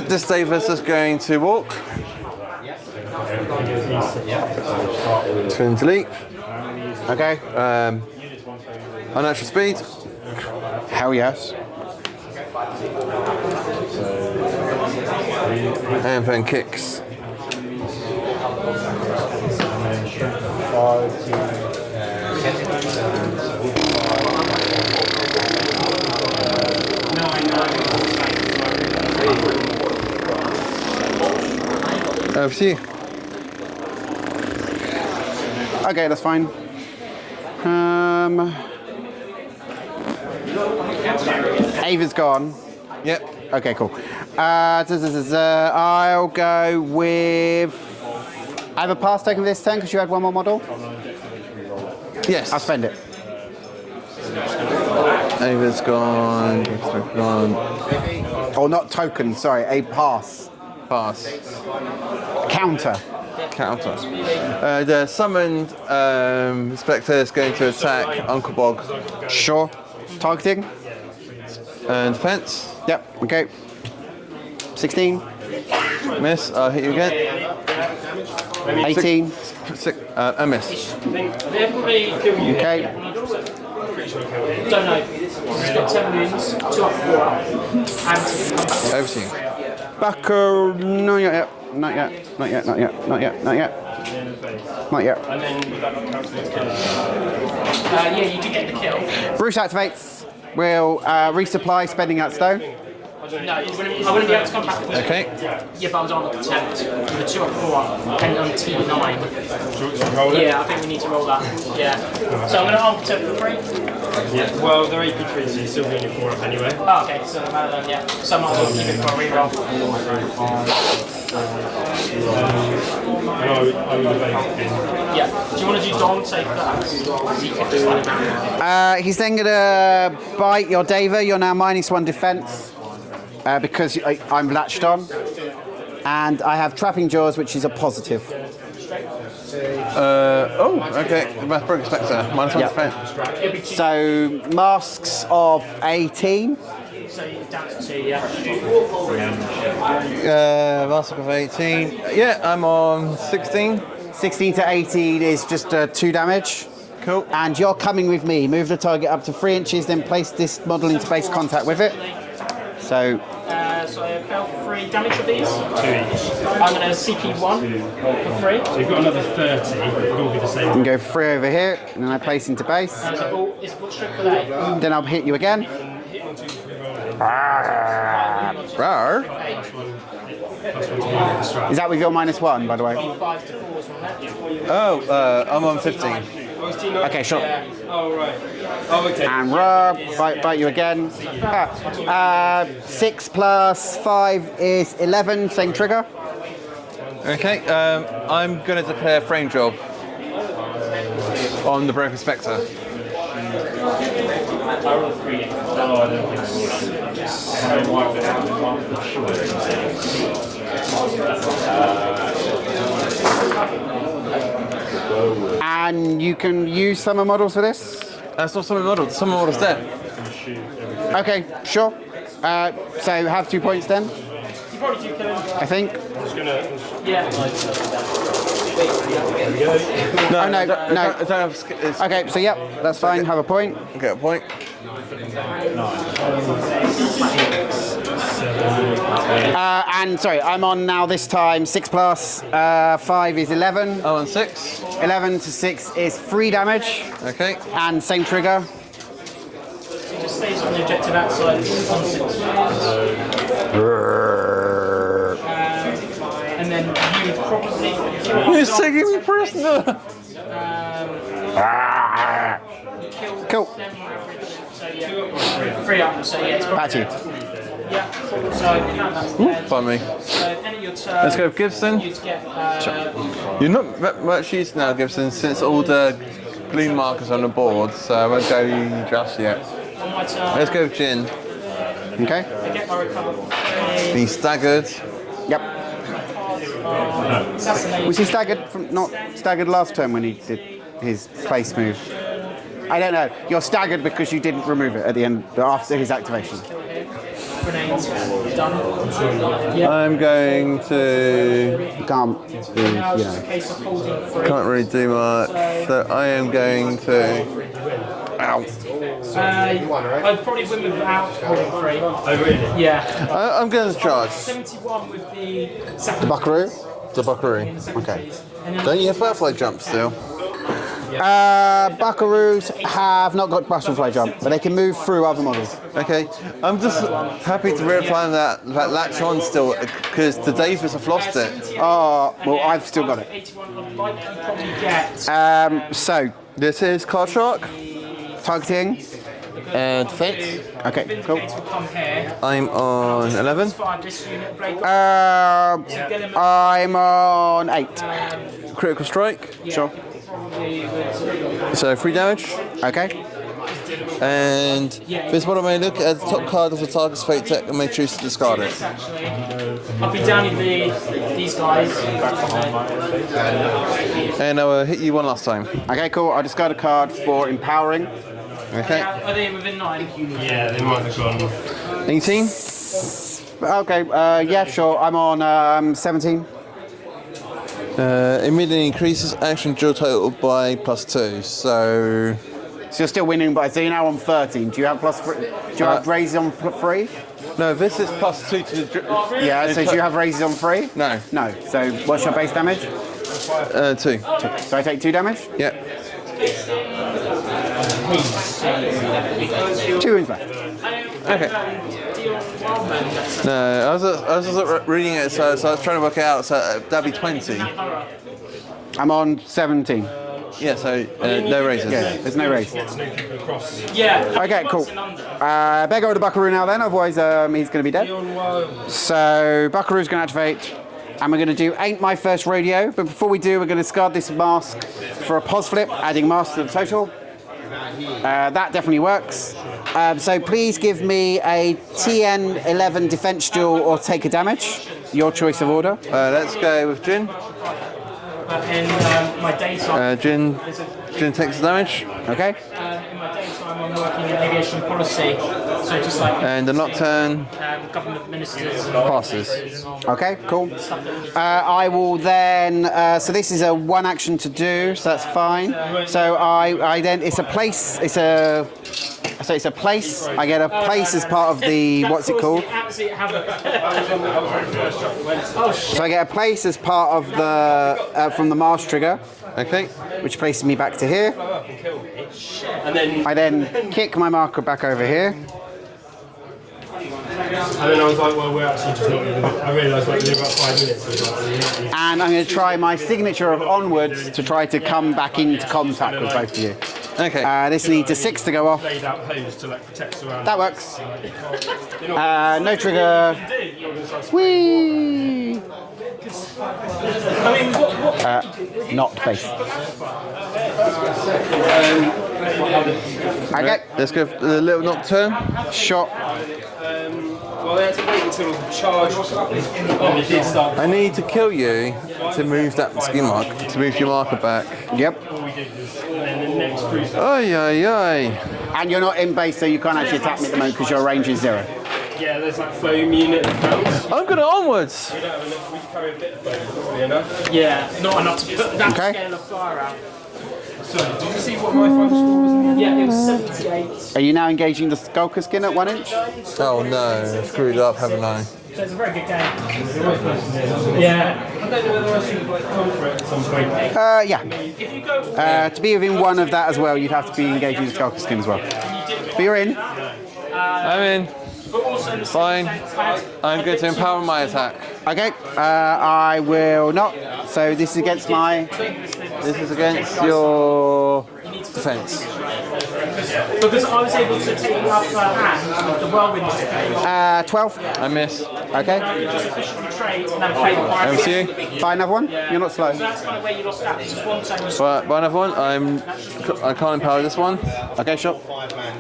This Daeva's just going to walk. Turn to leap. Okay. Unnatural speed. Hell yes. And then kicks. Over to you. Okay, that's fine. Ava's gone. Yep. Okay, cool. I'll go with. I have a pass token this turn because you had 1 more model. Yes. I'll spend it. Ava's gone. Gone. Or not token, sorry, a pass. Pass. Counter. Counter. The summoned Spectre is going to attack Uncle Bogg. Sure. Targeting. And defense. Yep, okay. 16. Miss. I'll hit you again. 18. A miss. They'll probably kill you. Okay. Don't know. He's got 10 wounds, 2 up, 4 up. And Over to you. Buckaroo. No, not yet. Not yet. Not yet. Not yet. Not yet. Not yet. Not yet. And then would that not count towards killing? yeah, you do get the kill. Bruce activates. We'll resupply, spending that stone. No, I wouldn't be able to come back with it. Okay. Yeah, but I was on attempt with a 2 up, 4 up, and on T9. Roll it? Yeah, I think we need to roll that. Yeah. So I'm going to arm attempt for free. Yeah. Well, they're AP3, so you're still doing your 4 up anyway. Oh, okay, so no matter then, yeah. So I might as well keep it for a reroll. I would debate. Yeah. Do you want to do Dawn say first? He could do it. He's then going to bite your Daeva. You're now -1 defense because I'm latched on. And I have Trapping Jaws, which is a positive. Okay. Brocken Spectre. -1 Yeah. defense. So masks of 18. So you down to 2, yeah. Master of 18. Yeah, I'm on 16. 16 to 18 is just 2 damage. Cool. And you're coming with me. Move the target up to 3 inches, then place this model into base contact with it. So So I fell 3 damage of these. 2 each. I'm going to CP 1 for 3. So you've got another 30. It'll all be the you same. can go 3 over here, and then I place into base. So is what strength for that? Then I'll hit you again. Rawr. Is that with your -1, by the way? 5 to 4 on that. Oh, I'm on 15. Okay, sure. Oh, right. Oh, okay. And bite you again. 6 plus 5 is 11, same trigger. Okay, I'm going to declare frame job on the Brocken Spectre. And you can use summer models for this? That's not summon model. The summon model's dead. Okay, sure. So have 2 points then, You probably do kill him. I think. Yeah. No, Oh, no, I don't no. have it's, Okay, so yep, that's fine, have a point. get a point. And sorry, I'm on now this time. 6 plus 5 is 11. I'm on 6. 11 to 6 is 3 damage. Okay. And same trigger. It just stays on the objective outside on 6. And then you would probably kill You're taking me prisoner. Cool. them on average. So yeah. 3 up, so yeah, it's probably. Back to you. Yeah, cool. So count that's dead. Fun me. So end of your turn. Let's go with Gibson. You'd get You're not much use now, Gibson, since all the gloom markers on the board, so I won't go just yet. on my turn. Let's go with Jin. Okay. I get my recover for 3. He's staggered. Yep. Assassinate. Was he staggered from not staggered last turn when he did his place move? I don't know. You're staggered because you didn't remove it at the end after his activation. Grenades. Done. Yeah. I'm going to... Can't do, you Now it's just a know. case of holding 3. Can't really do much, so I am going to... Ow. I'd probably win without holding 3. Oh, really? Yeah. I'm going to charge 71 with the The second. Buckaroo? the Buckaroo. Okay. Don't you have butterfly jump still? Buckaroos have not got butterfly jump, but they can move through other models. Okay, I'm just happy to reapply that latch on still, because the Daevas have lost it. Oh, well, I've still got it. 81 would likely probably get. So, This is Card Shark targeting. and Defense. Okay, cool. Vindicator will come here. I'm on 11. Fire this unit. Blade. I'm on 8. Critical strike. Sure. Probably would. So 3 damage. Okay. And this model may look at the top card of the target's fate deck and may choose to discard it. Actually, I'll be down in these guys. And I will hit you one last time. Okay, cool. I'll discard a card for empowering. Okay. Are they within 9? Yeah, they might have gone. 18. Okay, yeah, sure. I'm on 17. Immediately increases action draw total by +2. So So you're still winning, but so you're now on 13. Do you have +3? Do you have raises on 3? no, this is +2 to the. Yeah, so do you have raises on 3? No. No. So what's your base damage? 2. So I take 2 damage? Yeah. 2 wounds left. Okay. No, I was just reading it, so I was trying to work it out. So that'd be 20. I'm on 17. Yeah. So no raises. Yeah, there's no raise. Yeah. Okay, cool. Better go with the Buckaroo now then, otherwise he's going to be dead. So Buckaroo's going to activate, and we're going to do Ain't My First Rodeo. But before we do, we're going to discard this mask for a pos flip, adding mask to the total. That definitely works. So please give me a TN 11 defense duel or take a damage. Your choice of order. Let's go with Jin. but in my daytime, Jin takes the damage. Okay. in my daytime I'm working in aviation policy, so just like And the Nocturne government ministers. passes. Okay, cool. I will then. So this is a one action to do, so that's fine. So I then it's a place. It's a. So it's a place. I get a place as part of the what's it called? Oh shit! So I get a place as part of the from the Mars trigger, Okay. which places me back to here. And then I then kick my marker back over here. And then I was like, well, we're actually just not even. I realised like, we're about 5 minutes. And I'm going to try my signature of onwards to try to come back into contact with both of you. Okay. This needs a 6 to go off. Laid out hose to like protect around. That works. No trigger. Whee! I mean, what Not base. Okay. Let's go for the little Nocturne. Shot. well, they had to wait until charge. It did start. I need to kill you to move that skin mark, to move your marker back. Yep. Ay, ay, ay. And you're not in base, so you can't actually attack me at the moment because your range is 0. Yeah, there's like foam unit that counts. I'm going to onwards. We don't have enough. We can carry a bit of foam, probably enough. Yeah, not enough to put that Okay. scale of fire out. So, did you see what my foam score was in the end? Yeah, it was 78. Are you now engaging the Skulker Skin at 1 inch? Oh no, I screwed up, haven't I? So it's a very good game. Yeah. I don't know whether I should like come for it at some point. Yeah. If you go, To be within 1 of that as well, you'd have to be engaging the Skulker Skin as well. But you're in. I'm in. but also in the Fine. same sense, I'm going to empower my attack. Okay. I will not. So this is against my. This is against your defense. because I was able to take the upper hand with the whirlwind game. 12. I miss. Okay. Just officially trade and then play the Over pirate. to you. Buy another one. You're not slow. So that's kind of where you lost that. Just one time. Buy another one. I can't empower this one. Okay, sure.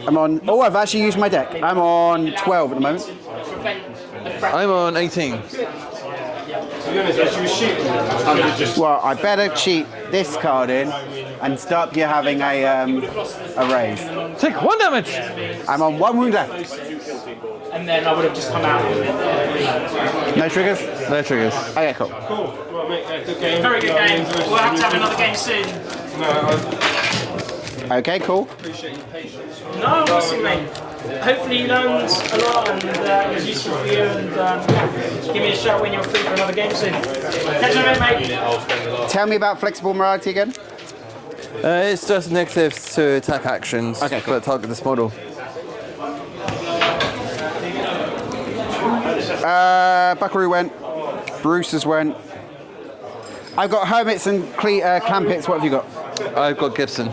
I'm on. Oh, I've actually used my deck. I'm on 12 at the moment. I'm on 18. To be honest, as you were shooting, I just Well, I better cheat this card in and stop you having a raise. Take 1 damage. I'm on 1 wound left. And then I would have just come out. No triggers? No triggers. Okay, cool. cool. Well, mate, good game. Very good game. We'll have to have another game soon. No, I Okay, cool. appreciate your patience. No, awesome, mate. Hopefully you learned a lot and it was useful for you. And give me a shout when you're free for another game soon. Catch you later, mate. Tell me about flexible morality again. It's just negatives to attack actions Okay, cool. that target this model. Buckaroo went. Bruce's went. I've got Hermits and Clampetts. What have you got? I've got Gibson.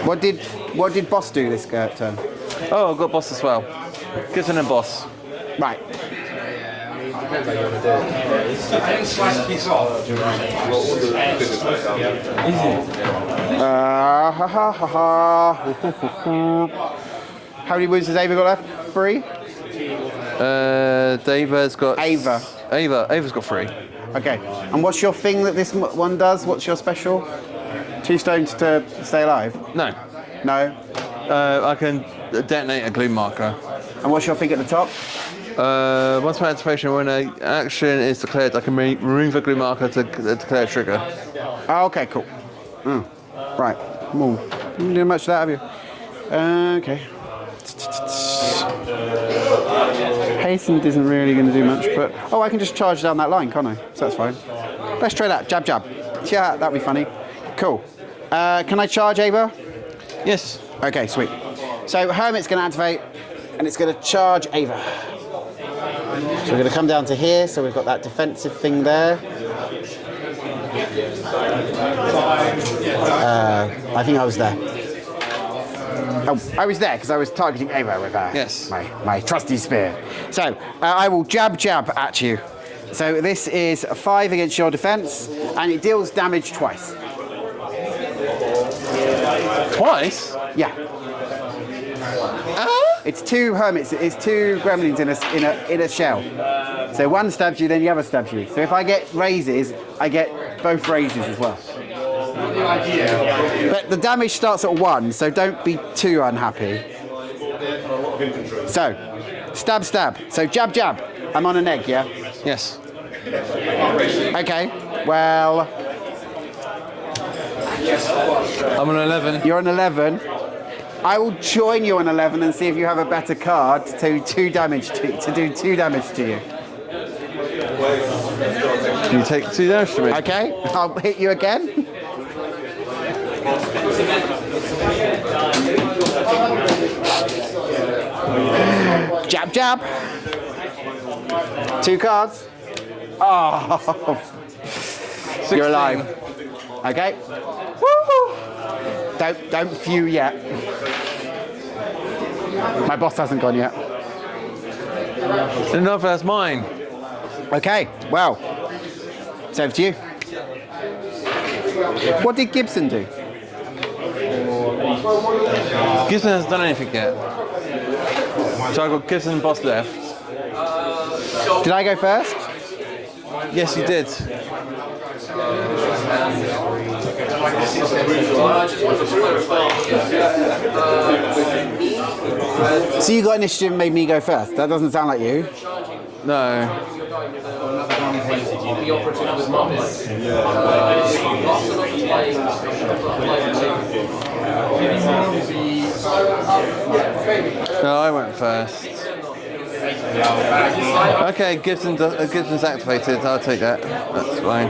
What did Boss do this turn? Oh, I've got boss as well. Gibson and boss. Right. How many wounds has Eva got left? 3? Daeva's got... Eva. Ava's got 3. Okay. And what's your thing that this one does? What's your special? 2 stones to stay alive? No. No. I can detonate a gloom marker. And what's your thing at the top? Once my activation, when an action is declared, I can remove a gloom marker to declare a trigger. Oh, okay, cool. Right. You didn't do much of that, have you? Okay. Hastened isn't really going to do much, but... Oh, I can just charge down that line, can't I? So that's fine. Let's try that. Jab, jab. Yeah, that'd be funny. Cool. Can I charge Eva? Yes. Okay, sweet. So Hermit's going to activate, and it's going to charge Eva. So we're going to come down to here, so we've got that defensive thing there. I think I was there. Oh, I was there because I was targeting Eva with Yes. my trusty spear. So I will jab at you. So this is a 5 against your defense, and it deals damage twice. Twice? Yeah. It's 2 hermits. It's 2 gremlins in a shell. So one stabs you, then the other stabs you. So if I get raises, I get both raises as well. But the damage starts at 1, so don't be too unhappy. So, stab, stab. So jab, jab. I'm on an egg, yeah? Yes. Okay, well... I'm on 11. You're on 11. I will join you on 11 and see if you have a better card to do 2 damage to you. You take 2 damage to me. Okay, I'll hit you again. Jab, jab. 2 cards. Oh, 16. you're alive. Okay. Woo! Don't few yet. My boss hasn't gone yet. Enough, that's mine. Okay, well, it's over to you. What did Gibson do? Gibson hasn't done anything yet. So I've got Gibson boss left. Did I go first? Yes, you did. So you got initiative and made me go first. That doesn't sound like you. No. No, I went first. Okay, Gibson's activated. I'll take that. That's fine.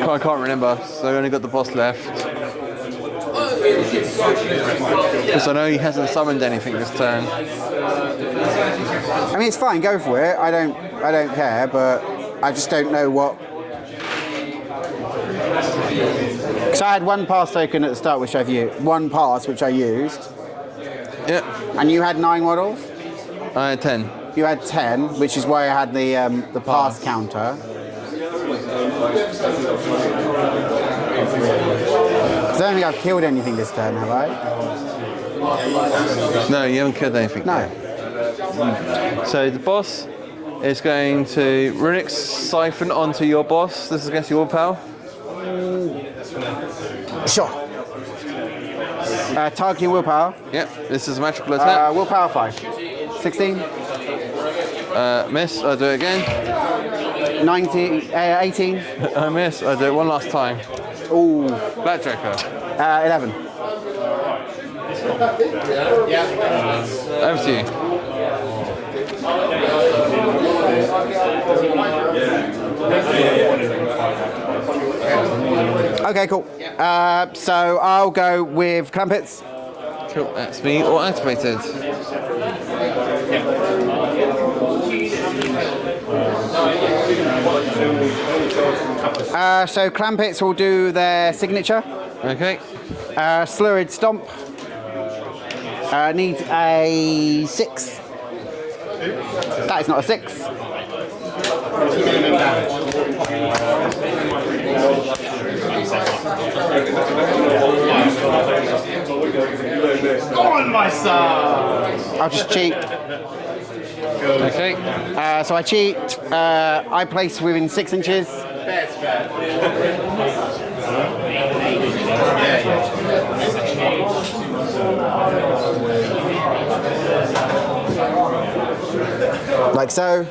I can't remember, so I only got the boss left. Because I know he hasn't summoned anything this turn. I mean, it's fine. Go for it. I don't care, but I just don't know what. Because I had 1 pass token at the start, which I've used. 1 pass, which I used. Yep. And you had 9 models. I had 10. You had 10, which is why I had the pass counter. Because I don't think I've killed anything this turn, have I? No, you haven't killed anything. No. Yet. So the boss is going to Runic Siphon onto your boss. This is against your pal. Sure. Targeting willpower. Yep, this is a magical attack. Willpower 5. 16. Miss, I'll do it again. 19. 18. I miss, I'll do it one last time. Ooh. Black Joker. 11. Over to you. Okay, cool. So I'll go with Clampetts. Cool, that's me, all activated. So Clampetts will do their signature. Okay. Slurred Stomp. Needs a 6. That is not a 6. Go on, my son! I'll just cheat. Okay. So I cheat. I place within 6 inches. Like so.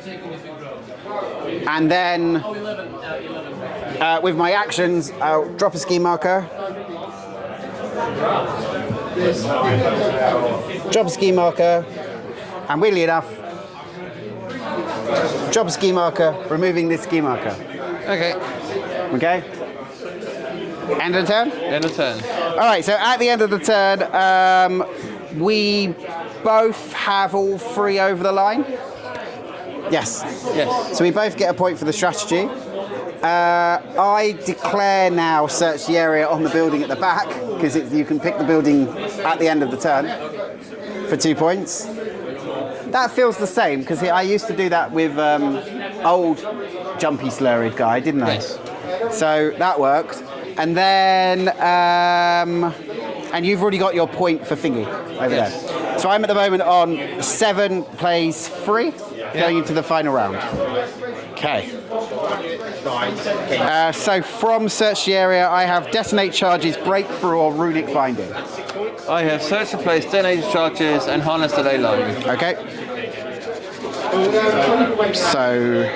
And then with my actions, I'll drop a ski marker. Drop a ski marker. And weirdly enough, drop a ski marker, removing this ski marker. Okay. Okay? End of the turn? End of turn. All right, so at the end of the turn, we both have all 3 over the line. Yes. Yes. So we both get a point for the strategy. I declare now search the area on the building at the back, because you can pick the building at the end of the turn for 2 points. That feels the same, because I used to do that with old Jumpy Slurred guy, didn't I? Yes. So that worked. And then, and you've already got your point for thingy over Yes. there. So I'm at the moment on 7 plays 3, going into the final round. Okay. So from search the area, I have detonate charges, breakthrough, or runic binding. I have search the place, detonated charges, and harness the ley line. Okay. So.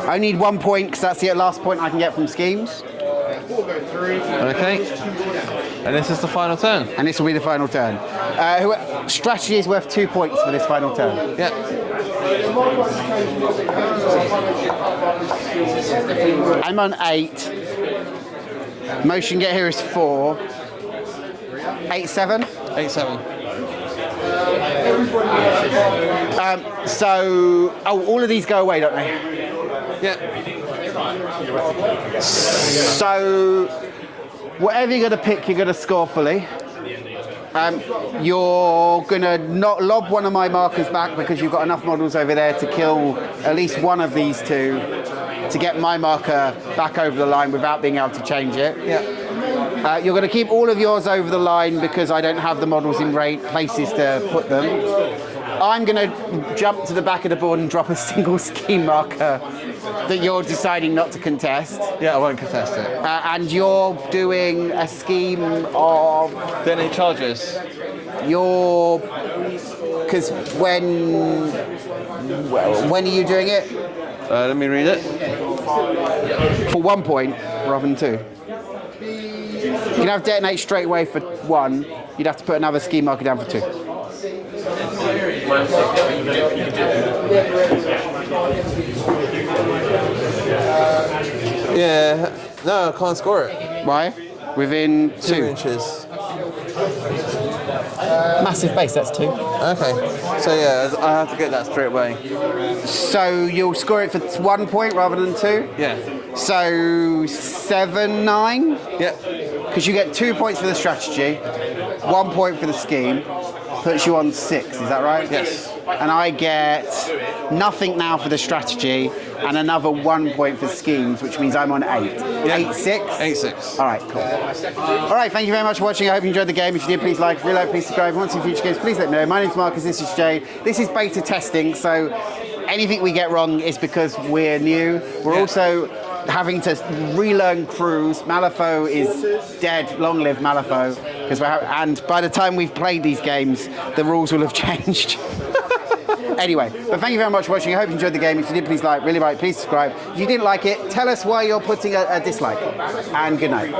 I need 1 point because that's the last point I can get from schemes. Okay. And this is the final turn. And this will be the final turn. Strategy is worth 2 points for this final turn. Yeah. I'm on 8. Motion get here is 4. 8-7. 8-7. So, all of these go away, don't they? Yeah. So, whatever you're going to pick, you're going to score fully. You're going to not lob one of my markers back because you've got enough models over there to kill at least one of these two to get my marker back over the line without being able to change it. Yeah. You're going to keep all of yours over the line because I don't have the models in places to put them. I'm going to jump to the back of the board and drop a single scheme marker that you're deciding not to contest. Yeah, I won't contest it. And you're doing a scheme of... Detonate charges. Because when are you doing it? Let me read it. For 1 point rather than 2. You can have detonate straight away for 1. You'd have to put another scheme marker down for 2. Yeah. No, I can't score it. Why? Within 2 inches. Massive base, that's 2. Okay. So yeah, I have to get that straight away. So you'll score it for 1 point rather than 2? Yeah. So 7-9? Yeah. Because you get 2 points for the strategy, 1 point for the scheme, puts you on 6, is that right? Yes. And I get nothing now for the strategy and another 1 point for schemes, which means I'm on 8. Yeah. 8-6? 8-6. All right, cool. All right, thank you very much for watching. I hope you enjoyed the game. If you did, please like. If you like, please subscribe. If you want to see future games, please let me know. My name's Marcus, this is Jay. This is beta testing, so anything we get wrong is because we're new. We're also having to relearn crews. Malifaux is dead. Long live Malifaux. And by the time we've played these games, the rules will have changed. Anyway, but thank you very much for watching. I hope you enjoyed the game. If you did, please like. Really like, please subscribe. If you didn't like it, tell us why you're putting a dislike. And good night.